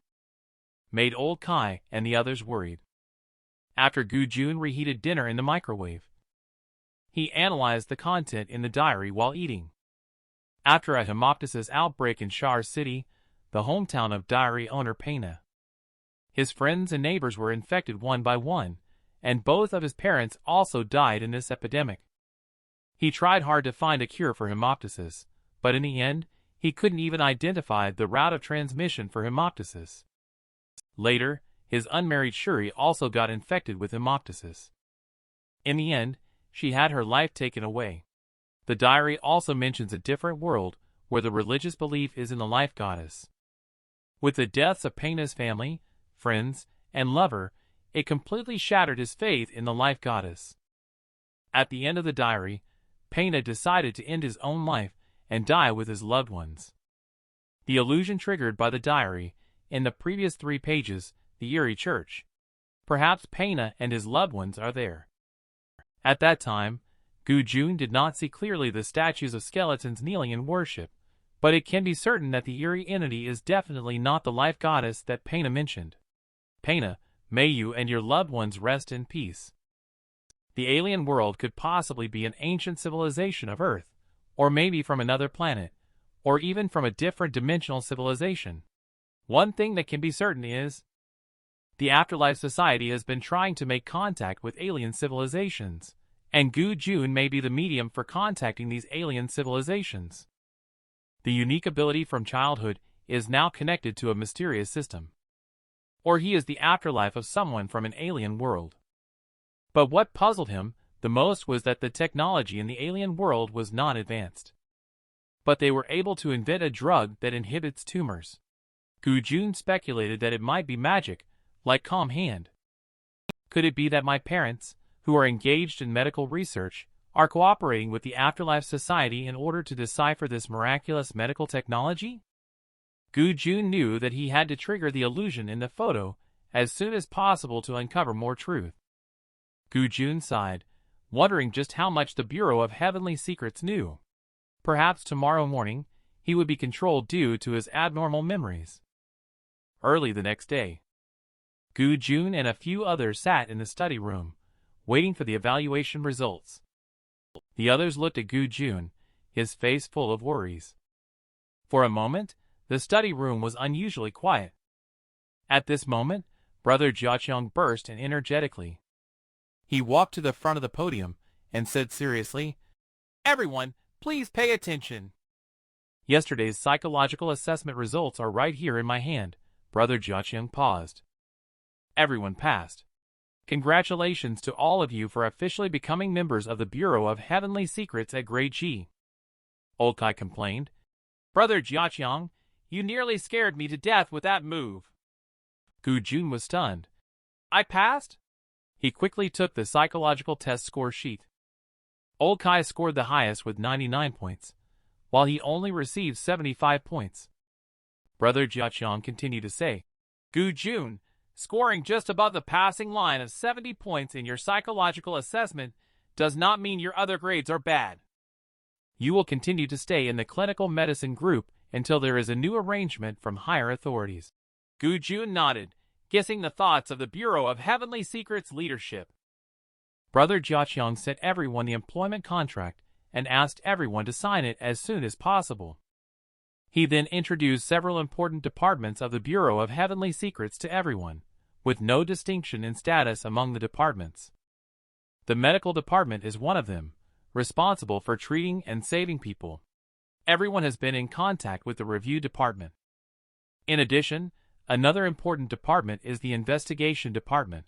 made old Kai and the others worried. After Gu-jun reheated dinner in the microwave, he analyzed the content in the diary while eating. After a hemoptysis outbreak in Shar City, the hometown of diary owner Pena, his friends and neighbors were infected one by one, and both of his parents also died in this epidemic. He tried hard to find a cure for hemoptysis, but in the end, he couldn't even identify the route of transmission for hemoptysis. Later, his unmarried Shuri also got infected with hemoptysis. In the end, she had her life taken away. The diary also mentions a different world where the religious belief is in the life goddess. With the deaths of Pena's family, friends, and lover, it completely shattered his faith in the life goddess. At the end of the diary, Pena decided to end his own life and die with his loved ones. The illusion triggered by the diary, in the previous 3 pages, the eerie church. Perhaps Pena and his loved ones are there. At that time, Gu-jun did not see clearly the statues of skeletons kneeling in worship, but it can be certain that the eerie entity is definitely not the life goddess that Pena mentioned. Pena, may you and your loved ones rest in peace. The alien world could possibly be an ancient civilization of Earth, or maybe from another planet, or even from a different dimensional civilization. One thing that can be certain is, the Afterlife Society has been trying to make contact with alien civilizations, and Gu-jun may be the medium for contacting these alien civilizations. The unique ability from childhood is now connected to a mysterious system. Or he is the afterlife of someone from an alien world. But what puzzled him the most was that the technology in the alien world was not advanced. But they were able to invent a drug that inhibits tumors. Gu-jun speculated that it might be magic, like Calm Hand. Could it be that my parents, who are engaged in medical research, are cooperating with the Afterlife Society in order to decipher this miraculous medical technology? Gu-jun knew that he had to trigger the illusion in the photo as soon as possible to uncover more truth. Gu-jun sighed, wondering just how much the Bureau of Heavenly Secrets knew. Perhaps tomorrow morning, he would be controlled due to his abnormal memories. Early the next day, Gu-jun and a few others sat in the study room, waiting for the evaluation results. The others looked at Gu-jun, his face full of worries. For a moment, the study room was unusually quiet. At this moment, Brother Jiaqiang burst in energetically. He walked to the front of the podium and said seriously, "Everyone, please pay attention. Yesterday's psychological assessment results are right here in my hand." Brother Jiaqiang paused. Everyone passed. Congratulations to all of you for officially becoming members of the Bureau of Heavenly Secrets at Grade G. Old Kai complained. Brother Jiaqiang, you nearly scared me to death with that move. Gu-jun was stunned. I passed? He quickly took the psychological test score sheet. Old Kai scored the highest with 99 points, while he only received 75 points. Brother Jiaqiang continued to say, Gu-jun, scoring just above the passing line of 70 points in your psychological assessment does not mean your other grades are bad. You will continue to stay in the clinical medicine group until there is a new arrangement from higher authorities. Gu-jun nodded, guessing the thoughts of the Bureau of Heavenly Secrets leadership. Brother Jiaqiang sent everyone the employment contract and asked everyone to sign it as soon as possible. He then introduced several important departments of the Bureau of Heavenly Secrets to everyone, with no distinction in status among the departments. The medical department is one of them, responsible for treating and saving people. Everyone has been in contact with the review department. In addition, another important department is the investigation department.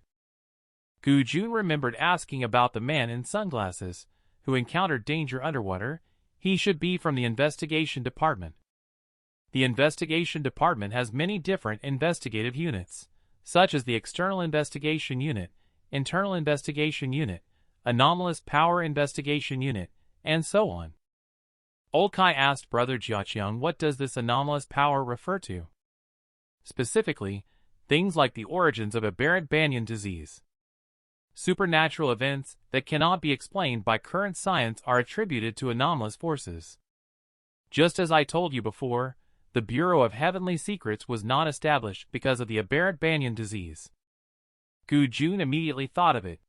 Gu-jun remembered asking about the man in sunglasses, who encountered danger underwater. He should be from the investigation department. The investigation department has many different investigative units, such as the External Investigation Unit, Internal Investigation Unit, Anomalous Power Investigation Unit, and so on. Old Kai asked Brother Jiaqiang, what does this anomalous power refer to? Specifically, things like the origins of aberrant banyan disease. Supernatural events that cannot be explained by current science are attributed to anomalous forces. Just as I told you before, the Bureau of Heavenly Secrets was not established because of the aberrant banyan disease. Gu Jun immediately thought of it.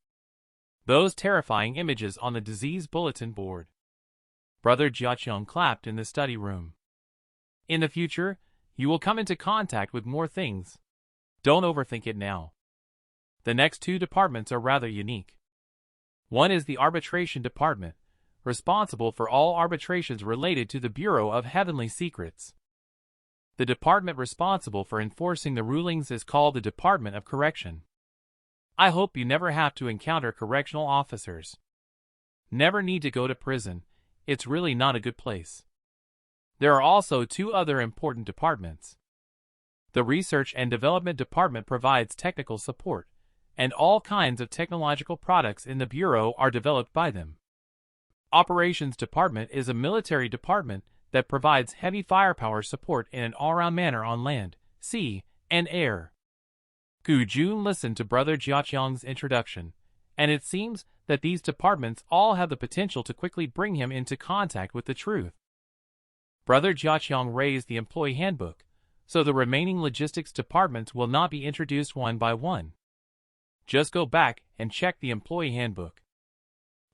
Those terrifying images on the disease bulletin board. Brother Jiaqiang clapped in the study room. In the future, you will come into contact with more things. Don't overthink it now. The next two departments are rather unique. One is the Arbitration Department, responsible for all arbitrations related to the Bureau of Heavenly Secrets. The department responsible for enforcing the rulings is called the Department of Correction. I hope you never have to encounter correctional officers. Never need to go to prison, it's really not a good place. There are also two other important departments. The Research and Development Department provides technical support, and all kinds of technological products in the Bureau are developed by them. Operations Department is a military department that provides heavy firepower support in an all-round manner on land, sea, and air. Gu Jun listened to Brother Jiaqiang's introduction, and it seems that these departments all have the potential to quickly bring him into contact with the truth. Brother Jiaqiang raised the employee handbook, so the remaining logistics departments will not be introduced one by one. Just go back and check the employee handbook.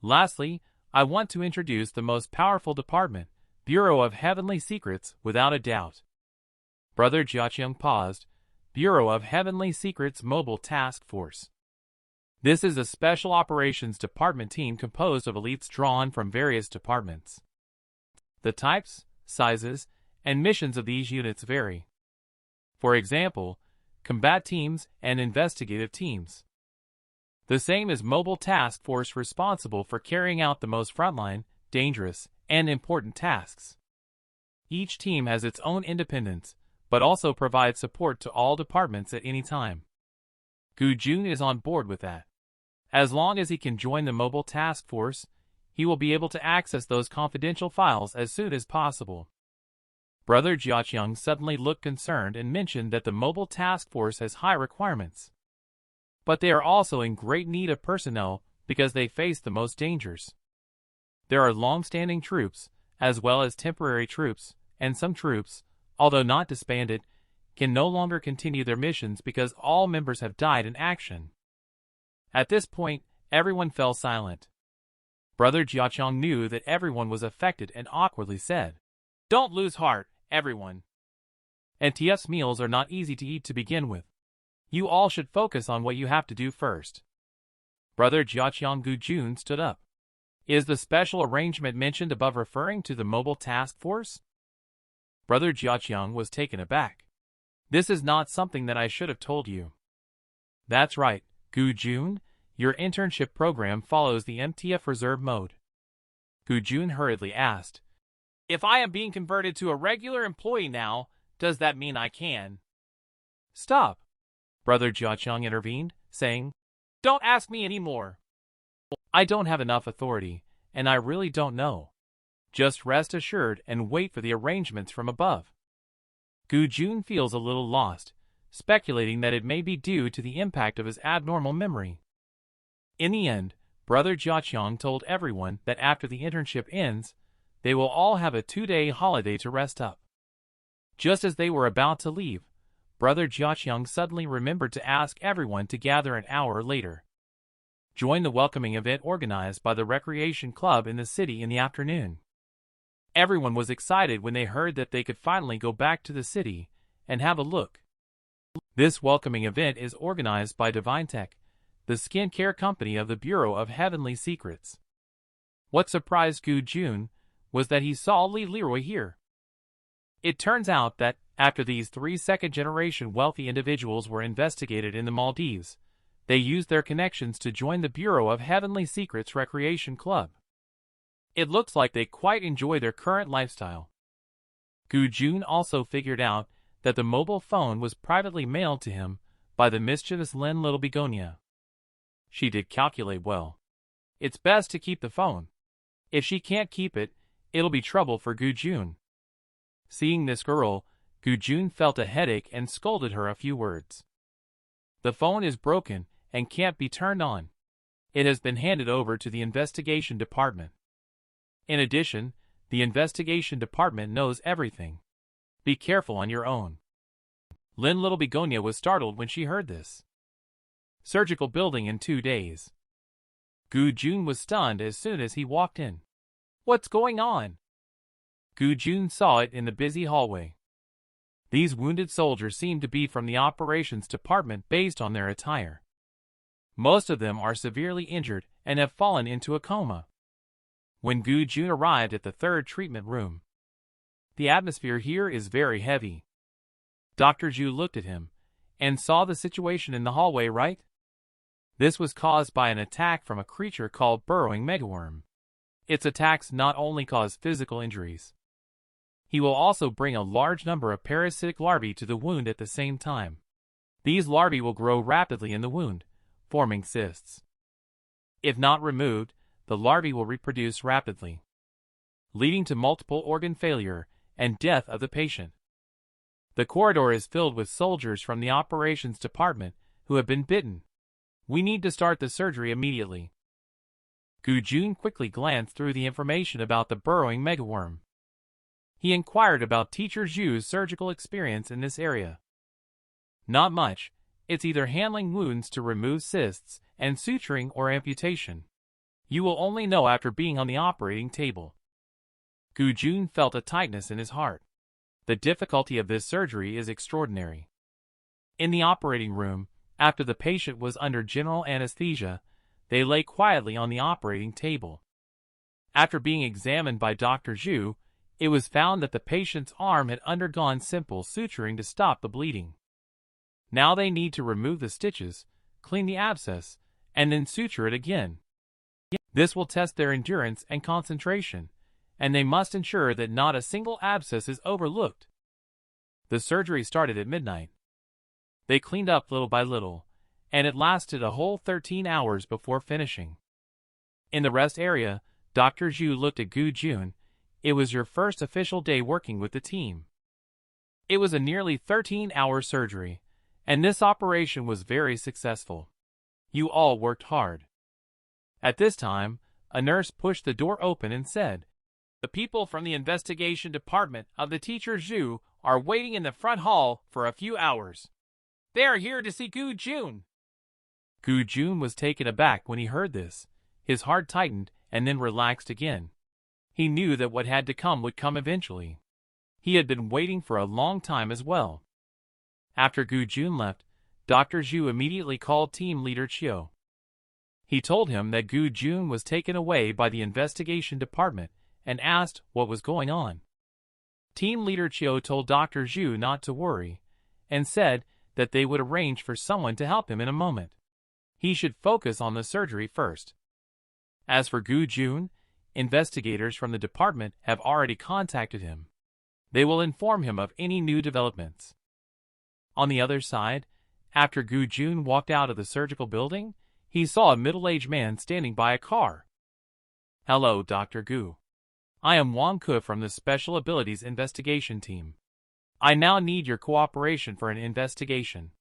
Lastly, I want to introduce the most powerful department, Bureau of Heavenly Secrets, without a doubt. Brother Jiaqiang paused. Bureau of Heavenly Secrets Mobile Task Force. This is a special operations department team composed of elites drawn from various departments. The types, sizes, and missions of these units vary. For example, combat teams and investigative teams. The same as Mobile Task Force responsible for carrying out the most frontline, dangerous, and important tasks. Each team has its own independence, but also provides support to all departments at any time. Gu Jun is on board with that. As long as he can join the Mobile Task Force, he will be able to access those confidential files as soon as possible. Brother Jiaqiang suddenly looked concerned and mentioned that the Mobile Task Force has high requirements. But they are also in great need of personnel because they face the most dangers. There are long-standing troops, as well as temporary troops, and some troops, although not disbanded, can no longer continue their missions because all members have died in action. At this point, everyone fell silent. Brother Jiaqiang knew that everyone was affected and awkwardly said, "Don't lose heart, everyone. NTF's meals are not easy to eat to begin with. You all should focus on what you have to do first." Brother Jiaqiang Gu Jun stood up. Is the special arrangement mentioned above referring to the Mobile Task Force? Brother Jiaqiang was taken aback. This is not something that I should have told you. That's right, Gu Jun, your internship program follows the MTF reserve mode. Gu Jun hurriedly asked, "If I am being converted to a regular employee now, does that mean I can?" "Stop," Brother Jiaqiang intervened, saying, "Don't ask me any more. I don't have enough authority, and I really don't know. Just rest assured and wait for the arrangements from above." Gu Jun feels a little lost, speculating that it may be due to the impact of his abnormal memory. In the end, Brother Jiaqiang told everyone that after the internship ends, they will all have a 2-day holiday to rest up. Just as they were about to leave, Brother Jiaqiang suddenly remembered to ask everyone to gather an hour later. Join the welcoming event organized by the recreation club in the city in the afternoon. Everyone was excited when they heard that they could finally go back to the city and have a look. This welcoming event is organized by Divine Tech, the skincare company of the Bureau of Heavenly Secrets. What surprised Gu Jun was that he saw Li Leroy here. It turns out that, after these 3 second-generation wealthy individuals were investigated in the Maldives, they used their connections to join the Bureau of Heavenly Secrets Recreation Club. It looks like they quite enjoy their current lifestyle. Gu Jun also figured out that the mobile phone was privately mailed to him by the mischievous Lin Little Begonia. She did calculate well. It's best to keep the phone. If she can't keep it, it'll be trouble for Gu-jun. Seeing this girl, Gu-jun felt a headache and scolded her a few words. The phone is broken and can't be turned on. It has been handed over to the investigation department. In addition, the investigation department knows everything. Be careful on your own. Lin Little Begonia was startled when she heard this. Surgical building in 2 days. Gu-jun was stunned as soon as he walked in. What's going on? Gu-jun saw it in the busy hallway. These wounded soldiers seem to be from the operations department based on their attire. Most of them are severely injured and have fallen into a coma. When Gu-jun arrived at the 3rd treatment room, the atmosphere here is very heavy. Dr. Zhu looked at him and saw the situation in the hallway, right? This was caused by an attack from a creature called burrowing megaworm. Its attacks not only cause physical injuries. He will also bring a large number of parasitic larvae to the wound at the same time. These larvae will grow rapidly in the wound, forming cysts. If not removed, the larvae will reproduce rapidly, leading to multiple organ failure and death of the patient. The corridor is filled with soldiers from the operations department who have been bitten. We need to start the surgery immediately. Gu-jun quickly glanced through the information about the burrowing megaworm. He inquired about Teacher Zhu's surgical experience in this area. Not much. It's either handling wounds to remove cysts and suturing or amputation. You will only know after being on the operating table. Gu-jun felt a tightness in his heart. The difficulty of this surgery is extraordinary. In the operating room, after the patient was under general anesthesia, they lay quietly on the operating table. After being examined by Dr. Zhu, it was found that the patient's arm had undergone simple suturing to stop the bleeding. Now they need to remove the stitches, clean the abscess, and then suture it again. This will test their endurance and concentration, and they must ensure that not a single abscess is overlooked. The surgery started at midnight. They cleaned up little by little, and it lasted a whole 13 hours before finishing. In the rest area, Dr. Zhu looked at Gu-jun. It was your first official day working with the team. It was a nearly 13-hour surgery, and this operation was very successful. You all worked hard. At this time, a nurse pushed the door open and said, "The people from the investigation department of the Teacher Zhu are waiting in the front hall for a few hours. They are here to see Gu-jun." Gu-jun was taken aback when he heard this. His heart tightened and then relaxed again. He knew that what had to come would come eventually. He had been waiting for a long time as well. After Gu-jun left, Dr. Zhu immediately called team leader Chiu. He told him that Gu-jun was taken away by the investigation department and asked what was going on. Team leader Chiu told Dr. Zhu not to worry and said that they would arrange for someone to help him in a moment. He should focus on the surgery first. As for Gu-jun, investigators from the department have already contacted him. They will inform him of any new developments. On the other side, after Gu-jun walked out of the surgical building, he saw a middle-aged man standing by a car. "Hello, Dr. Gu. I am Wang Ke from the Special Abilities Investigation Team. I now need your cooperation for an investigation."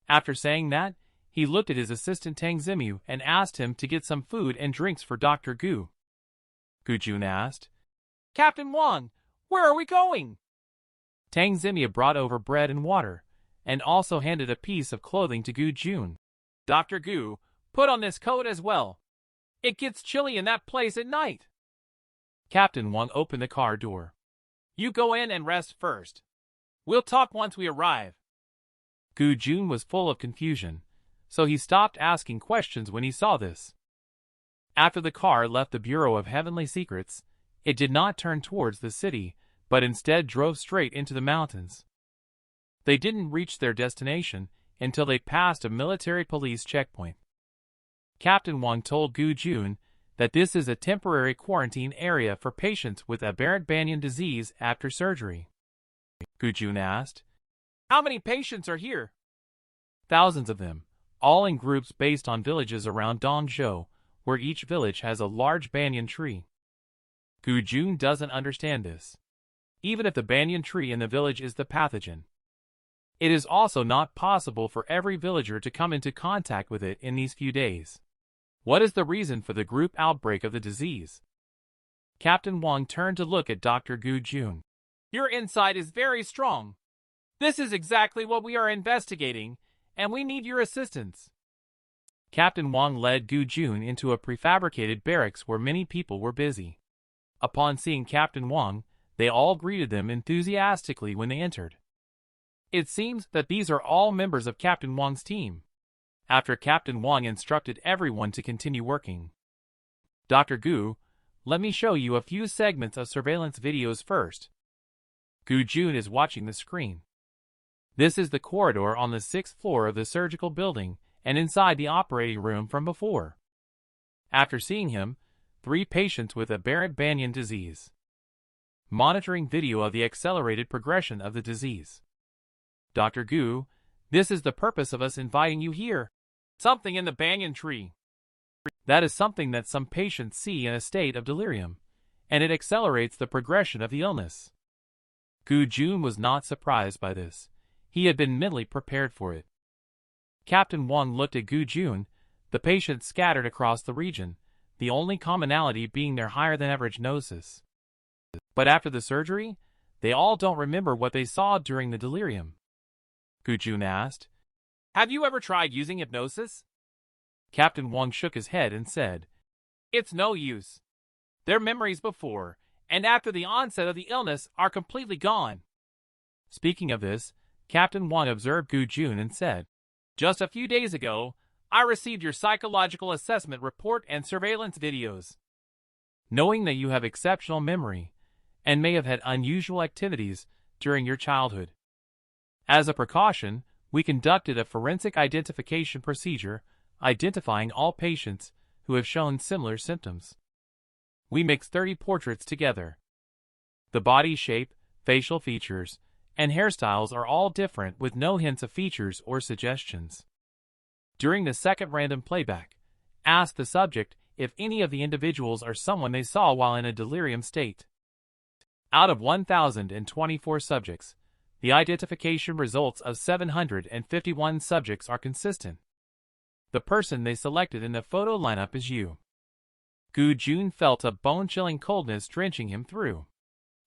After saying that, he looked at his assistant Tang Zimu and asked him to get some food and drinks for Dr. Gu. Gu-jun asked, "Captain Wang, where are we going?" Tang Zimu brought over bread and water, and also handed a piece of clothing to Gu-jun. "Dr. Gu, put on this coat as well. It gets chilly in that place at night." Captain Wang opened the car door. "You go in and rest first. We'll talk once we arrive." Gu-jun was full of confusion, so he stopped asking questions when he saw this. After the car left the Bureau of Heavenly Secrets, it did not turn towards the city, but instead drove straight into the mountains. They didn't reach their destination until they passed a military police checkpoint. Captain Wang told Gu-jun that this is a temporary quarantine area for patients with aberrant banyan disease after surgery. Gu-jun asked, "How many patients are here?" "Thousands of them, all in groups based on villages around Dongzhou, where each village has a large banyan tree. Gu Jun doesn't understand this. Even if the banyan tree in the village is the pathogen, it is also not possible for every villager to come into contact with it in these few days. What is the reason for the group outbreak of the disease? Captain Wang turned to look at Dr. Gu Jun. Your insight is very strong. This is exactly what we are investigating, and we need your assistance. Captain Wang led Gu Jun into a prefabricated barracks where many people were busy. Upon seeing Captain Wang, they all greeted them enthusiastically when they entered. It seems that these are all members of Captain Wang's team. After Captain Wang instructed everyone to continue working. Dr. Gu, let me show you a few segments of surveillance videos first. Gu Jun is watching the screen. This is the corridor on the 6th floor of the surgical building and inside the operating room from before. After seeing him, 3 patients with aberrant banyan disease. Monitoring video of the accelerated progression of the disease. Dr. Gu, this is the purpose of us inviting you here. Something in the banyan tree. That is something that some patients see in a state of delirium, and it accelerates the progression of the illness. Gu Jun was not surprised by this. He had been mentally prepared for it. Captain Wang looked at Gu Jun, the patients scattered across the region, the only commonality being their higher-than-average gnosis. But after the surgery, they all don't remember what they saw during the delirium. Gu Jun asked, "Have you ever tried using hypnosis?" Captain Wang shook his head and said, "It's no use. Their memories before and after the onset of the illness are completely gone." Speaking of this, Captain Wang observed Gu Jun and said, "Just a few days ago, I received your psychological assessment report and surveillance videos. Knowing that you have exceptional memory and may have had unusual activities during your childhood. As a precaution, we conducted a forensic identification procedure identifying all patients who have shown similar symptoms. We mixed 30 portraits together. The body shape, facial features, and hairstyles are all different with no hints of features or suggestions. During the second random playback, ask the subject if any of the individuals are someone they saw while in a delirium state. Out of 1,024 subjects, the identification results of 751 subjects are consistent. The person they selected in the photo lineup is you." Gu Jun felt a bone-chilling coldness drenching him through.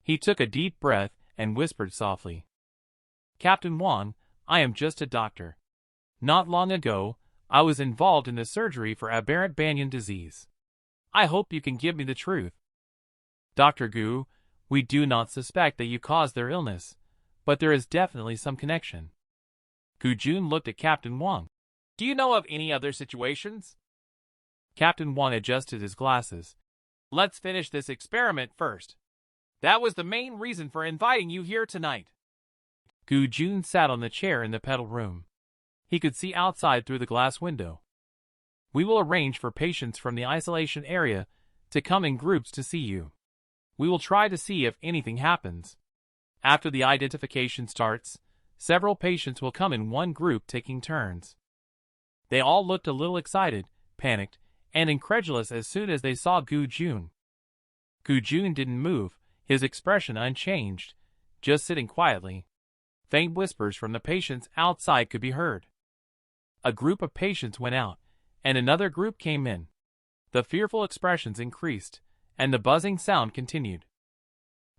He took a deep breath and whispered softly, "Captain Wang, I am just a doctor. Not long ago, I was involved in the surgery for aberrant banyan disease. I hope you can give me the truth." "Dr. Gu, we do not suspect that you caused their illness, but there is definitely some connection." Gu Jun looked at Captain Wang. "Do you know of any other situations?" Captain Wang adjusted his glasses. "Let's finish this experiment first. That was the main reason for inviting you here tonight." Gu Jun sat on the chair in the pedal room. He could see outside through the glass window. "We will arrange for patients from the isolation area to come in groups to see you. We will try to see if anything happens. After the identification starts, several patients will come in one group taking turns." They all looked a little excited, panicked, and incredulous as soon as they saw Gu Jun. Gu Jun didn't move, his expression unchanged, just sitting quietly. Faint whispers from the patients outside could be heard. A group of patients went out, and another group came in. The fearful expressions increased, and the buzzing sound continued.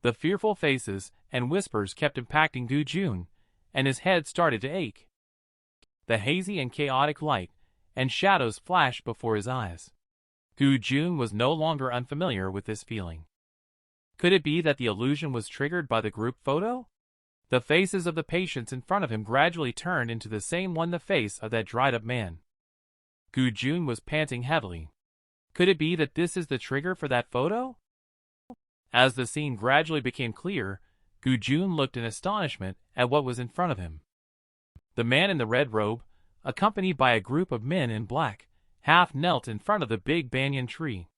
The fearful faces and whispers kept impacting Gu Jun, and his head started to ache. The hazy and chaotic light and shadows flashed before his eyes. Gu Jun was no longer unfamiliar with this feeling. Could it be that the illusion was triggered by the group photo? The faces of the patients in front of him gradually turned into the same one, the face of that dried-up man. Gu Jun was panting heavily. Could it be that this is the trigger for that photo? As the scene gradually became clear, Gu Jun looked in astonishment at what was in front of him. The man in the red robe, accompanied by a group of men in black, half knelt in front of the big banyan tree.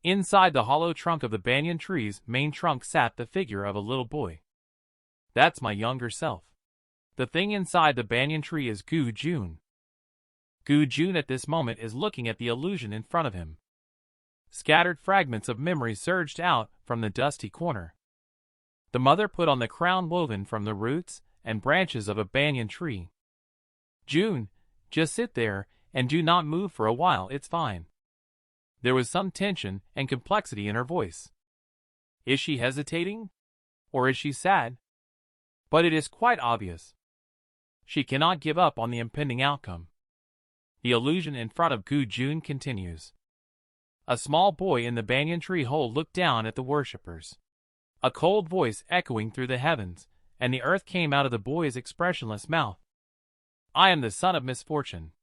Inside the hollow trunk of the banyan tree's main trunk sat the figure of a little boy. "That's my younger self. The thing inside the banyan tree is Gu Jun." Gu Jun at this moment is looking at the illusion in front of him. Scattered fragments of memory surged out from the dusty corner. The mother put on the crown woven from the roots and branches of a banyan tree. June, just sit there and do not move for a while, it's fine. There was some tension and complexity in her voice. Is she hesitating? Or is she sad? But it is quite obvious. She cannot give up on the impending outcome. The illusion in front of Gu Jun continues. A small boy in the banyan tree hole looked down at the worshippers. A cold voice echoing through the heavens, and the earth came out of the boy's expressionless mouth. I am the son of misfortune.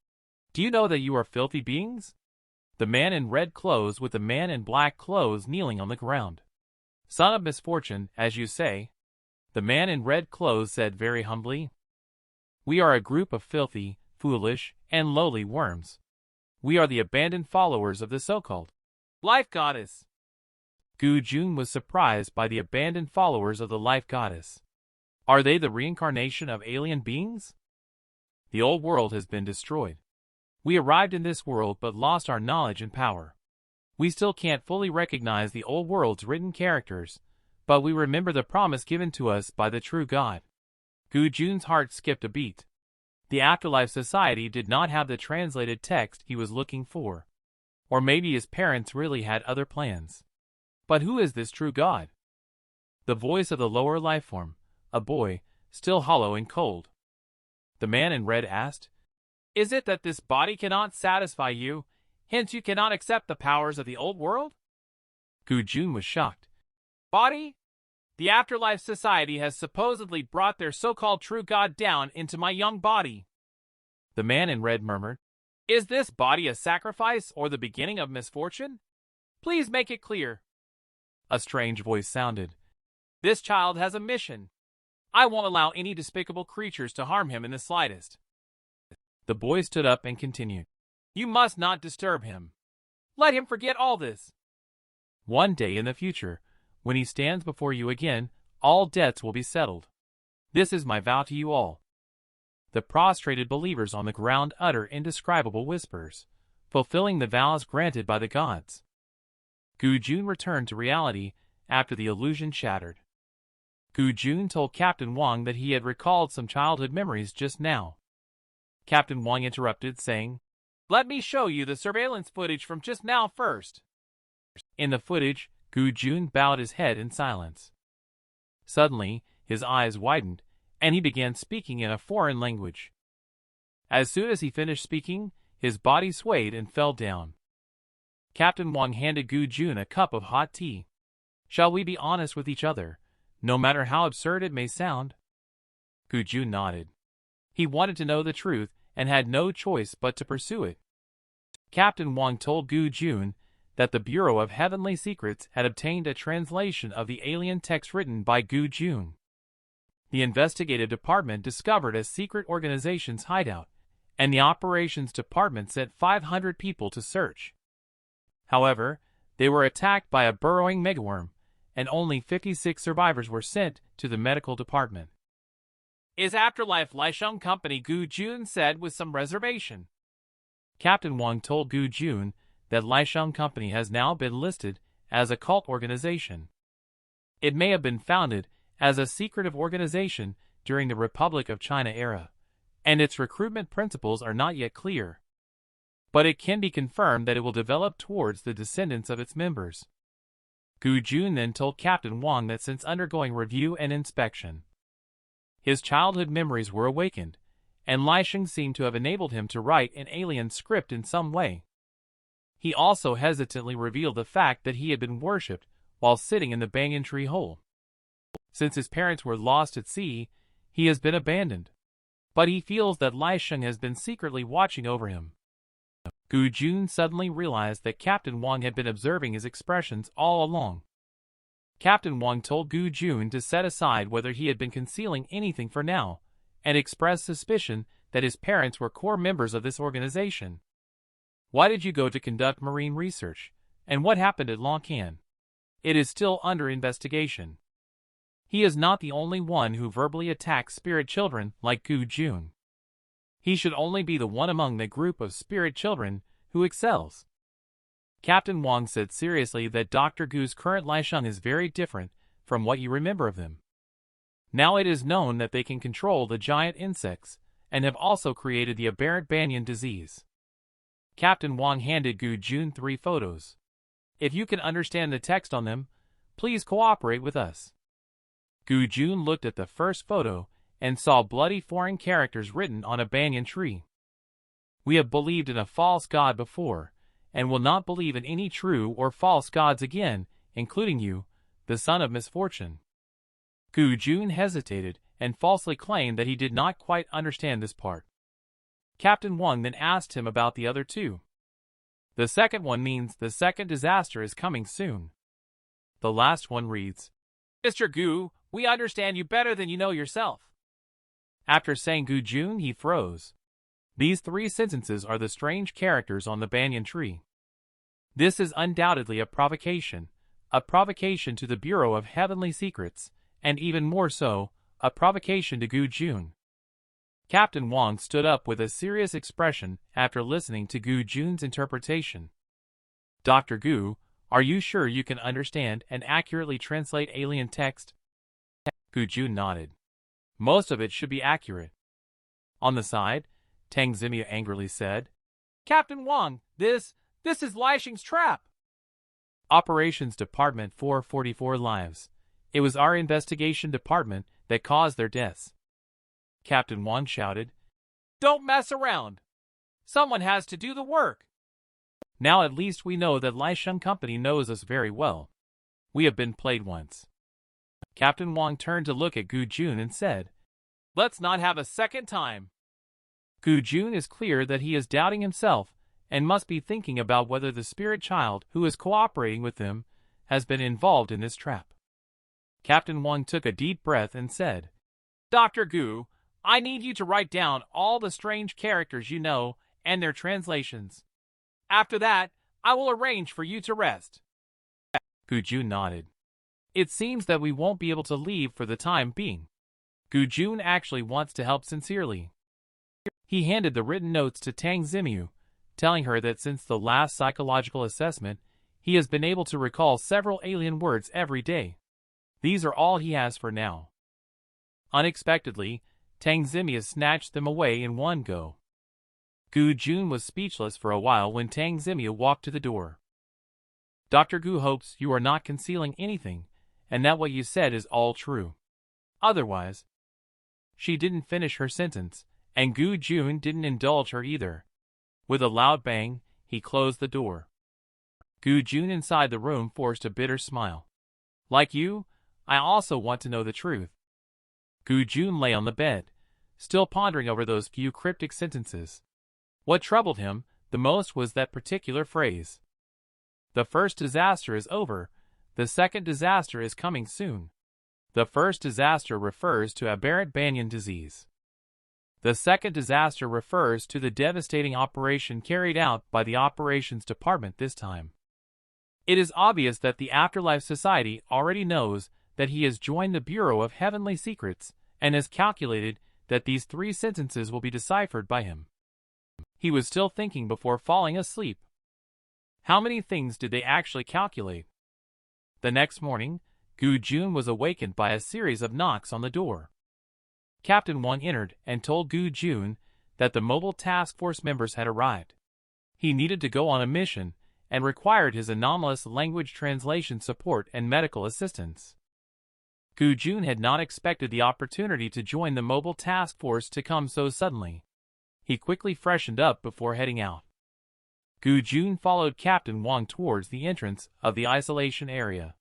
Do you know that you are filthy beings? The man in red clothes with the man in black clothes kneeling on the ground. Son of misfortune, as you say, the man in red clothes said very humbly. We are a group of filthy, foolish, and lowly worms. We are the abandoned followers of the so-called life goddess. Gu Jun was surprised by the abandoned followers of the life goddess. Are they the reincarnation of alien beings? The old world has been destroyed. We arrived in this world but lost our knowledge and power. We still can't fully recognize the old world's written characters, but we remember the promise given to us by the true God. Gu Jun's heart skipped a beat. The Afterlife Society did not have the translated text he was looking for. Or maybe his parents really had other plans. But who is this true God? The voice of the lower lifeform, a boy, still hollow and cold. The man in red asked, Is it that this body cannot satisfy you, hence you cannot accept the powers of the old world? Gu Jun was shocked. Body? The Afterlife Society has supposedly brought their so-called true God down into my young body. The man in red murmured, Is this body a sacrifice or the beginning of misfortune? Please make it clear. A strange voice sounded. This child has a mission. I won't allow any despicable creatures to harm him in the slightest. The boy stood up and continued. You must not disturb him. Let him forget all this. One day in the future, when he stands before you again, all debts will be settled. This is my vow to you all. The prostrated believers on the ground utter indescribable whispers, fulfilling the vows granted by the gods. Gu Jun returned to reality after the illusion shattered. Gu Jun told Captain Wang that he had recalled some childhood memories just now. Captain Wang interrupted, saying, Let me show you the surveillance footage from just now first. In the footage, Gu Jun bowed his head in silence. Suddenly, his eyes widened, and he began speaking in a foreign language. As soon as he finished speaking, his body swayed and fell down. Captain Wang handed Gu Jun a cup of hot tea. Shall we be honest with each other, no matter how absurd it may sound? Gu Jun nodded. He wanted to know the truth and had no choice but to pursue it. Captain Wang told Gu Jun that the Bureau of Heavenly Secrets had obtained a translation of the alien text written by Gu Jun. The investigative department discovered a secret organization's hideout, and the operations department sent 500 people to search. However, they were attacked by a burrowing megaworm, and only 56 survivors were sent to the medical department. Is Afterlife Lisheng Company, Gu Jun said with some reservation. Captain Wang told Gu Jun that Lisheng Company has now been listed as a cult organization. It may have been founded as a secretive organization during the Republic of China era, and its recruitment principles are not yet clear. But it can be confirmed that it will develop towards the descendants of its members. Gu Jun then told Captain Wang that since undergoing review and inspection, his childhood memories were awakened, and Lisheng seemed to have enabled him to write an alien script in some way. He also hesitantly revealed the fact that he had been worshipped while sitting in the banyan tree hole. Since his parents were lost at sea, he has been abandoned. But he feels that Lisheng has been secretly watching over him. Gu Jun suddenly realized that Captain Wang had been observing his expressions all along. Captain Wang told Gu Jun to set aside whether he had been concealing anything for now, and expressed suspicion that his parents were core members of this organization. Why did you go to conduct marine research, and what happened at Longcan? It is still under investigation. He is not the only one who verbally attacks spirit children like Gu Jun. He should only be the one among the group of spirit children who excels. Captain Wang said seriously that Dr. Gu's current Laisheng is very different from what you remember of them. Now it is known that they can control the giant insects, and have also created the aberrant banyan disease. Captain Wang handed Gu Jun 3 photos. If you can understand the text on them, please cooperate with us. Gu Jun looked at the first photo and saw bloody foreign characters written on a banyan tree. We have believed in a false god before, and will not believe in any true or false gods again, including you, the son of misfortune. Gu Jun hesitated and falsely claimed that he did not quite understand this part. Captain Wang then asked him about the other two. The second one means the second disaster is coming soon. The last one reads, Mr. Gu, we understand you better than you know yourself. After saying Gu Jun, he froze. These 3 sentences are the strange characters on the banyan tree. This is undoubtedly a provocation to the Bureau of Heavenly Secrets, and even more so, a provocation to Gu Jun. Captain Wang stood up with a serious expression after listening to Gu Jun's interpretation. Dr. Gu, are you sure you can understand and accurately translate alien text? Gu Jun nodded. Most of it should be accurate. On the side, Tang Zimia angrily said, Captain Wang, this is Laisheng's trap. Operations Department 444 lives. It was our investigation department that caused their deaths. Captain Wang shouted, Don't mess around. Someone has to do the work. Now at least we know that Laisheng Company knows us very well. We have been played once. Captain Wang turned to look at Gu Jun and said, Let's not have a second time. Gu Jun is clear that he is doubting himself and must be thinking about whether the spirit child who is cooperating with them has been involved in this trap. Captain Wang took a deep breath and said, Dr. Gu, I need you to write down all the strange characters you know and their translations. After that, I will arrange for you to rest. Gu Jun nodded. It seems that we won't be able to leave for the time being. Gu Jun actually wants to help sincerely. He handed the written notes to Tang Zimiu, telling her that since the last psychological assessment, he has been able to recall several alien words every day. These are all he has for now. Unexpectedly, Tang Zimiu snatched them away in one go. Gu Jun was speechless for a while when Tang Zimiu walked to the door. Dr. Gu hopes you are not concealing anything, and that what you said is all true. Otherwise, she didn't finish her sentence, and Gu Jun didn't indulge her either. With a loud bang, he closed the door. Gu Jun inside the room forced a bitter smile. Like you, I also want to know the truth. Gu Jun lay on the bed, still pondering over those few cryptic sentences. What troubled him the most was that particular phrase. The first disaster is over, the second disaster is coming soon. The first disaster refers to aberrant banyan disease. The second disaster refers to the devastating operation carried out by the Operations Department this time. It is obvious that the Afterlife Society already knows that he has joined the Bureau of Heavenly Secrets and has calculated that these 3 sentences will be deciphered by him. He was still thinking before falling asleep. How many things did they actually calculate? The next morning, Gu Jun was awakened by a series of knocks on the door. Captain Wang entered and told Gu Jun that the mobile task force members had arrived. He needed to go on a mission and required his anomalous language translation support and medical assistance. Gu Jun had not expected the opportunity to join the mobile task force to come so suddenly. He quickly freshened up before heading out. Gu Jun followed Captain Wang towards the entrance of the isolation area.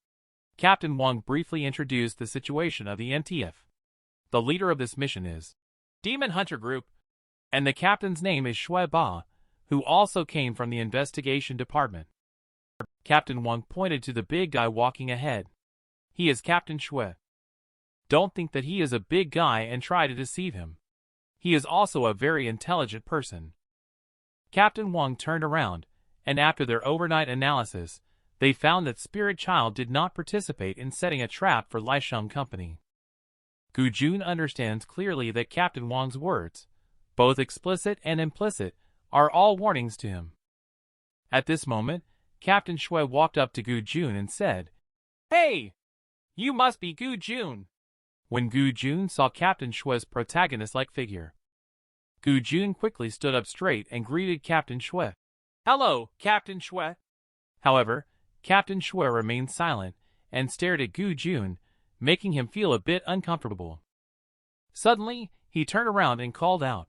Captain Wang briefly introduced the situation of the NTF. The leader of this mission is Demon Hunter Group, and the captain's name is Shui Ba, who also came from the investigation department. Captain Wang pointed to the big guy walking ahead. He is Captain Shui. Don't think that he is a big guy and try to deceive him. He is also a very intelligent person. Captain Wang turned around, and after their overnight analysis, they found that Spirit Child did not participate in setting a trap for Laisheng Company. Gu Jun understands clearly that Captain Wang's words, both explicit and implicit, are all warnings to him. At this moment, Captain Shui walked up to Gu Jun and said, "Hey! You must be Gu Jun." When Gu Jun saw Captain Shui's protagonist-like figure, Gu Jun quickly stood up straight and greeted Captain Shui. "Hello, Captain Shui." However, Captain Shui remained silent and stared at Gu Jun, making him feel a bit uncomfortable. Suddenly, he turned around and called out,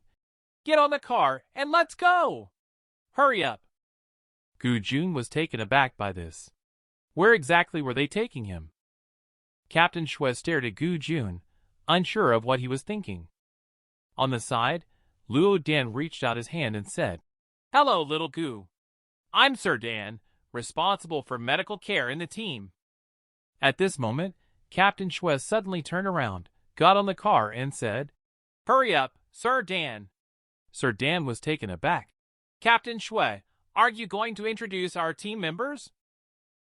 "Get on the car and let's go! Hurry up!" Gu Jun was taken aback by this. Where exactly were they taking him? Captain Shui stared at Gu Jun, unsure of what he was thinking. On the side, Luo Dan reached out his hand and said, "Hello, little Gu. I'm Sir Dan, responsible for medical care in the team." At this moment, Captain Shui suddenly turned around, got on the car and said, "Hurry up, Sir Dan." Sir Dan was taken aback. "Captain Shui, aren't you going to introduce our team members?"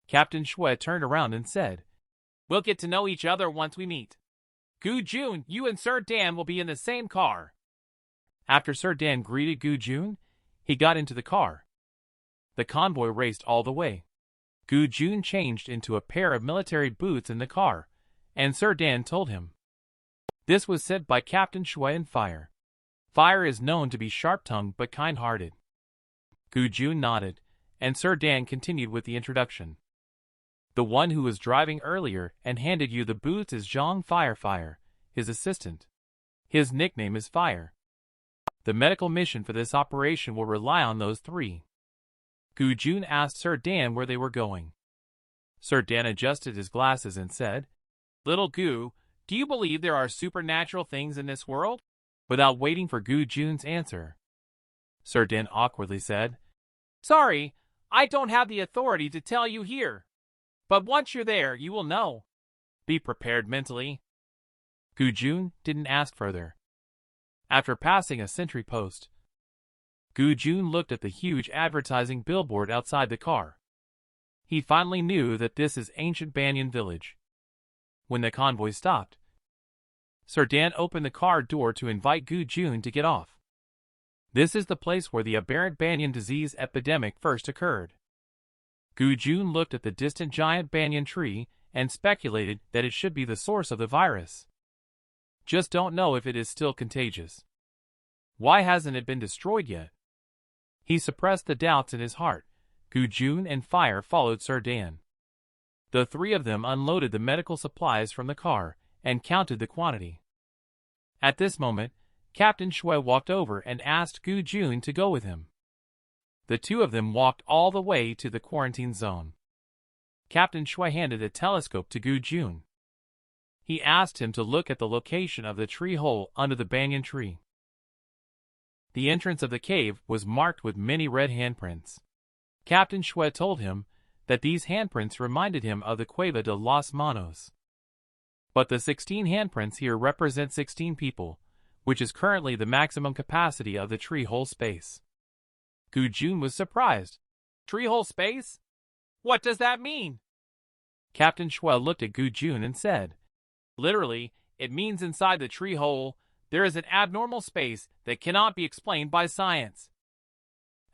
Captain Shui turned around and said, "We'll get to know each other once we meet. Gu Jun, you and Sir Dan will be in the same car." After Sir Dan greeted Gu Jun, he got into the car. The convoy raced all the way. Gu Jun changed into a pair of military boots in the car, and Sir Dan told him. This was said by Captain Shui and Fire. Fire is known to be sharp-tongued but kind-hearted. Gu Jun nodded, and Sir Dan continued with the introduction. "The one who was driving earlier and handed you the boots is Zhang Fire, his assistant. His nickname is Fire. The medical mission for this operation will rely on those three." Gu Jun asked Sir Dan where they were going. Sir Dan adjusted his glasses and said, "Little Gu, do you believe there are supernatural things in this world?" Without waiting for Gu Jun's answer, Sir Dan awkwardly said, "Sorry, I don't have the authority to tell you here. But once you're there, you will know. Be prepared mentally." Gu Jun didn't ask further. After passing a sentry post, Gu Jun looked at the huge advertising billboard outside the car. He finally knew that this is ancient Banyan village. When the convoy stopped, Sir Dan opened the car door to invite Gu Jun to get off. This is the place where the aberrant banyan disease epidemic first occurred. Gu Jun looked at the distant giant banyan tree and speculated that it should be the source of the virus. Just don't know if it is still contagious. Why hasn't it been destroyed yet? He suppressed the doubts in his heart. Gu Jun and Fire followed Sir Dan. The three of them unloaded the medical supplies from the car and counted the quantity. At this moment, Captain Shui walked over and asked Gu Jun to go with him. The two of them walked all the way to the quarantine zone. Captain Shui handed a telescope to Gu Jun. He asked him to look at the location of the tree hole under the banyan tree. The entrance of the cave was marked with many red handprints. Captain Shui told him that these handprints reminded him of the Cueva de los Monos. But the 16 handprints here represent 16 people, which is currently the maximum capacity of the tree hole space. Gu Jun was surprised. "Tree hole space? What does that mean?" Captain Shui looked at Gu Jun and said, "Literally, it means inside the tree hole, there is an abnormal space that cannot be explained by science."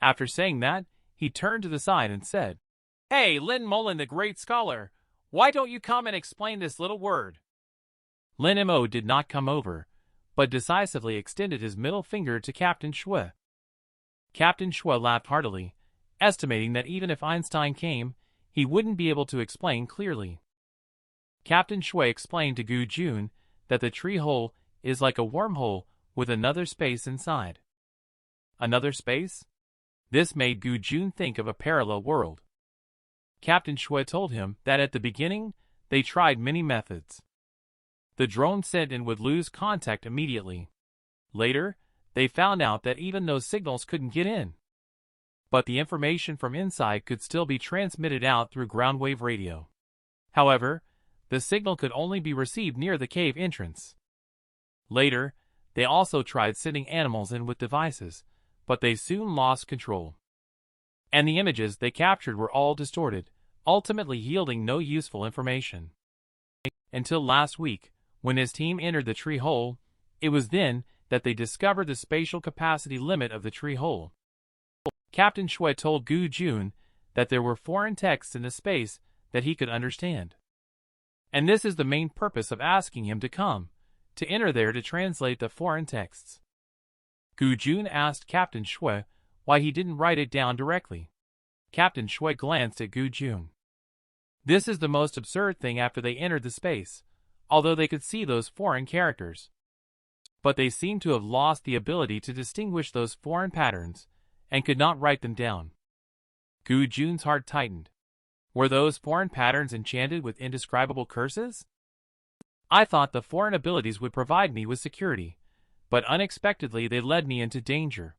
After saying that, he turned to the side and said, "Hey, Lin Mullen the great scholar, why don't you come and explain this little word?" Lin Mo did not come over, but decisively extended his middle finger to Captain Shui. Captain Shui laughed heartily, estimating that even if Einstein came, he wouldn't be able to explain clearly. Captain Shui explained to Gu Jun that the tree hole is like a wormhole with another space inside. Another space? This made Gu Jun think of a parallel world. Captain Shui told him that at the beginning, they tried many methods. The drone sent in would lose contact immediately. Later, they found out that even those signals couldn't get in. But the information from inside could still be transmitted out through ground wave radio. However, the signal could only be received near the cave entrance. Later, they also tried sending animals in with devices, but they soon lost control. And the images they captured were all distorted, ultimately yielding no useful information. Until last week, when his team entered the tree hole, it was then that they discovered the spatial capacity limit of the tree hole. Captain Shui told Gu Jun that there were foreign texts in the space that he could understand. And this is the main purpose of asking him to come, to enter there to translate the foreign texts. Gu Jun asked Captain Shui why he didn't write it down directly. Captain Shui glanced at Gu Jun. This is the most absurd thing after they entered the space, although they could see those foreign characters. But they seemed to have lost the ability to distinguish those foreign patterns, and could not write them down. Gu Jun's heart tightened. Were those foreign patterns enchanted with indescribable curses? I thought the foreign abilities would provide me with security, but unexpectedly they led me into danger.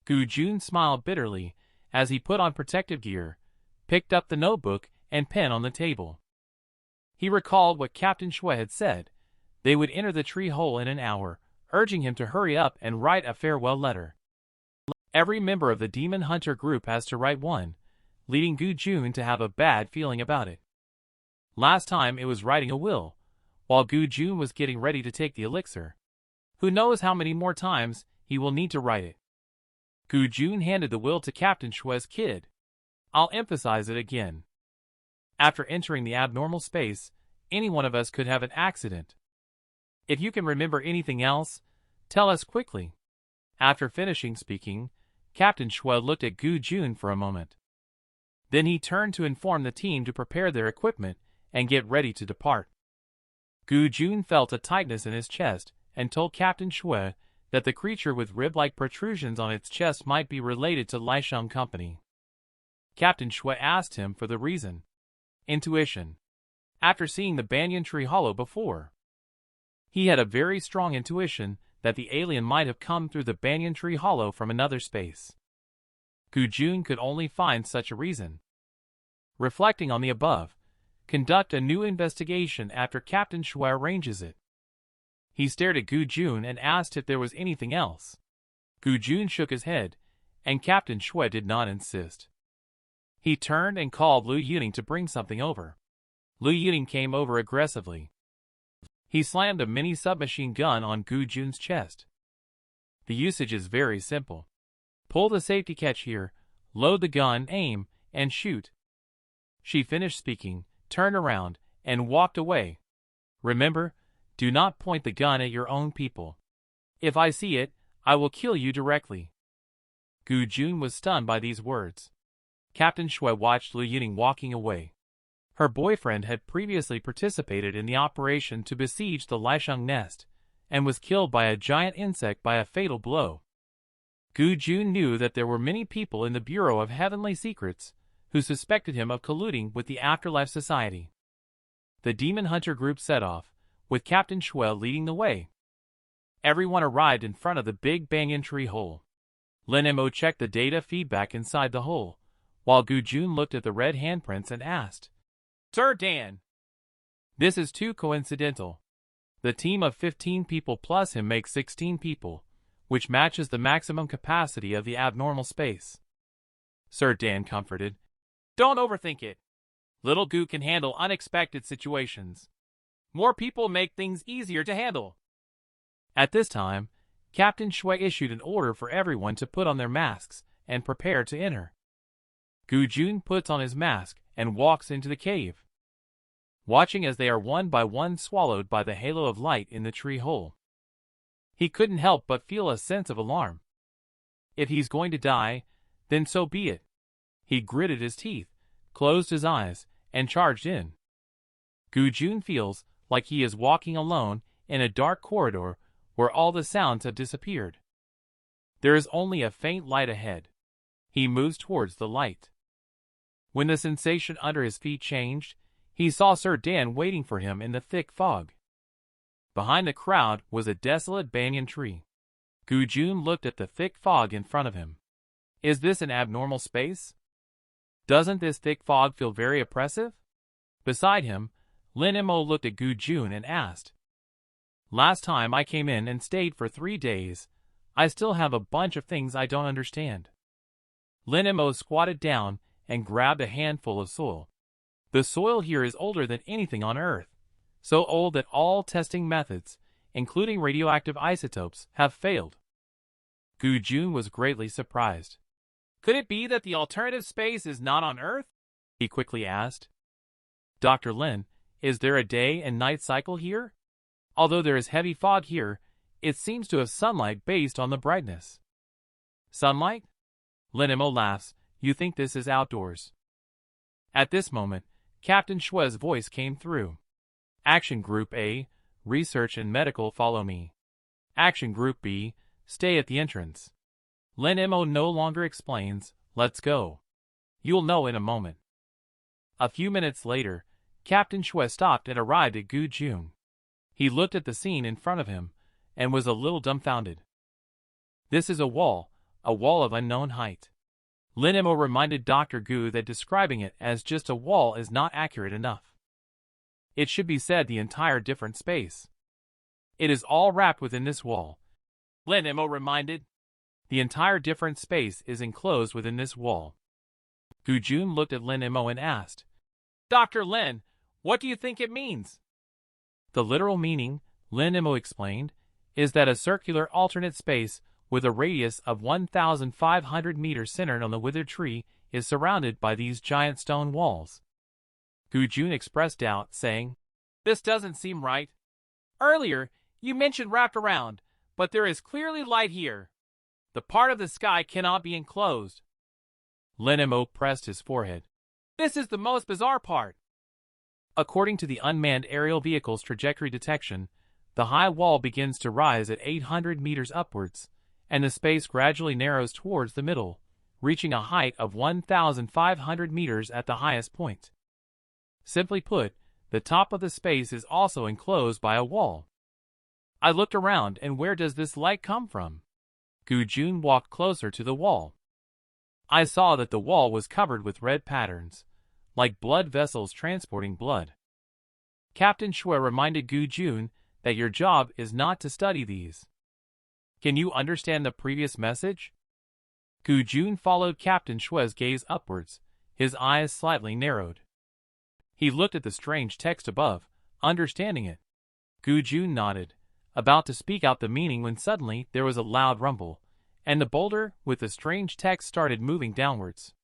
Gu Jun smiled bitterly as he put on protective gear, picked up the notebook and pen on the table. He recalled what Captain Shui had said. They would enter the tree hole in an hour, urging him to hurry up and write a farewell letter. Every member of the Demon Hunter group has to write one, leading Gu Jun to have a bad feeling about it. Last time it was writing a will, while Gu Jun was getting ready to take the elixir. Who knows how many more times he will need to write it. Gu Jun handed the will to Captain Shui's kid. I'll emphasize it again. After entering the abnormal space, any one of us could have an accident. If you can remember anything else, tell us quickly. After finishing speaking, Captain Shui looked at Gu Jun for a moment. Then he turned to inform the team to prepare their equipment and get ready to depart. Gu Jun felt a tightness in his chest and told Captain Shui that the creature with rib-like protrusions on its chest might be related to Laisheng Company. Captain Shui asked him for the reason. Intuition. After seeing the banyan tree hollow before, he had a very strong intuition that the alien might have come through the banyan tree hollow from another space. Gu Jun could only find such a reason. Reflecting on the above, conduct a new investigation after Captain Shui arranges it. He stared at Gu Jun and asked if there was anything else. Gu Jun shook his head, and Captain Shui did not insist. He turned and called Lu Yuning to bring something over. Lu Yuning came over aggressively. He slammed a mini submachine gun on Gu Jun's chest. The usage is very simple. Pull the safety catch here, load the gun, aim, and shoot. She finished speaking, turned around, and walked away. Remember, do not point the gun at your own people. If I see it, I will kill you directly. Gu Jun was stunned by these words. Captain Shui watched Lu Yuning walking away. Her boyfriend had previously participated in the operation to besiege the Laisheng nest, and was killed by a giant insect by a fatal blow. Gu Jun knew that there were many people in the Bureau of Heavenly Secrets who suspected him of colluding with the Afterlife Society. The Demon Hunter group set off, with Captain Shui leading the way. Everyone arrived in front of the big banyan tree hole. Lin-Mo checked the data feedback inside the hole, while Gu Jun looked at the red handprints and asked, Sir Dan, this is too coincidental. The team of 15 people plus him makes 16 people, which matches the maximum capacity of the abnormal space. Sir Dan comforted. Don't overthink it. Little Gu can handle unexpected situations. More people make things easier to handle. At this time, Captain Shui issued an order for everyone to put on their masks and prepare to enter. Gu Jun puts on his mask and walks into the cave, watching as they are one by one swallowed by the halo of light in the tree hole. He couldn't help but feel a sense of alarm. If he's going to die, then so be it. He gritted his teeth, closed his eyes, and charged in. Gu Jun feels like he is walking alone in a dark corridor where all the sounds have disappeared. There is only a faint light ahead. He moves towards the light. When the sensation under his feet changed, he saw Sir Dan waiting for him in the thick fog. Behind the crowd was a desolate banyan tree. Gu Jun looked at the thick fog in front of him. Is this an abnormal space? Doesn't this thick fog feel very oppressive? Beside him, Lin-Mo looked at Gu Jun and asked, Last time I came in and stayed for 3 days, I still have a bunch of things I don't understand. Lin-Mo squatted down and grabbed a handful of soil. The soil here is older than anything on Earth, so old that all testing methods, including radioactive isotopes, have failed. Gu Jun was greatly surprised. Could it be that the alternative space is not on Earth? He quickly asked. Dr. Lin, is there a day and night cycle here? Although there is heavy fog here, it seems to have sunlight based on the brightness. Sunlight? Linimo laughs. You think this is outdoors? At this moment, Captain Shue's voice came through. Action Group A, Research and Medical, follow me. Action Group B, stay at the entrance. Linimo no longer explains, let's go. You'll know in a moment. A few minutes later, Captain Shue stopped and arrived at Gu Jun. He looked at the scene in front of him, and was a little dumbfounded. This is a wall of unknown height. Linimo reminded Dr. Gu that describing it as just a wall is not accurate enough. It should be said the entire different space. It is all wrapped within this wall. Linimo reminded. The entire different space is enclosed within this wall. Gu Jun looked at Linimo and asked, Dr. Lin, what do you think it means? The literal meaning, Linimo explained, is that a circular alternate space with a radius of 1,500 meters centered on the withered tree is surrounded by these giant stone walls. Gu Jun expressed doubt, saying, This doesn't seem right. Earlier, you mentioned wrapped around, but there is clearly light here. The part of the sky cannot be enclosed. Linimo pressed his forehead. This is the most bizarre part. According to the unmanned aerial vehicle's trajectory detection, the high wall begins to rise at 800 meters upwards, and the space gradually narrows towards the middle, reaching a height of 1,500 meters at the highest point. Simply put, the top of the space is also enclosed by a wall. I looked around, and where does this light come from? Gu Jun walked closer to the wall. I saw that the wall was covered with red patterns, like blood vessels transporting blood. Captain Shue reminded Gu Jun that your job is not to study these. Can you understand the previous message? Gu Jun followed Captain Shue's gaze upwards, his eyes slightly narrowed. He looked at the strange text above, understanding it. Gu Jun nodded, about to speak out the meaning when suddenly there was a loud rumble, and the boulder with the strange text started moving downwards.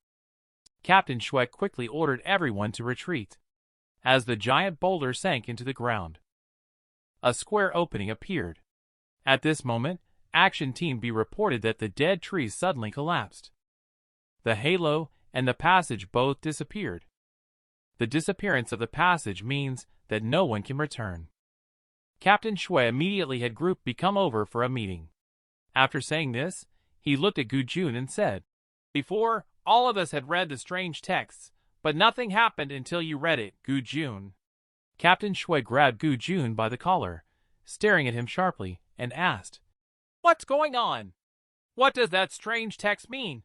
Captain Shue quickly ordered everyone to retreat. As the giant boulder sank into the ground, a square opening appeared. At this moment, Action Team B reported that the dead tree suddenly collapsed. The halo and the passage both disappeared. The disappearance of the passage means that no one can return. Captain Shue immediately had group B come over for a meeting. After saying this, he looked at Gu Jun and said, Before, all of us had read the strange texts, but nothing happened until you read it, Gu Jun. Captain Shue grabbed Gu Jun by the collar, staring at him sharply, and asked, What's going on? What does that strange text mean?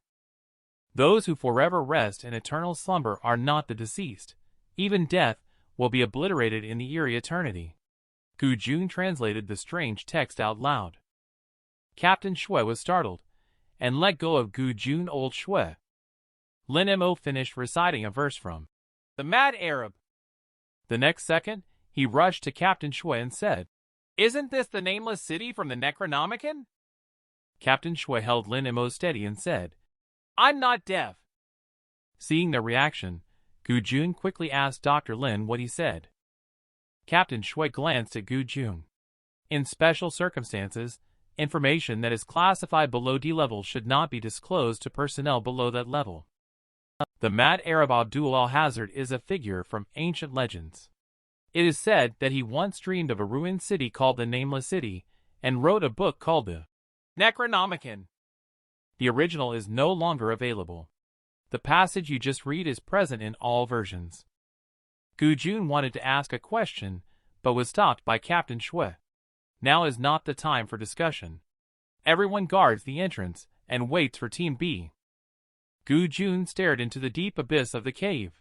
Those who forever rest in eternal slumber are not the deceased. Even death will be obliterated in the eerie eternity. Gu Jun translated the strange text out loud. Captain Shue was startled, and let go of Gu Jun. Old Shue. Linimo finished reciting a verse from The Mad Arab. The next second, he rushed to Captain Shue and said, Isn't this the nameless city from the Necronomicon? Captain Shue held Linimo steady and said, I'm not deaf. Seeing their reaction, Gu Jun quickly asked Dr. Lin what he said. Captain Shue glanced at Gu Jun. In special circumstances, information that is classified below D level should not be disclosed to personnel below that level. The Mad Arab Abdul al-Hazard is a figure from ancient legends. It is said that he once dreamed of a ruined city called the Nameless City, and wrote a book called the Necronomicon. The original is no longer available. The passage you just read is present in all versions. Gu Jun wanted to ask a question, but was stopped by Captain Shue. Now is not the time for discussion. Everyone guards the entrance and waits for Team B. Gu Jun stared into the deep abyss of the cave.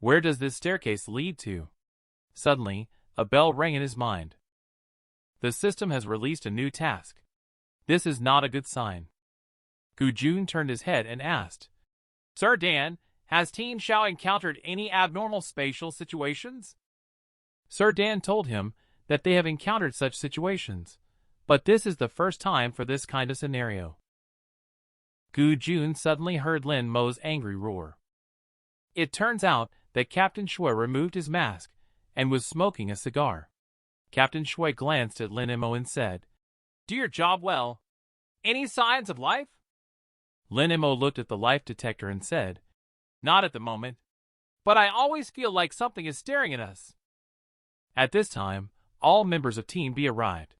Where does this staircase lead to? Suddenly, a bell rang in his mind. The system has released a new task. This is not a good sign. Gu Jun turned his head and asked, Sir Dan, has Team Xiao encountered any abnormal spatial situations? Sir Dan told him that they have encountered such situations, but this is the first time for this kind of scenario. Gu Jun suddenly heard Lin Mo's angry roar. It turns out that Captain Shui removed his mask and was smoking a cigar. Captain Shui glanced at Lin Mo and said, "Do your job well. Any signs of life?" Lin Mo looked at the life detector and said, "Not at the moment, but I always feel like something is staring at us." At this time, all members of Team B arrived.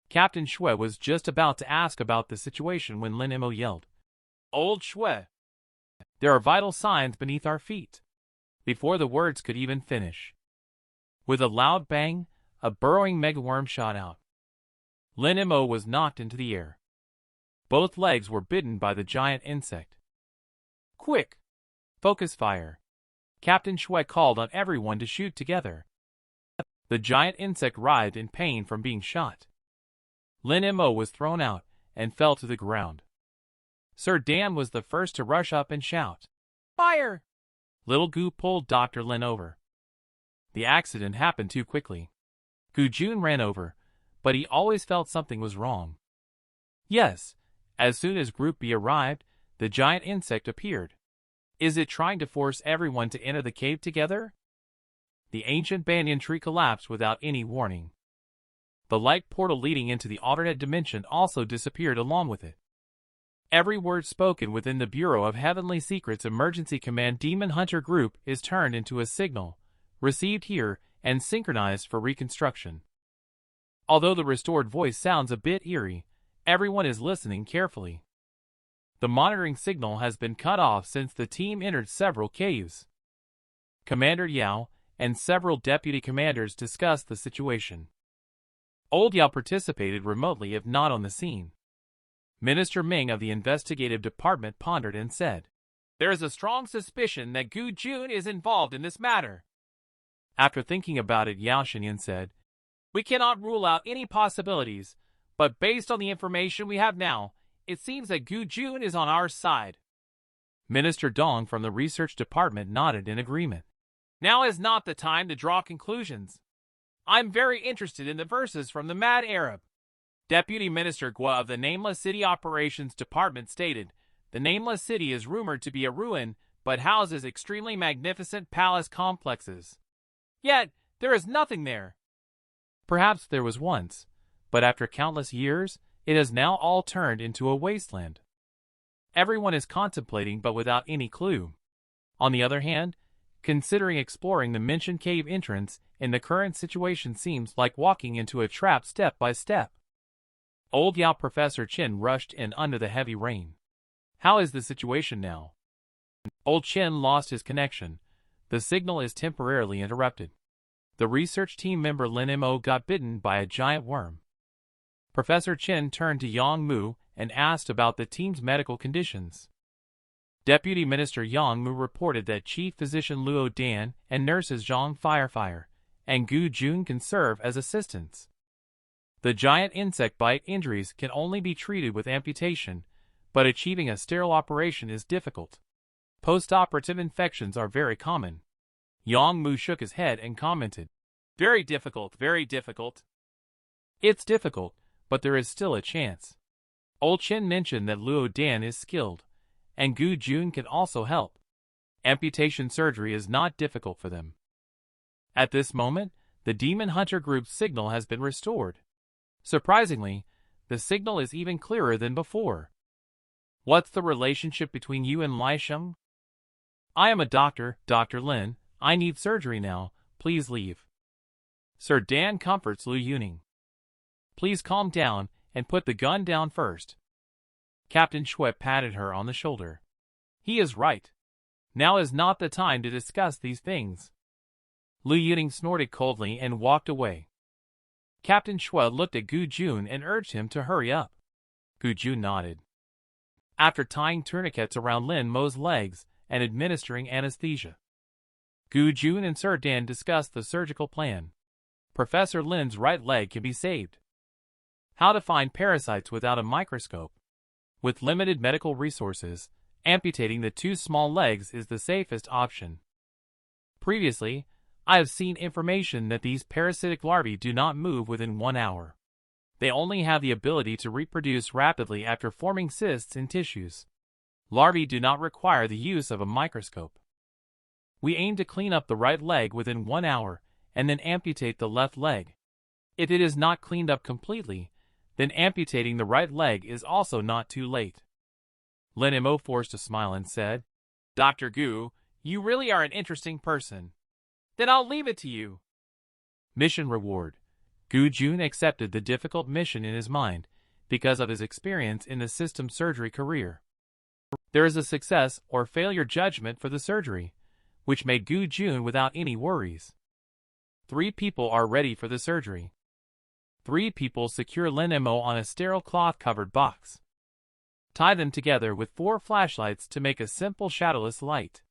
Captain Shui was just about to ask about the situation when Lin Mo yelled, "Old Shui! There are vital signs beneath our feet," before the words could even finish. With a loud bang, a burrowing megaworm shot out. Lin Mo was knocked into the air. Both legs were bitten by the giant insect. "Quick! Focus fire!" Captain Shui called on everyone to shoot together. The giant insect writhed in pain from being shot. Lin Mo was thrown out and fell to the ground. Sir Dan was the first to rush up and shout, "Fire!" Little Gu pulled Dr. Lin over. The accident happened too quickly. Gu Jun ran over, but he always felt something was wrong. Yes, as soon as Group B arrived, the giant insect appeared. Is it trying to force everyone to enter the cave together? The ancient banyan tree collapsed without any warning. The light portal leading into the alternate dimension also disappeared along with it. Every word spoken within the Bureau of Heavenly Secrets Emergency Command Demon Hunter Group is turned into a signal, received here, and synchronized for reconstruction. Although the restored voice sounds a bit eerie, everyone is listening carefully. The monitoring signal has been cut off since the team entered several caves. Commander Yao and several deputy commanders discussed the situation. Old Yao participated remotely if not on the scene. Minister Ming of the investigative department pondered and said, "There is a strong suspicion that Gu Jun is involved in this matter." After thinking about it, Yao Shenyan said, "We cannot rule out any possibilities, but based on the information we have now, it seems that Gu Jun is on our side." Minister Dong from the research department nodded in agreement. "Now is not the time to draw conclusions. I'm very interested in the verses from the Mad Arab." Deputy Minister Gua of the Nameless City Operations Department stated, "The Nameless City is rumored to be a ruin, but houses extremely magnificent palace complexes. Yet, there is nothing there." Perhaps there was once, but after countless years, it has now all turned into a wasteland. Everyone is contemplating but without any clue. On the other hand, considering exploring the mentioned cave entrance in the current situation seems like walking into a trap step by step. Old Yao Professor Chin rushed in under the heavy rain. "How is the situation now?" Old Chin lost his connection. The signal is temporarily interrupted. The research team member Lin Mo got bitten by a giant worm. Professor Chin turned to Yang Mu and asked about the team's medical conditions. Deputy Minister Yang Mu reported that Chief Physician Luo Dan and nurses Zhang Firefire and Gu Jun can serve as assistants. The giant insect bite injuries can only be treated with amputation, but achieving a sterile operation is difficult. Post-operative infections are very common. Yang Mu shook his head and commented, "Very difficult, very difficult." "It's difficult, but there is still a chance." Old Chen mentioned that Luo Dan is skilled, and Gu Jun can also help. Amputation surgery is not difficult for them. At this moment, the Demon Hunter Group's signal has been restored. Surprisingly, the signal is even clearer than before. "What's the relationship between you and Lai Sheng?" "I am a doctor, Dr. Lin. I need surgery now. Please leave." Sir Dan comforts Lu Yuning. "Please calm down and put the gun down first." Captain Shui patted her on the shoulder. "He is right. Now is not the time to discuss these things." Lu Yuning snorted coldly and walked away. Captain Shui looked at Gu Jun and urged him to hurry up. Gu Jun nodded. After tying tourniquets around Lin Mo's legs and administering anesthesia, Gu Jun and Sir Dan discussed the surgical plan. Professor Lin's right leg can be saved. How to find parasites without a microscope. With limited medical resources, amputating the two small legs is the safest option. Previously, I have seen information that these parasitic larvae do not move within 1 hour. They only have the ability to reproduce rapidly after forming cysts in tissues. Larvae do not require the use of a microscope. We aim to clean up the right leg within 1 hour and then amputate the left leg. If it is not cleaned up completely, then amputating the right leg is also not too late. Nemo forced a smile and said, Dr. Gu, you really are an interesting person. Then I'll leave it to you. Mission reward. Gu Jun accepted the difficult mission in his mind because of his experience in the system surgery career. There is a success or failure judgment for the surgery, which made Gu Jun without any worries. 3 people are ready for the surgery. 3 people secure Nemo on a sterile cloth-covered box. Tie them together with 4 flashlights to make a simple shadowless light.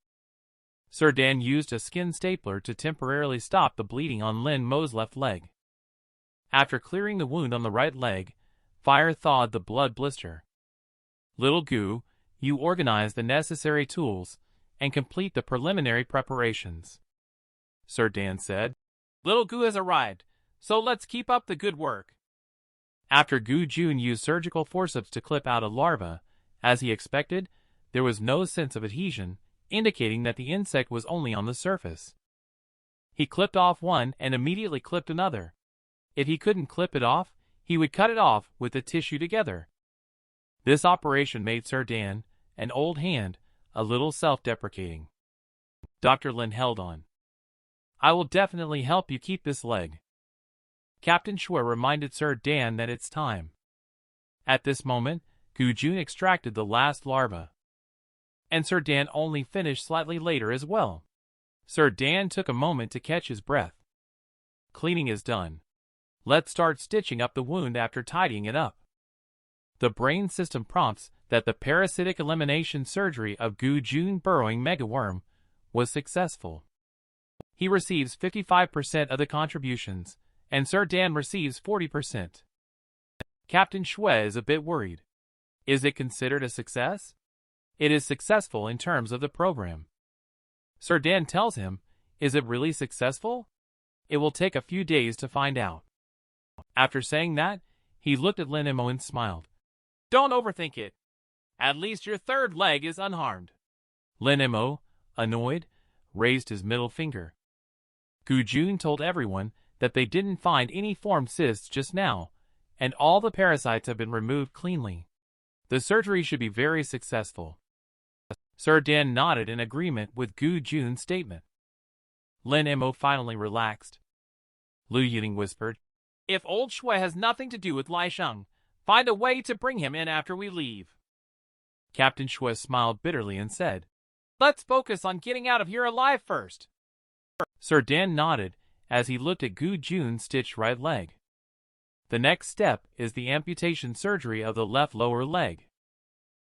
Sir Dan used a skin stapler to temporarily stop the bleeding on Lin Mo's left leg. After clearing the wound on the right leg, fire thawed the blood blister. Little Gu, you organize the necessary tools and complete the preliminary preparations. Sir Dan said, Little Gu has arrived, so let's keep up the good work. After Gu Jun used surgical forceps to clip out a larva, as he expected, there was no sense of adhesion, indicating that the insect was only on the surface. He clipped off one and immediately clipped another. If he couldn't clip it off, he would cut it off with the tissue together. This operation made Sir Dan, an old hand, a little self-deprecating. Dr. Lin held on. I will definitely help you keep this leg. Captain Shui reminded Sir Dan that it's time. At this moment, Gu Jun extracted the last larva. And Sir Dan only finished slightly later as well. Sir Dan took a moment to catch his breath. Cleaning is done. Let's start stitching up the wound after tidying it up. The brain system prompts that the parasitic elimination surgery of Gu Jun burrowing megaworm was successful. He receives 55% of the contributions, and Sir Dan receives 40%. Captain Shui is a bit worried. Is it considered a success? It is successful in terms of the program. Sir Dan tells him, is it really successful? It will take a few days to find out. After saying that, he looked at Nemo and smiled. Don't overthink it. At least your third leg is unharmed. Nemo, annoyed, raised his middle finger. Gu Jun told everyone that they didn't find any formed cysts just now, and all the parasites have been removed cleanly. The surgery should be very successful. Sir Dan nodded in agreement with Gu Jun's statement. Nemo finally relaxed. Lu Ying whispered, If old Shui has nothing to do with Lai Sheng, find a way to bring him in after we leave. Captain Shui smiled bitterly and said, Let's focus on getting out of here alive first. Sir Dan nodded as he looked at Gu Jun's stitched right leg. The next step is the amputation surgery of the left lower leg.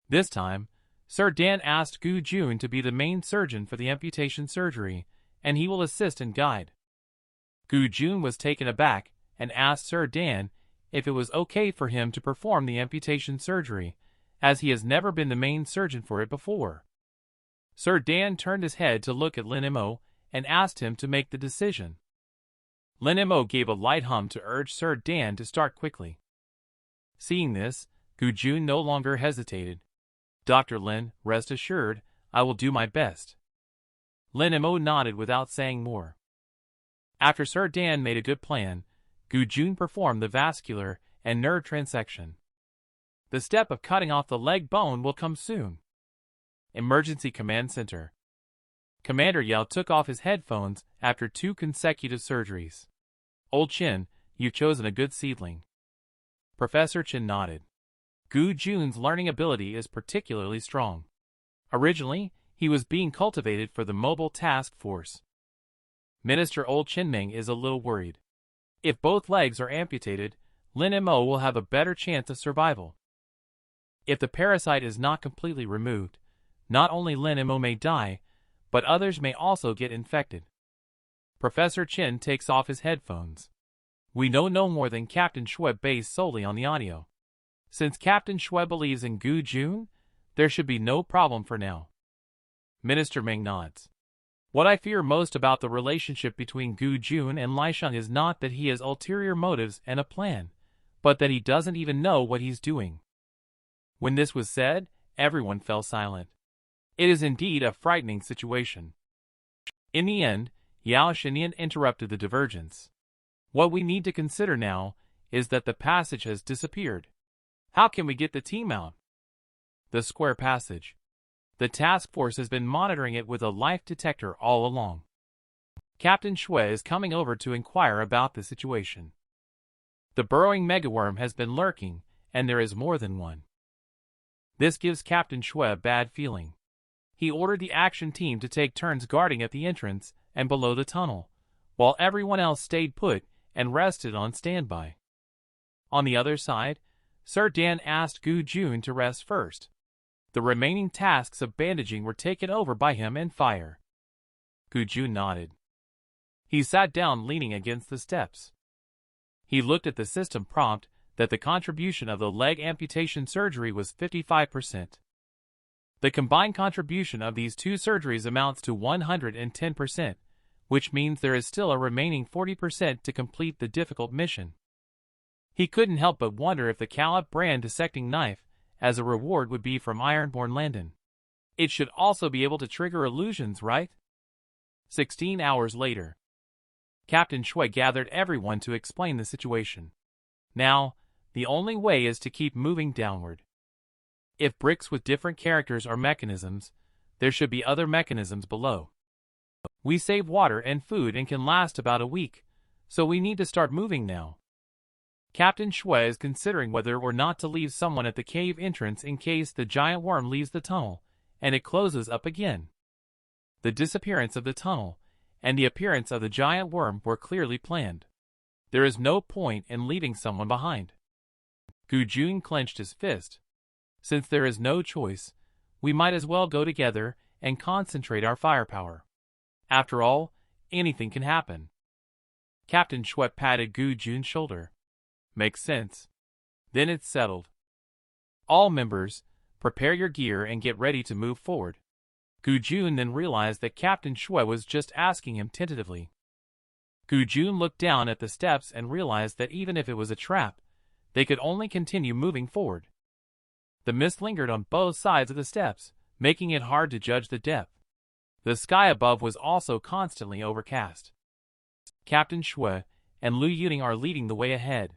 This time, Sir Dan asked Gu Jun to be the main surgeon for the amputation surgery, and he will assist and guide. Gu Jun was taken aback and asked Sir Dan if it was okay for him to perform the amputation surgery, as he has never been the main surgeon for it before. Sir Dan turned his head to look at Nemo and asked him to make the decision. Nemo gave a light hum to urge Sir Dan to start quickly. Seeing this, Gu Jun no longer hesitated. Dr. Lin, rest assured, I will do my best. Nemo nodded without saying more. After Sir Dan made a good plan, Gu Jun performed the vascular and nerve transection. The step of cutting off the leg bone will come soon. Emergency Command Center. Commander Yao took off his headphones after 2 consecutive surgeries. Old Chin, you've chosen a good seedling. Professor Chin nodded. Gu Jun's learning ability is particularly strong. Originally, he was being cultivated for the Mobile Task Force. Minister Old Chinming is a little worried. If both legs are amputated, Lin Mo will have a better chance of survival. If the parasite is not completely removed, not only Lin Mo may die, but others may also get infected. Professor Chin takes off his headphones. We know no more than Captain Shui based solely on the audio. Since Captain Shui believes in Gu Jun, there should be no problem for now. Minister Ming nods. What I fear most about the relationship between Gu Jun and Lai Sheng is not that he has ulterior motives and a plan, but that he doesn't even know what he's doing. When this was said, everyone fell silent. It is indeed a frightening situation. In the end, Yao Shinian interrupted the divergence. What we need to consider now is that the passage has disappeared. How can we get the team out? The square passage. The task force has been monitoring it with a life detector all along. Captain Shui is coming over to inquire about the situation. The burrowing megaworm has been lurking, and there is more than one. This gives Captain Shui a bad feeling. He ordered the action team to take turns guarding at the entrance and below the tunnel, while everyone else stayed put and rested on standby. On the other side, Sir Dan asked Gu Jun to rest first. The remaining tasks of bandaging were taken over by him and Fire. Gu Jun nodded. He sat down leaning against the steps. He looked at the system prompt that the contribution of the leg amputation surgery was 55%. The combined contribution of these two surgeries amounts to 110%, which means there is still a remaining 40% to complete the difficult mission. He couldn't help but wonder if the Calip brand dissecting knife, as a reward, would be from Ironborn Landon. It should also be able to trigger illusions, right? 16 hours later. Captain Shui gathered everyone to explain the situation. Now, the only way is to keep moving downward. If bricks with different characters are mechanisms, there should be other mechanisms below. We save water and food and can last about a week, so we need to start moving now. Captain Shui is considering whether or not to leave someone at the cave entrance in case the giant worm leaves the tunnel, and it closes up again. The disappearance of the tunnel and the appearance of the giant worm were clearly planned. There is no point in leaving someone behind. Gu Jun clenched his fist. Since there is no choice, we might as well go together and concentrate our firepower. After all, anything can happen. Captain Shui patted Gu Jun's shoulder. Makes sense. Then it's settled. All members, prepare your gear and get ready to move forward. Gu Jun then realized that Captain Shui was just asking him tentatively. Gu Jun looked down at the steps and realized that even if it was a trap, they could only continue moving forward. The mist lingered on both sides of the steps, making it hard to judge the depth. The sky above was also constantly overcast. Captain Shui and Lu Yuting are leading the way ahead.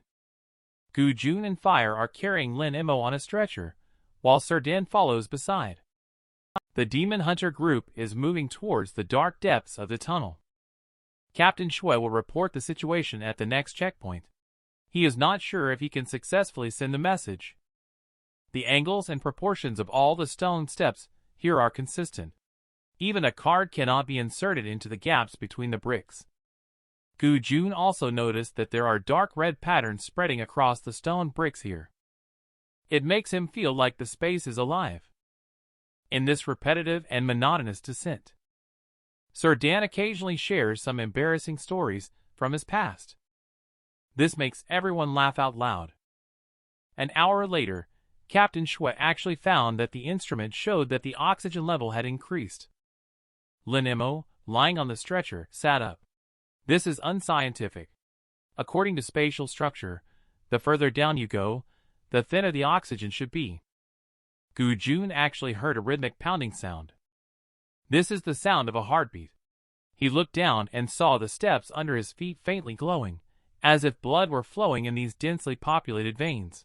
Gu Jun and Fire are carrying Lin Imo on a stretcher, while Sir Dan follows beside. The Demon Hunter group is moving towards the dark depths of the tunnel. Captain Shui will report the situation at the next checkpoint. He is not sure if he can successfully send the message. The angles and proportions of all the stone steps here are consistent. Even a card cannot be inserted into the gaps between the bricks. Gu Jun also noticed that there are dark red patterns spreading across the stone bricks here. It makes him feel like the space is alive in this repetitive and monotonous descent. Sir Dan occasionally shares some embarrassing stories from his past. This makes everyone laugh out loud. An hour later, Captain Shui actually found that the instrument showed that the oxygen level had increased. Lin Imo, lying on the stretcher, sat up. This is unscientific. According to spatial structure, the further down you go, the thinner the oxygen should be. Gu Jun actually heard a rhythmic pounding sound. This is the sound of a heartbeat. He looked down and saw the steps under his feet faintly glowing, as if blood were flowing in these densely populated veins.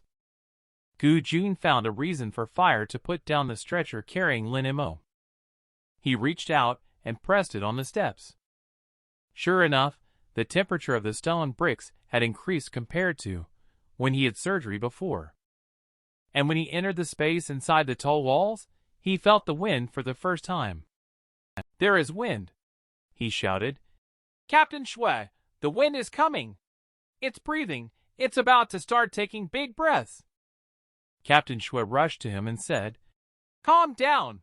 Gu Jun found a reason for Fire to put down the stretcher carrying Lin Imo. He reached out and pressed it on the steps. Sure enough, the temperature of the stone bricks had increased compared to when he had surgery before. And when he entered the space inside the tall walls, he felt the wind for the first time. "There is wind," he shouted. "Captain Shui, the wind is coming. It's breathing. It's about to start taking big breaths." Captain Shui rushed to him and said, "Calm down.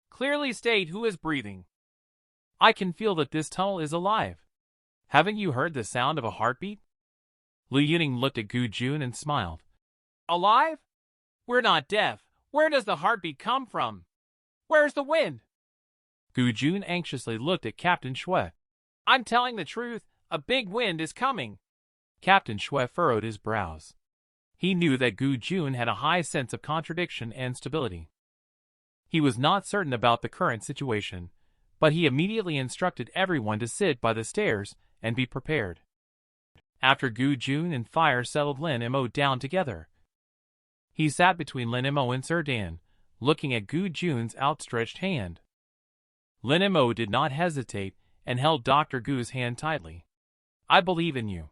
Clearly state who is breathing. I can feel that this tunnel is alive. Haven't you heard the sound of a heartbeat?" Lu Yuning looked at Gu Jun and smiled. "Alive? We're not deaf. Where does the heartbeat come from? Where's the wind?" Gu Jun anxiously looked at Captain Shui. "I'm telling the truth, a big wind is coming." Captain Shui furrowed his brows. He knew that Gu Jun had a high sense of contradiction and stability. He was not certain about the current situation, but he immediately instructed everyone to sit by the stairs and be prepared. After Gu Jun and Fire settled Lin Mo down together, he sat between Lin Mo and Sir Dan, looking at Gu Jun's outstretched hand. Lin Mo did not hesitate and held Dr. Gu's hand tightly. "I believe in you.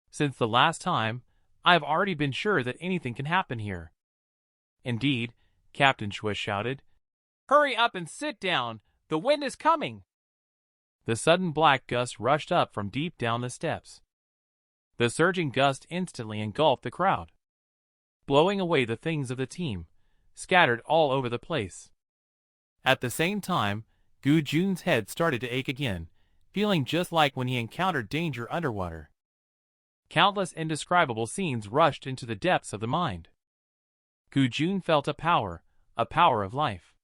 Since the last time, I have already been sure that anything can happen here." "Indeed," Captain Shui shouted. "Hurry up and sit down! The wind is coming!" The sudden black gust rushed up from deep down the steps. The surging gust instantly engulfed the crowd, blowing away the things of the team, scattered all over the place. At the same time, Gu Jun's head started to ache again, feeling just like when he encountered danger underwater. Countless indescribable scenes rushed into the depths of the mind. Gu Jun felt a power of life.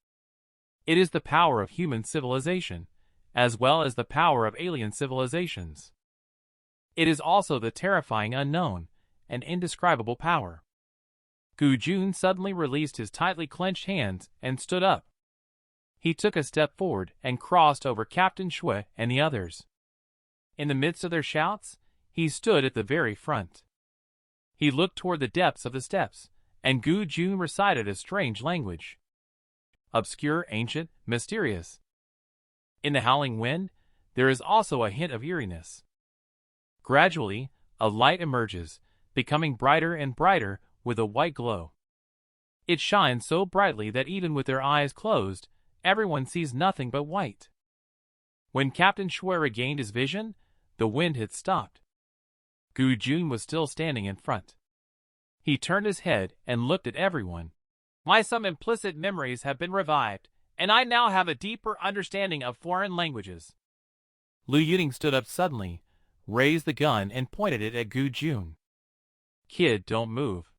It is the power of human civilization, as well as the power of alien civilizations. It is also the terrifying unknown and indescribable power. Gu Jun suddenly released his tightly clenched hands and stood up. He took a step forward and crossed over Captain Shui and the others. In the midst of their shouts, he stood at the very front. He looked toward the depths of the steps, and Gu Jun recited a strange language. Obscure, ancient, mysterious. In the howling wind, there is also a hint of eeriness. Gradually, a light emerges, becoming brighter and brighter with a white glow. It shines so brightly that even with their eyes closed, everyone sees nothing but white. When Captain Shui regained his vision, the wind had stopped. Gu Jun was still standing in front. He turned his head and looked at everyone. Some implicit memories have been revived, and I now have a deeper understanding of foreign languages." Lu Yuning stood up suddenly, raised the gun and pointed it at Gu Jun. "Kid, don't move.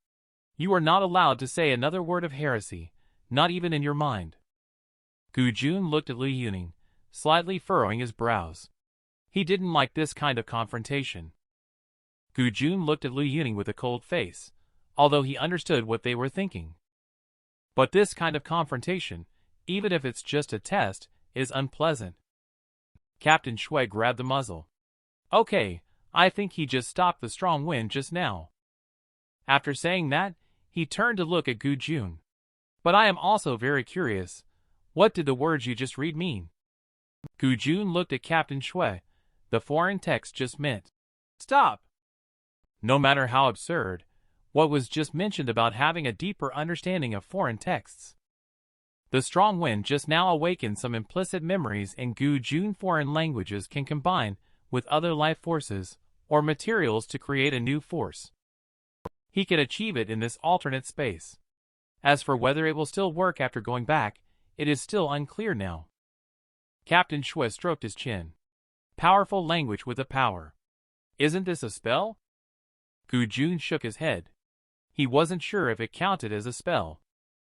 You are not allowed to say another word of heresy, not even in your mind." Gu Jun looked at Lu Yuning, slightly furrowing his brows. He didn't like this kind of confrontation. Gu Jun looked at Lu Yuning with a cold face, although he understood what they were thinking. But this kind of confrontation, even if it's just a test, is unpleasant. Captain Shui grabbed the muzzle. "Okay, I think he just stopped the strong wind just now." After saying that, he turned to look at Gu Jun. "But I am also very curious. What did the words you just read mean?" Gu Jun looked at Captain Shui. The foreign text just meant, "Stop." No matter how absurd, what was just mentioned about having a deeper understanding of foreign texts. The strong wind just now awakened some implicit memories in Gu Jun. Foreign languages can combine with other life forces or materials to create a new force. He can achieve it in this alternate space. As for whether it will still work after going back, it is still unclear now. Captain Shui stroked his chin. "Powerful language with a power. Isn't this a spell?" Gu Jun shook his head. He wasn't sure if it counted as a spell.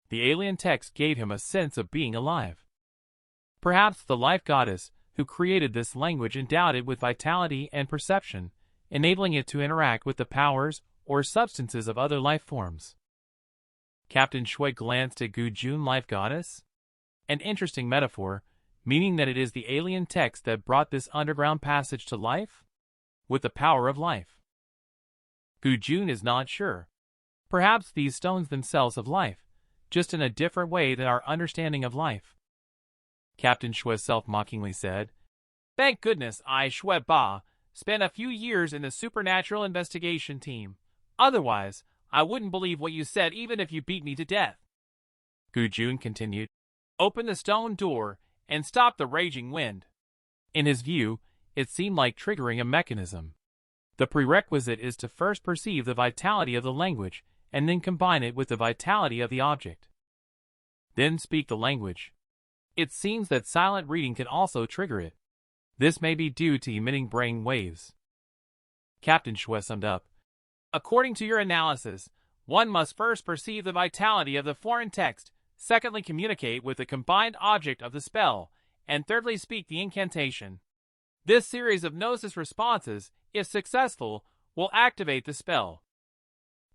The alien text gave him a sense of being alive. Perhaps the life goddess who created this language endowed it with vitality and perception, enabling it to interact with the powers or substances of other life forms. Captain Shui glanced at Gu Jun. Life goddess? An interesting metaphor, meaning that it is the alien text that brought this underground passage to life? With the power of life. Gu Jun is not sure. Perhaps these stones themselves have life, just in a different way than our understanding of life. Captain Shui self-mockingly said, "Thank goodness I, Shui Ba, spent a few years in the supernatural investigation team. Otherwise, I wouldn't believe what you said even if you beat me to death." Gu Jun continued, "Open the stone door and stop the raging wind." In his view, it seemed like triggering a mechanism. The prerequisite is to first perceive the vitality of the language and then combine it with the vitality of the object. Then speak the language. It seems that silent reading can also trigger it. This may be due to emitting brain waves. Captain Shui summed up. "According to your analysis, one must first perceive the vitality of the foreign text, secondly communicate with the combined object of the spell, and thirdly speak the incantation. This series of gnosis responses, if successful, will activate the spell.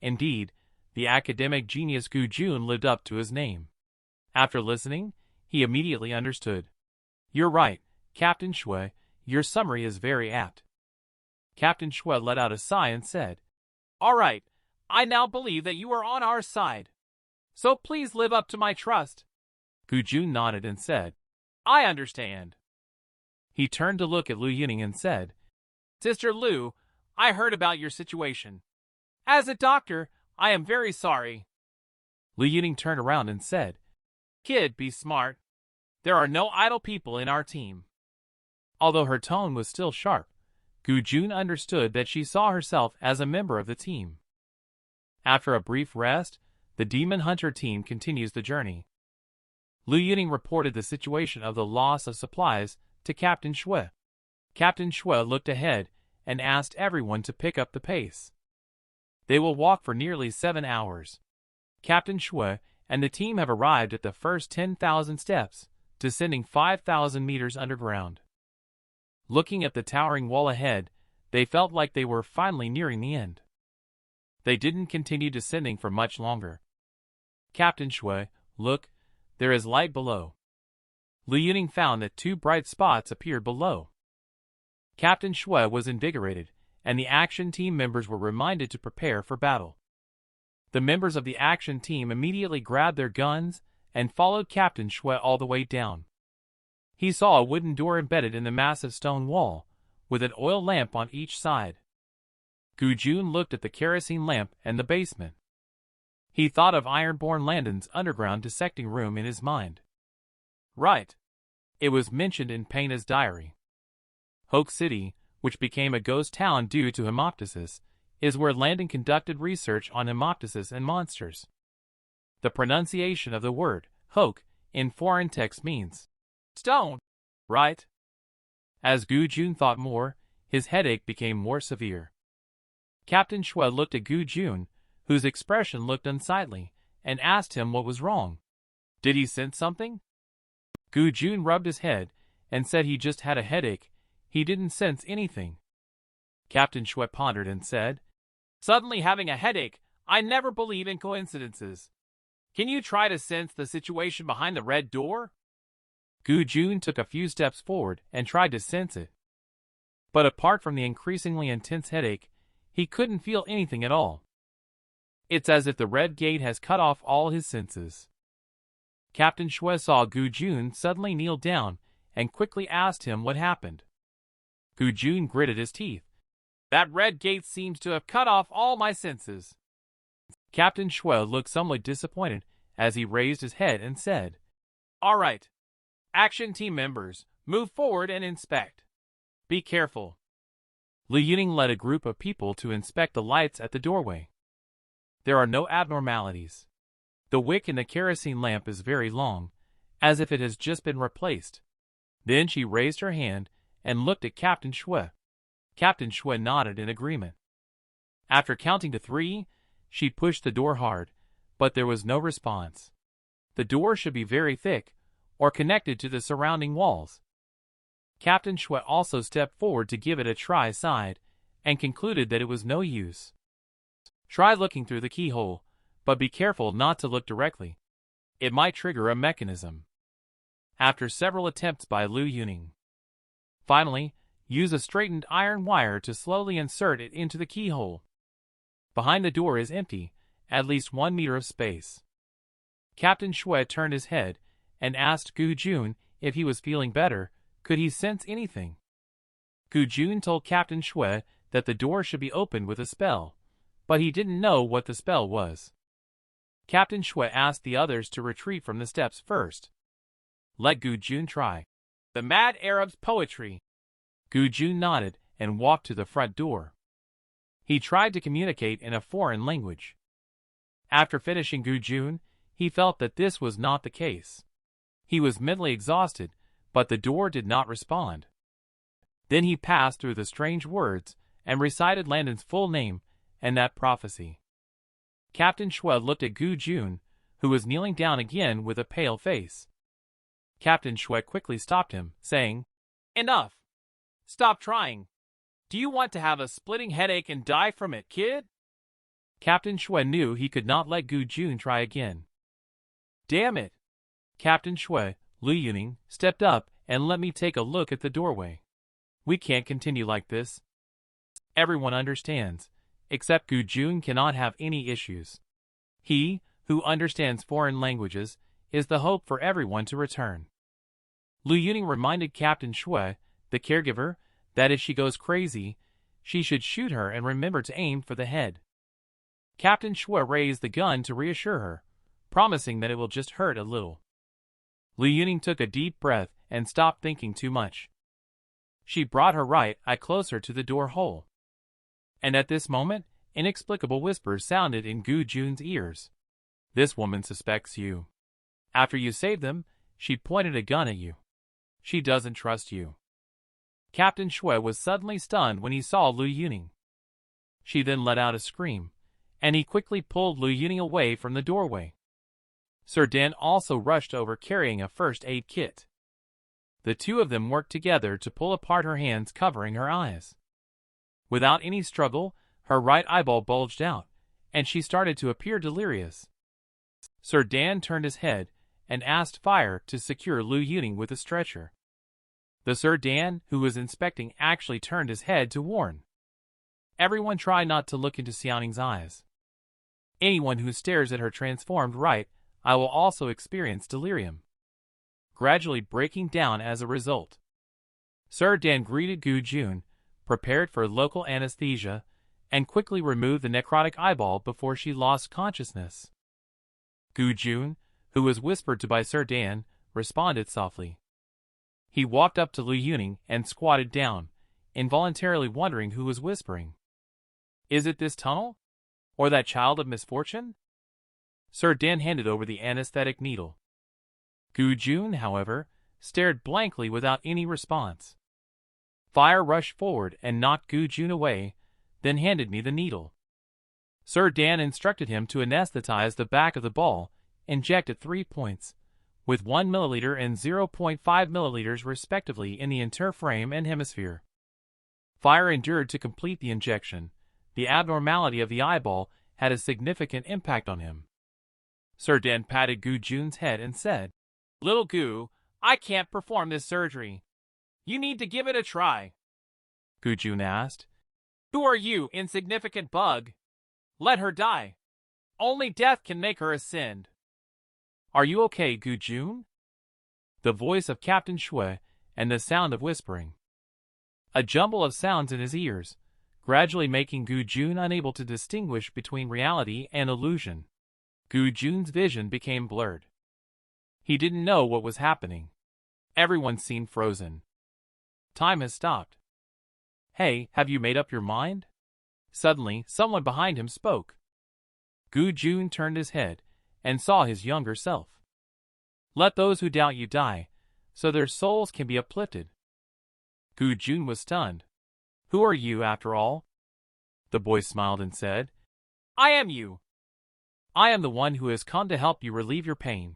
Indeed, the academic genius Gu Jun lived up to his name. After listening, he immediately understood. "You're right, Captain Shui, your summary is very apt." Captain Shui let out a sigh and said, "All right, I now believe that you are on our side. So please live up to my trust." Gu Jun nodded and said, "I understand." He turned to look at Lu Yuning and said, "Sister Lu, I heard about your situation. As a doctor, I am very sorry." Lu Yuning turned around and said, "Kid, be smart. There are no idle people in our team." Although her tone was still sharp, Gu Jun understood that she saw herself as a member of the team. After a brief rest, the Demon Hunter team continues the journey. Lu Yuning reported the situation of the loss of supplies to Captain Shui. Captain Shui looked ahead and asked everyone to pick up the pace. They will walk for nearly 7 hours. Captain Shui and the team have arrived at the first 10,000 steps, descending 5,000 meters underground. Looking at the towering wall ahead, they felt like they were finally nearing the end. They didn't continue descending for much longer. "Captain Shui, look, there is light below." Lu Yuning found that 2 bright spots appeared below. Captain Shui was invigorated, and the action team members were reminded to prepare for battle. The members of the action team immediately grabbed their guns and followed Captain Shui all the way down. He saw a wooden door embedded in the massive stone wall, with an oil lamp on each side. Gu Jun looked at the kerosene lamp and the basement. He thought of Ironborn Landon's underground dissecting room in his mind. Right. It was mentioned in Paina's diary. Hoke City, which became a ghost town due to hemoptysis, is where Landon conducted research on hemoptysis and monsters. The pronunciation of the word Hoke in foreign text means stone, right? As Gu Jun thought more, his headache became more severe. Captain Shui looked at Gu Jun, whose expression looked unsightly, and asked him what was wrong. Did he sense something? Gu Jun rubbed his head and said he just had a headache. He didn't sense anything. Captain Shui pondered and said, "Suddenly having a headache, I never believe in coincidences. Can you try to sense the situation behind the red door?" Gu Jun took a few steps forward and tried to sense it. But apart from the increasingly intense headache, he couldn't feel anything at all. It's as if the red gate has cut off all his senses. Captain Shui saw Gu Jun suddenly kneel down and quickly asked him what happened. Gu Jun gritted his teeth. "That red gate seems to have cut off all my senses." Captain Shui looked somewhat disappointed as he raised his head and said, "All right. Action team members, move forward and inspect. Be careful." Lu Yuning led a group of people to inspect the lights at the doorway. There are no abnormalities. The wick in the kerosene lamp is very long, as if it has just been replaced. Then she raised her hand and looked at Captain Shui. Captain Shui nodded in agreement. After counting to 3, she pushed the door hard, but there was no response. The door should be very thick, or connected to the surrounding walls. Captain Shui also stepped forward to give it a try side, and concluded that it was no use. Try looking through the keyhole, but be careful not to look directly. It might trigger a mechanism. After several attempts by Lu Yuning. Finally, use a straightened iron wire to slowly insert it into the keyhole. Behind the door is empty, at least 1 meter of space. Captain Shui turned his head and asked Gu Jun if he was feeling better. Could he sense anything? Gu Jun told Captain Shui that the door should be opened with a spell, but he didn't know what the spell was. Captain Shui asked the others to retreat from the steps first. Let Gu Jun try. The Mad Arab's poetry. Gu Jun nodded and walked to the front door. He tried to communicate in a foreign language. After finishing Gu Jun, he felt that this was not the case. He was mentally exhausted, but the door did not respond. Then he passed through the strange words and recited Landon's full name and that prophecy. Captain Shui looked at Gu Jun, who was kneeling down again with a pale face. Captain Shui quickly stopped him, saying, "Enough! Stop trying. Do you want to have a splitting headache and die from it, kid?" Captain Shui knew he could not let Gu Jun try again. Damn it! Captain Shui, Lu Yuning, stepped up and let me take a look at the doorway. We can't continue like this. Everyone understands, except Gu Jun cannot have any issues. He, who understands foreign languages, is the hope for everyone to return. Lu Yuning reminded Captain Shui, the caregiver, that if she goes crazy, she should shoot her and remember to aim for the head. Captain Shui raised the gun to reassure her, promising that it will just hurt a little. Lu Yuning took a deep breath and stopped thinking too much. She brought her right eye closer to the door hole. And at this moment, inexplicable whispers sounded in Gu Jun's ears. This woman suspects you. After you saved them, she pointed a gun at you. She doesn't trust you. Captain Shui was suddenly stunned when he saw Lu Yuning. She then let out a scream, and he quickly pulled Lu Yuning away from the doorway. Sir Dan also rushed over carrying a first aid kit. The two of them worked together to pull apart her hands covering her eyes. Without any struggle, her right eyeball bulged out, and she started to appear delirious. Sir Dan turned his head and asked Fire to secure Lu Yuning with a stretcher. The Sir Dan, who was inspecting, actually turned his head to warn. Everyone try not to look into Xiaoning's eyes. Anyone who stares at her transformed right eye will also experience delirium, gradually breaking down as a result. Sir Dan greeted Gu Jun, prepared for local anesthesia, and quickly removed the necrotic eyeball before she lost consciousness. Gu Jun, who was whispered to by Sir Dan, responded softly. He walked up to Lu Yuning and squatted down, involuntarily wondering who was whispering. Is it this tunnel? Or that child of misfortune? Sir Dan handed over the anesthetic needle. Gu Jun, however, stared blankly without any response. Fire rushed forward and knocked Gu Jun away, then handed me the needle. Sir Dan instructed him to anesthetize the back of the ball, inject at 3 points, with 1 milliliter and 0.5 milliliters respectively in the interframe and hemisphere. Fire endured to complete the injection. The abnormality of the eyeball had a significant impact on him. Sir Dan patted Gu Jun's head and said, Little Gu, I can't perform this surgery. You need to give it a try. Gu Jun asked, Who are you, insignificant bug? Let her die. Only death can make her ascend. Are you okay, Gu Jun? The voice of Captain Shui and the sound of whispering. A jumble of sounds in his ears, gradually making Gu Jun unable to distinguish between reality and illusion. Gu Jun's vision became blurred. He didn't know what was happening. Everyone seemed frozen. Time has stopped. Hey, have you made up your mind? Suddenly, someone behind him spoke. Gu Jun turned his head and saw his younger self. Let those who doubt you die, so their souls can be uplifted. Gu Jun was stunned. Who are you, after all? The boy smiled and said, I am you. I am the one who has come to help you relieve your pain.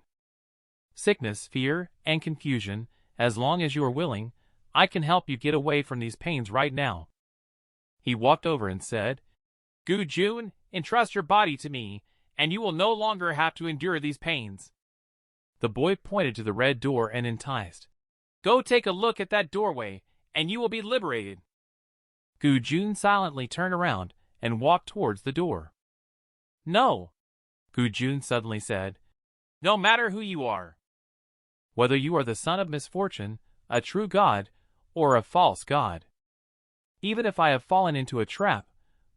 Sickness, fear, and confusion, as long as you are willing, I can help you get away from these pains right now. He walked over and said, Gu Jun, entrust your body to me, and you will no longer have to endure these pains. The boy pointed to the red door and enticed. Go take a look at that doorway, and you will be liberated. Gu Jun silently turned around and walked towards the door. No, Gu Jun suddenly said. No matter who you are. Whether you are the son of misfortune, a true god, or a false god. Even if I have fallen into a trap,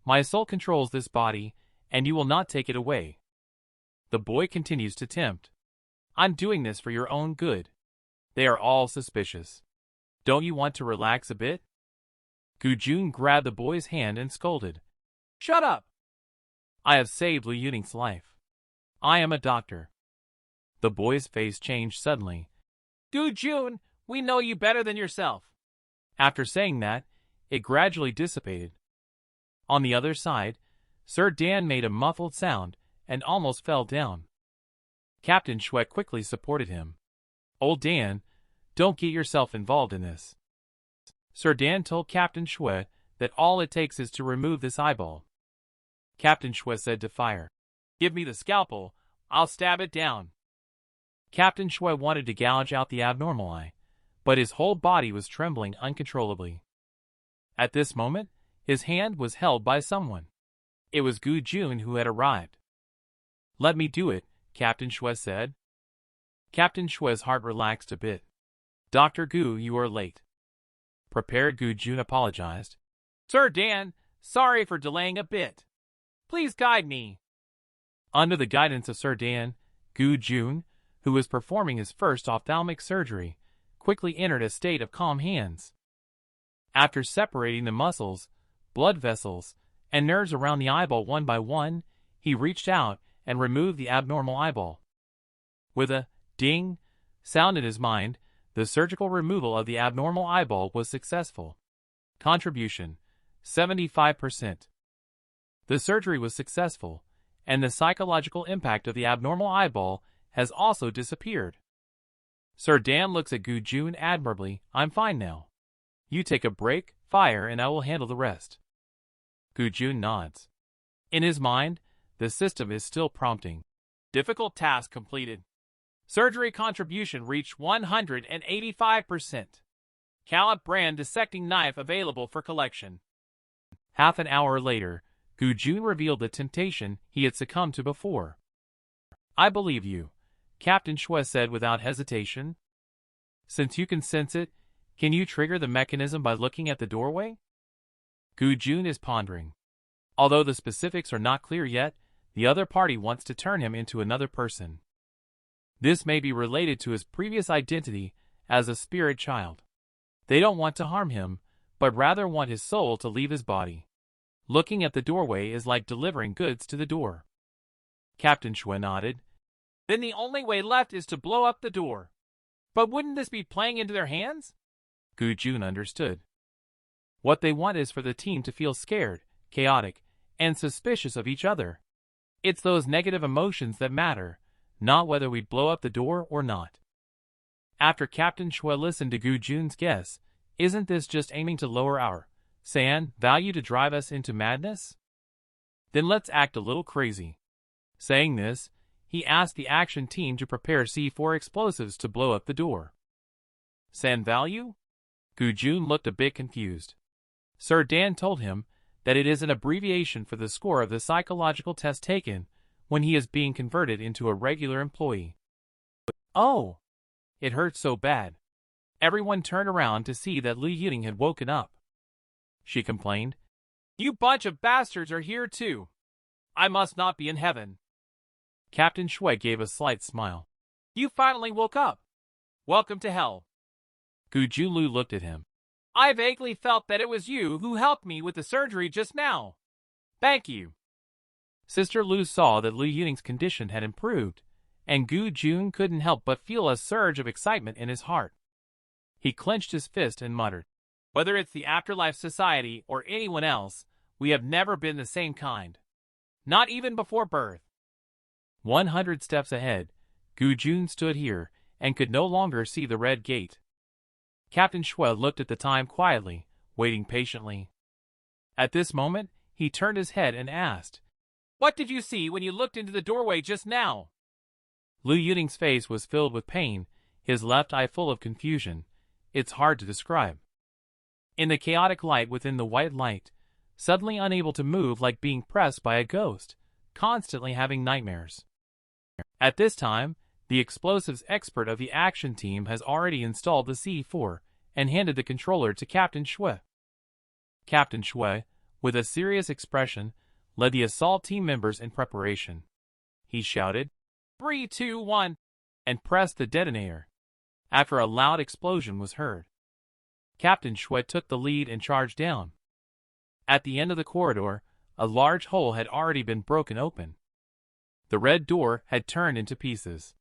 my soul controls this body, and you will not take it away. The boy continues to tempt. I'm doing this for your own good. They are all suspicious. Don't you want to relax a bit? Gu Jun grabbed the boy's hand and scolded. Shut up! I have saved Lu Yuning's life. I am a doctor. The boy's face changed suddenly. Gu Jun, we know you better than yourself. After saying that, it gradually dissipated. On the other side, Sir Dan made a muffled sound and almost fell down. Captain Shui quickly supported him. Old Dan, don't get yourself involved in this. Sir Dan told Captain Shui that all it takes is to remove this eyeball. Captain Shui said to Fire. Give me the scalpel, I'll stab it down. Captain Shui wanted to gouge out the abnormal eye, but his whole body was trembling uncontrollably. At this moment, his hand was held by someone. It was Gu Jun who had arrived. Let me do it, Captain Shui said. Captain Shui's heart relaxed a bit. Dr. Gu, you are late. Prepared Gu Jun apologized. Sir Dan, sorry for delaying a bit. Please guide me. Under the guidance of Sir Dan, Gu Jun, who was performing his first ophthalmic surgery, quickly entered a state of calm hands. After separating the muscles, blood vessels, and nerves around the eyeball one by one, he reached out and removed the abnormal eyeball. With a ding sound in his mind, the surgical removal of the abnormal eyeball was successful. Contribution: 75%. The surgery was successful, and the psychological impact of the abnormal eyeball has also disappeared. Sir Dan looks at Gu Jun admirably. I'm fine now. You take a break, Fire, and I will handle the rest. Gu Jun nods. In his mind, the system is still prompting. Difficult task completed. Surgery contribution reached 185%. Calip brand dissecting knife available for collection. Half an hour later, Gu Jun revealed the temptation he had succumbed to before. I believe you, Captain Shui said without hesitation. Since you can sense it, can you trigger the mechanism by looking at the doorway? Gu Jun is pondering. Although the specifics are not clear yet, the other party wants to turn him into another person. This may be related to his previous identity as a spirit child. They don't want to harm him, but rather want his soul to leave his body. Looking at the doorway is like delivering goods to the door. Captain Shui nodded. Then the only way left is to blow up the door. But wouldn't this be playing into their hands? Gu Jun understood. What they want is for the team to feel scared, chaotic, and suspicious of each other. It's those negative emotions that matter, not whether we blow up the door or not. After Captain Shui listened to Gu Jun's guess, isn't this just aiming to lower our value to drive us into madness? Then let's act a little crazy. Saying this, he asked the action team to prepare C4 explosives to blow up the door. San value? Gu Jun looked a bit confused. Sir Dan told him that it is an abbreviation for the score of the psychological test taken when he is being converted into a regular employee. Oh! It hurt so bad. Everyone turned around to see that Lu Yuting had woken up. She complained. You bunch of bastards are here too. I must not be in heaven. Captain Shui gave a slight smile. You finally woke up. Welcome to hell. Gu Junlu looked at him. I vaguely felt that it was you who helped me with the surgery just now. Thank you. Sister Lu saw that Lu Yuting's condition had improved, and Gu Jun couldn't help but feel a surge of excitement in his heart. He clenched his fist and muttered, whether it's the Afterlife Society or anyone else, we have never been the same kind. Not even before birth. 100 steps ahead, Gu Jun stood here and could no longer see the red gate. Captain Shui looked at the time quietly, waiting patiently. At this moment, he turned his head and asked, What did you see when you looked into the doorway just now? Lu Yuting's face was filled with pain, his left eye full of confusion. It's hard to describe. In the chaotic light within the white light, suddenly unable to move like being pressed by a ghost, constantly having nightmares. At this time, the explosives expert of the action team has already installed the C4 and handed the controller to Captain Shui. Captain Shui, with a serious expression, led the assault team members in preparation. He shouted, 3, 2, 1, and pressed the detonator. After a loud explosion was heard, Captain Shui took the lead and charged down. At the end of the corridor, a large hole had already been broken open. The red door had turned into pieces.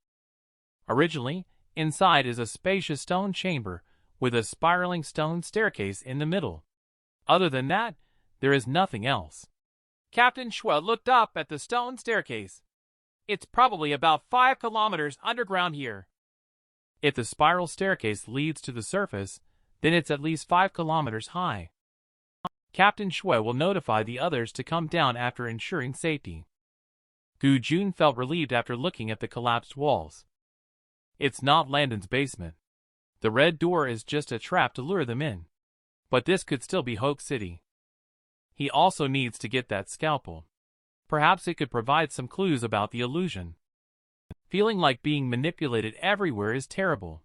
Originally, inside is a spacious stone chamber with a spiraling stone staircase in the middle. Other than that, there is nothing else. Captain Shui looked up at the stone staircase. It's probably about 5 kilometers underground here. If the spiral staircase leads to the surface, then it's at least 5 kilometers high. Captain Shui will notify the others to come down after ensuring safety. Gu Jun felt relieved after looking at the collapsed walls. It's not Landon's basement. The red door is just a trap to lure them in. But this could still be Hoax City. He also needs to get that scalpel. Perhaps it could provide some clues about the illusion. Feeling like being manipulated everywhere is terrible.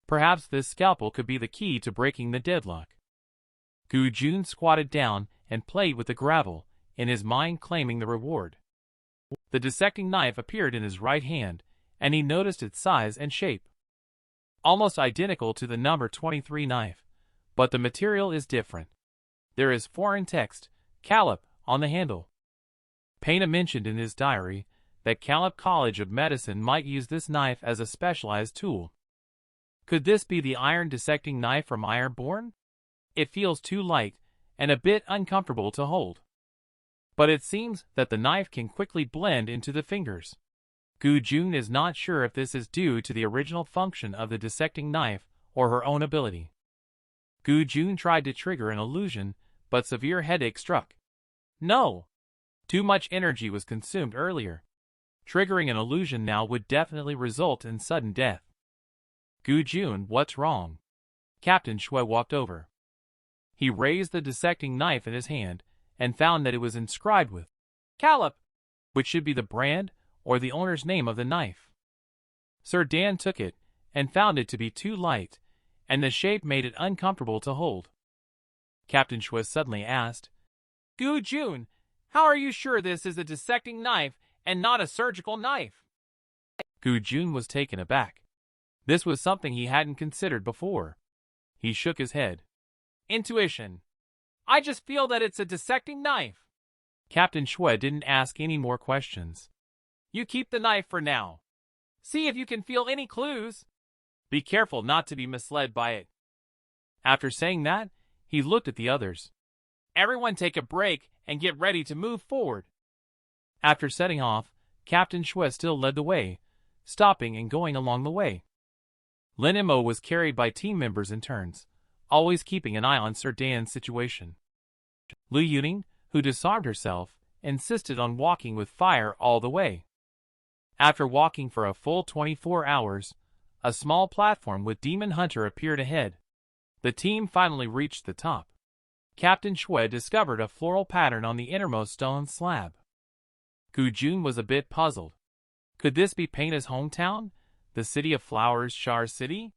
Perhaps this scalpel could be the key to breaking the deadlock. Gu Jun squatted down and played with the gravel, in his mind claiming the reward. The dissecting knife appeared in his right hand, and he noticed its size and shape. Almost identical to the number 23 knife, but the material is different. There is foreign text, Calip, on the handle. Payne mentioned in his diary that Calip College of Medicine might use this knife as a specialized tool. Could this be the iron dissecting knife from Ironborn? It feels too light and a bit uncomfortable to hold. But it seems that the knife can quickly blend into the fingers. Gu Jun is not sure if this is due to the original function of the dissecting knife or her own ability. Gu Jun tried to trigger an illusion, but severe headache struck. No! Too much energy was consumed earlier. Triggering an illusion now would definitely result in sudden death. Gu Jun, what's wrong? Captain Shui walked over. He raised the dissecting knife in his hand and found that it was inscribed with Calip, which should be the brand or the owner's name of the knife. Sir Dan took it and found it to be too light, and the shape made it uncomfortable to hold. Captain Shui suddenly asked, Gu Jun, how are you sure this is a dissecting knife and not a surgical knife? Gu Jun was taken aback. This was something he hadn't considered before. He shook his head. Intuition. I just feel that it's a dissecting knife. Captain Shui didn't ask any more questions. You keep the knife for now. See if you can feel any clues. Be careful not to be misled by it. After saying that, he looked at the others. Everyone take a break and get ready to move forward. After setting off, Captain Shui still led the way, stopping and going along the way. Lin Mo was carried by team members in turns, always keeping an eye on Sir Dan's situation. Lu Yuning, who disarmed herself, insisted on walking with fire all the way. After walking for a full 24 hours, a small platform with Demon Hunter appeared ahead. The team finally reached the top. Captain Shui discovered a floral pattern on the innermost stone slab. Gu Jun was a bit puzzled. Could this be Payne's hometown, the city of flowers, Shar City?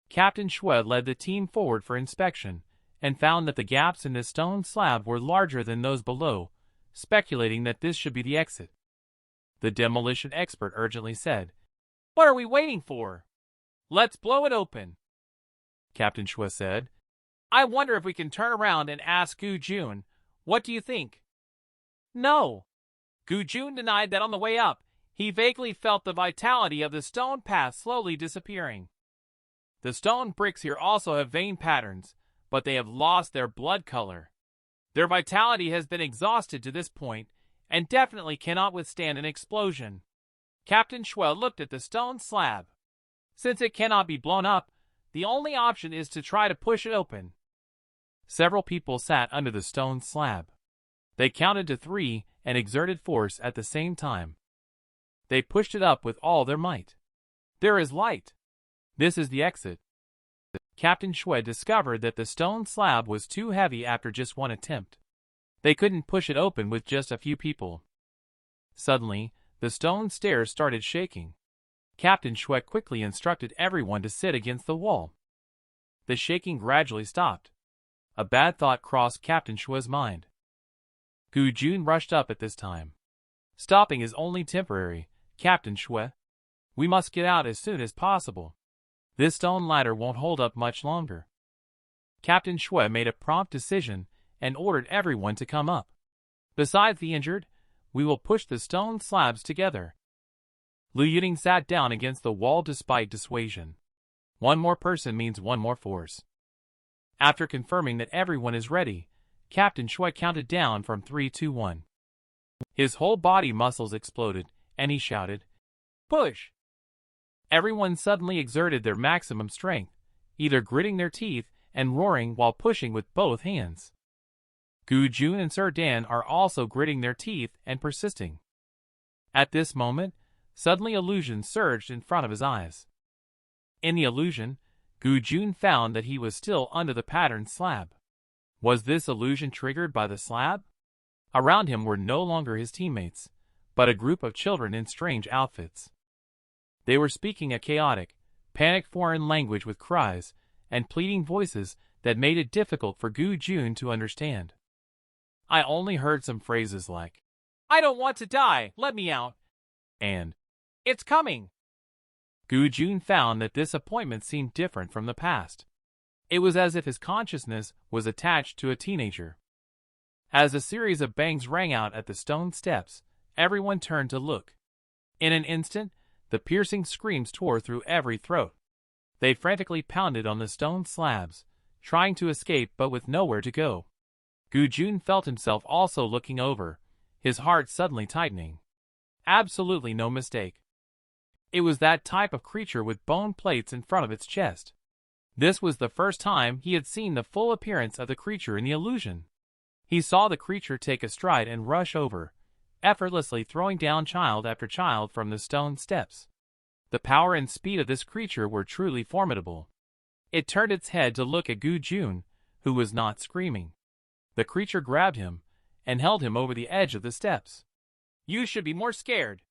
Captain Shui led the team forward for inspection, and found that the gaps in the stone slab were larger than those below, speculating that this should be the exit. The demolition expert urgently said, What are we waiting for? Let's blow it open. Captain Shui said, I wonder if we can turn around and ask Gu Jun, what do you think? No. Gu Jun denied that on the way up, he vaguely felt the vitality of the stone path slowly disappearing. The stone bricks here also have vein patterns, but they have lost their blood color. Their vitality has been exhausted to this point, and definitely cannot withstand an explosion. Captain Shui looked at the stone slab. Since it cannot be blown up, the only option is to try to push it open. Several people sat under the stone slab. They counted to 3 and exerted force at the same time. They pushed it up with all their might. There is light. This is the exit. Captain Shui discovered that the stone slab was too heavy after just one attempt. They couldn't push it open with just a few people. Suddenly, the stone stairs started shaking. Captain Shui quickly instructed everyone to sit against the wall. The shaking gradually stopped. A bad thought crossed Captain Shui's mind. Gu Jun rushed up at this time. Stopping is only temporary, Captain Shui. We must get out as soon as possible. This stone ladder won't hold up much longer. Captain Shui made a prompt decision and ordered everyone to come up. Besides the injured, we will push the stone slabs together. Lu Yuning sat down against the wall despite dissuasion. One more person means one more force. After confirming that everyone is ready, Captain Shui counted down from 3, 2, 1. His whole body muscles exploded, and he shouted, Push! Everyone suddenly exerted their maximum strength, either gritting their teeth and roaring while pushing with both hands. Gu Jun and Sir Dan are also gritting their teeth and persisting. At this moment, suddenly illusion surged in front of his eyes. In the illusion, Gu Jun found that he was still under the patterned slab. Was this illusion triggered by the slab? Around him were no longer his teammates, but a group of children in strange outfits. They were speaking a chaotic, panicked foreign language with cries and pleading voices that made it difficult for Gu Jun to understand. I only heard some phrases like, "I don't want to die, let me out," and "It's coming." Gu Jun found that this appointment seemed different from the past. It was as if his consciousness was attached to a teenager. As a series of bangs rang out at the stone steps, everyone turned to look. In an instant, the piercing screams tore through every throat. They frantically pounded on the stone slabs, trying to escape but with nowhere to go. Gu Jun felt himself also looking over, his heart suddenly tightening. Absolutely no mistake. It was that type of creature with bone plates in front of its chest. This was the first time he had seen the full appearance of the creature in the illusion. He saw the creature take a stride and rush over, effortlessly throwing down child after child from the stone steps. The power and speed of this creature were truly formidable. It turned its head to look at Gu Jun, who was not screaming. The creature grabbed him and held him over the edge of the steps. "You should be more scared.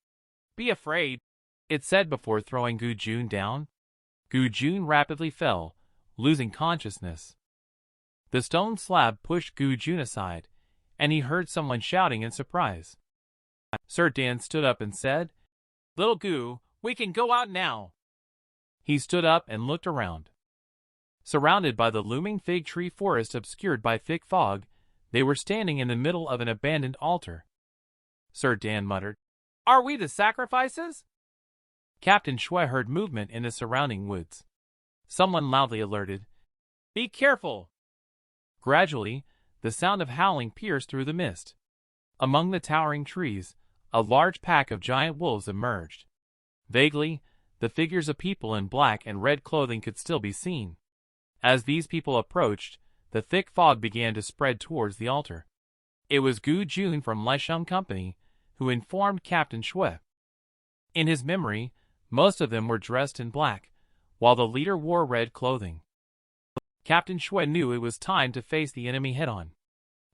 Be afraid," it said before throwing Gu Jun down. Gu Jun rapidly fell, losing consciousness. The stone slab pushed Gu Jun aside, and he heard someone shouting in surprise. Sir Dan stood up and said, "Little Gu, we can go out now." He stood up and looked around. Surrounded by the looming fig tree forest obscured by thick fog, they were standing in the middle of an abandoned altar. Sir Dan muttered, "Are we the sacrifices?" Captain Shui heard movement in the surrounding woods. Someone loudly alerted, "Be careful!" Gradually, the sound of howling pierced through the mist. Among the towering trees, a large pack of giant wolves emerged. Vaguely, the figures of people in black and red clothing could still be seen. As these people approached, the thick fog began to spread towards the altar. It was Gu Jun from Lisheng Company who informed Captain Shui. In his memory, most of them were dressed in black, while the leader wore red clothing. Captain Shui knew it was time to face the enemy head-on.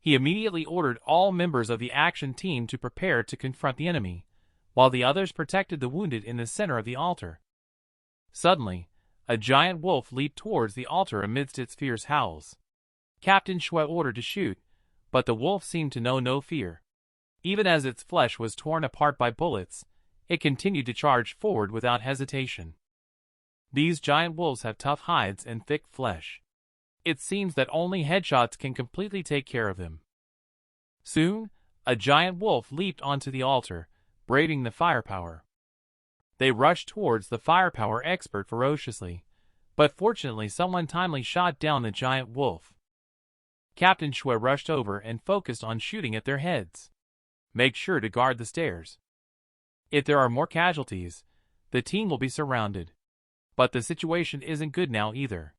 He immediately ordered all members of the action team to prepare to confront the enemy, while the others protected the wounded in the center of the altar. Suddenly, a giant wolf leaped towards the altar amidst its fierce howls. Captain Shui ordered to shoot, but the wolf seemed to know no fear. Even as its flesh was torn apart by bullets, it continued to charge forward without hesitation. These giant wolves have tough hides and thick flesh. It seems that only headshots can completely take care of them. Soon, a giant wolf leaped onto the altar, braving the firepower. They rushed towards the firepower expert ferociously, but fortunately someone timely shot down the giant wolf. Captain Shui rushed over and focused on shooting at their heads. Make sure to guard the stairs. If there are more casualties, the team will be surrounded. But the situation isn't good now either.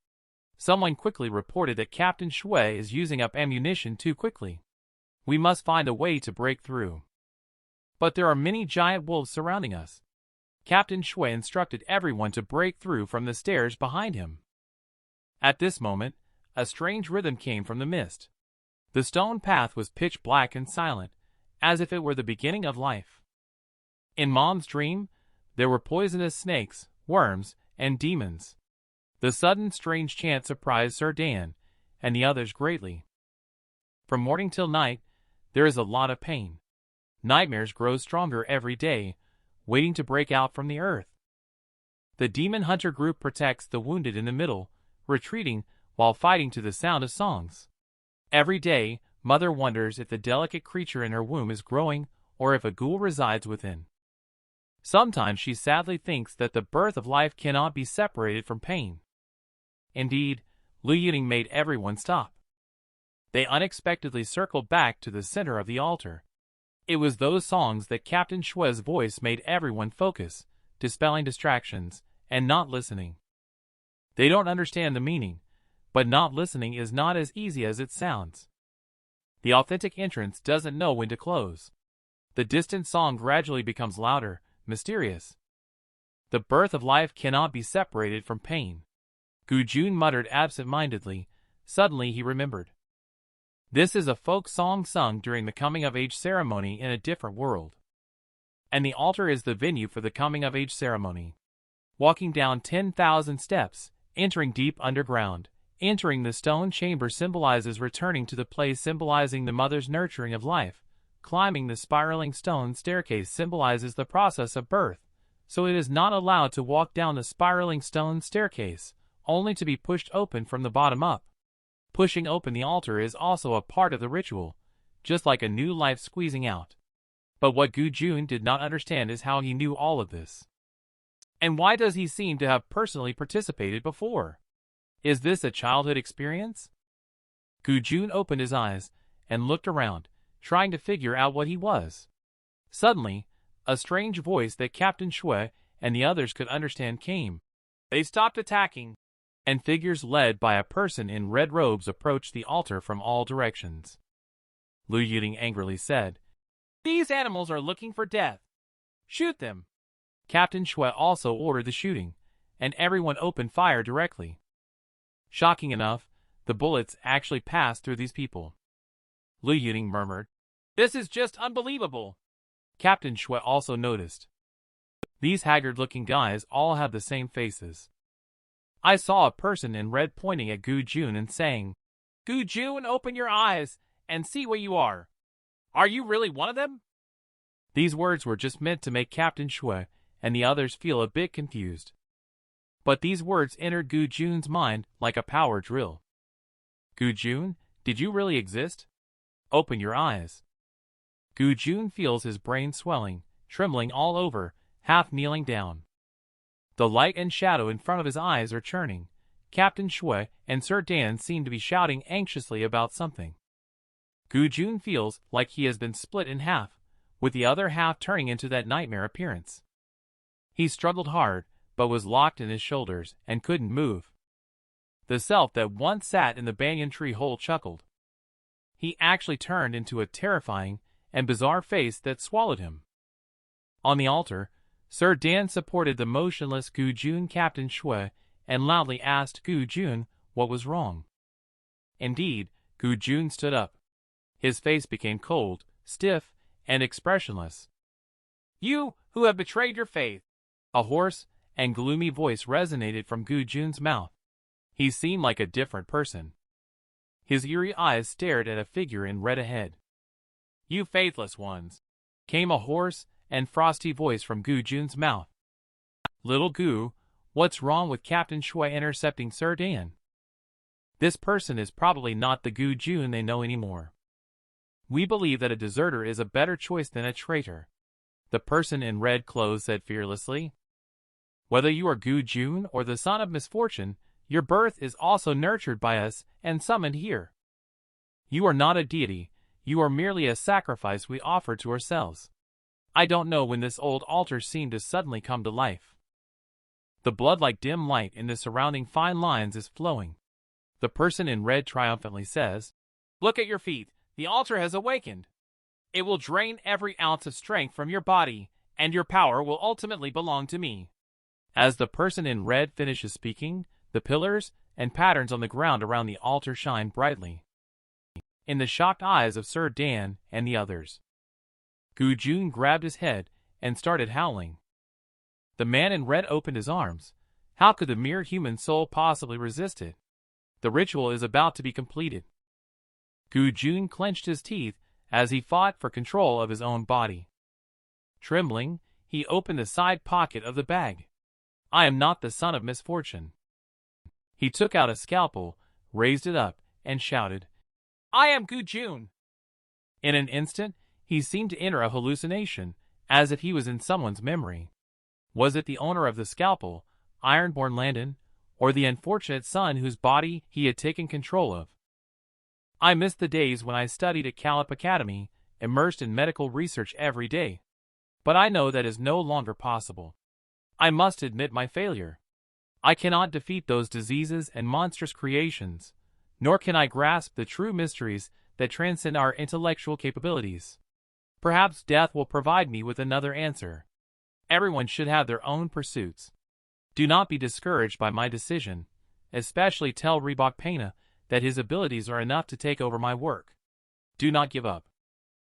Someone quickly reported that Captain Shui is using up ammunition too quickly. We must find a way to break through. But there are many giant wolves surrounding us. Captain Shui instructed everyone to break through from the stairs behind him. At this moment, a strange rhythm came from the mist. The stone path was pitch black and silent, as if it were the beginning of life. In Mom's dream, there were poisonous snakes, worms, and demons. The sudden strange chant surprised Sir Dan and the others greatly. From morning till night, there is a lot of pain. Nightmares grow stronger every day, waiting to break out from the earth. The demon hunter group protects the wounded in the middle, retreating while fighting to the sound of songs. Every day, Mother wonders if the delicate creature in her womb is growing or if a ghoul resides within. Sometimes she sadly thinks that the birth of life cannot be separated from pain. Indeed, Lu Yuning made everyone stop. They unexpectedly circled back to the center of the altar. It was those songs that Captain Shui's voice made everyone focus, dispelling distractions, and not listening. They don't understand the meaning, but not listening is not as easy as it sounds. The authentic entrance doesn't know when to close. The distant song gradually becomes louder, mysterious. The birth of life cannot be separated from pain. Gu-jun muttered absent-mindedly. Suddenly he remembered. This is a folk song sung during the coming-of-age ceremony in a different world. And the altar is the venue for the coming-of-age ceremony. Walking down 10,000 steps, entering deep underground, entering the stone chamber symbolizes returning to the place symbolizing the mother's nurturing of life. Climbing the spiraling stone staircase symbolizes the process of birth, so it is not allowed to walk down the spiraling stone staircase, only to be pushed open from the bottom up. Pushing open the altar is also a part of the ritual, just like a new life squeezing out. But what Gu-jun did not understand is how he knew all of this. And why does he seem to have personally participated before? Is this a childhood experience? Gu-jun opened his eyes and looked around, trying to figure out what he was. Suddenly, a strange voice that Captain Shui and the others could understand came. They stopped attacking, and figures led by a person in red robes approached the altar from all directions. Lu Yuding angrily said, "These animals are looking for death. Shoot them." Captain Shui also ordered the shooting, and everyone opened fire directly. Shocking enough, the bullets actually passed through these people. Lu Yuding murmured, "This is just unbelievable." Captain Shui also noticed. These haggard-looking guys all have the same faces. I saw a person in red pointing at Gu-jun and saying, "Gu-jun, open your eyes and see what you are. Are you really one of them?" These words were just meant to make Captain Shui and the others feel a bit confused. But these words entered Gu-jun's mind like a power drill. "Gu-jun, did you really exist? Open your eyes." Gu-jun feels his brain swelling, trembling all over, half kneeling down. The light and shadow in front of his eyes are churning. Captain Shui and Sir Dan seem to be shouting anxiously about something. Gu-jun feels like he has been split in half, with the other half turning into that nightmare appearance. He struggled hard, but was locked in his shoulders and couldn't move. The self that once sat in the banyan tree hole chuckled. He actually turned into a terrifying and bizarre face that swallowed him. On the altar, Sir Dan supported the motionless Gu-jun Captain Shui and loudly asked Gu-jun what was wrong. Indeed, Gu-jun stood up. His face became cold, stiff, and expressionless. "You who have betrayed your faith!" A hoarse and gloomy voice resonated from Gu-jun's mouth. He seemed like a different person. His eerie eyes stared at a figure in red ahead. "You faithless ones!" came a hoarse and frosty voice from Gu-jun's mouth. "Little Gu, what's wrong with Captain Shui intercepting Sir Dan? This person is probably not the Gu-jun they know anymore. We believe that a deserter is a better choice than a traitor," the person in red clothes said fearlessly. "Whether you are Gu-jun or the son of misfortune, your birth is also nurtured by us and summoned here. You are not a deity, you are merely a sacrifice we offer to ourselves. I don't know when this old altar seemed to suddenly come to life. The blood like dim light in the surrounding fine lines is flowing." The person in red triumphantly says, "Look at your feet, the altar has awakened. It will drain every ounce of strength from your body, and your power will ultimately belong to me." As the person in red finishes speaking, the pillars and patterns on the ground around the altar shine brightly in the shocked eyes of Sir Dan and the others. Gu-jun grabbed his head and started howling. The man in red opened his arms. How could the mere human soul possibly resist it? The ritual is about to be completed. Gu-jun clenched his teeth as he fought for control of his own body. Trembling, he opened the side pocket of the bag. "I am not the son of misfortune." He took out a scalpel, raised it up, and shouted, "I am Gu-jun." In an instant, he seemed to enter a hallucination, as if he was in someone's memory. Was it the owner of the scalpel, Ironborn Landon, or the unfortunate son whose body he had taken control of? I miss the days when I studied at Calip Academy, immersed in medical research every day. But I know that is no longer possible. I must admit my failure. I cannot defeat those diseases and monstrous creations, nor can I grasp the true mysteries that transcend our intellectual capabilities. Perhaps death will provide me with another answer. Everyone should have their own pursuits. Do not be discouraged by my decision, especially tell Ribokpena that his abilities are enough to take over my work. Do not give up.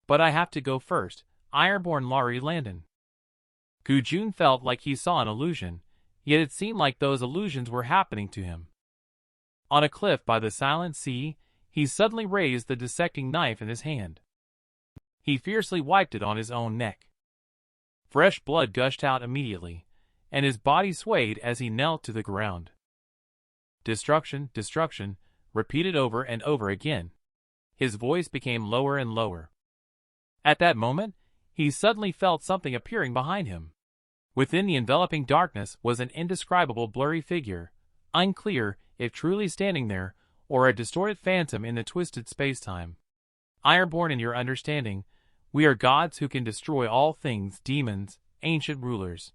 But I have to go first, Ironborn Laurie Landon. Gujun felt like he saw an illusion, yet it seemed like those illusions were happening to him. On a cliff by the silent sea, he suddenly raised the dissecting knife in his hand. He fiercely wiped it on his own neck. Fresh blood gushed out immediately, and his body swayed as he knelt to the ground. Destruction, destruction, repeated over and over again. His voice became lower and lower. At that moment, he suddenly felt something appearing behind him. Within the enveloping darkness was an indescribable blurry figure, unclear if truly standing there or a distorted phantom in the twisted space-time. Ironborn in your understanding, we are gods who can destroy all things, demons, ancient rulers.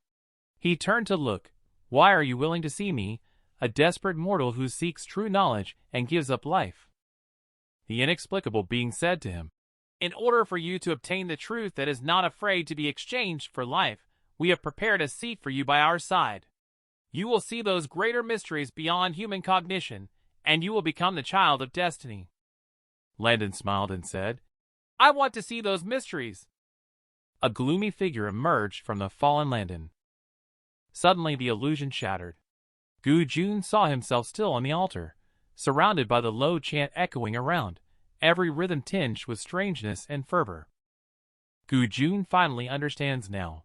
He turned to look. Why are you willing to see me, a desperate mortal who seeks true knowledge and gives up life? The inexplicable being said to him, in order for you to obtain the truth that is not afraid to be exchanged for life, we have prepared a seat for you by our side. You will see those greater mysteries beyond human cognition, and you will become the child of destiny. Landon smiled and said, I want to see those mysteries. A gloomy figure emerged from the fallen Landon. Suddenly the illusion shattered. Gujun saw himself still on the altar, surrounded by the low chant echoing around, every rhythm tinged with strangeness and fervor. Gujun finally understands now.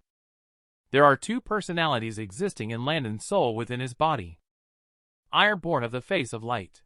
There are two personalities existing in Landon's soul within his body. Ironborn of the face of light.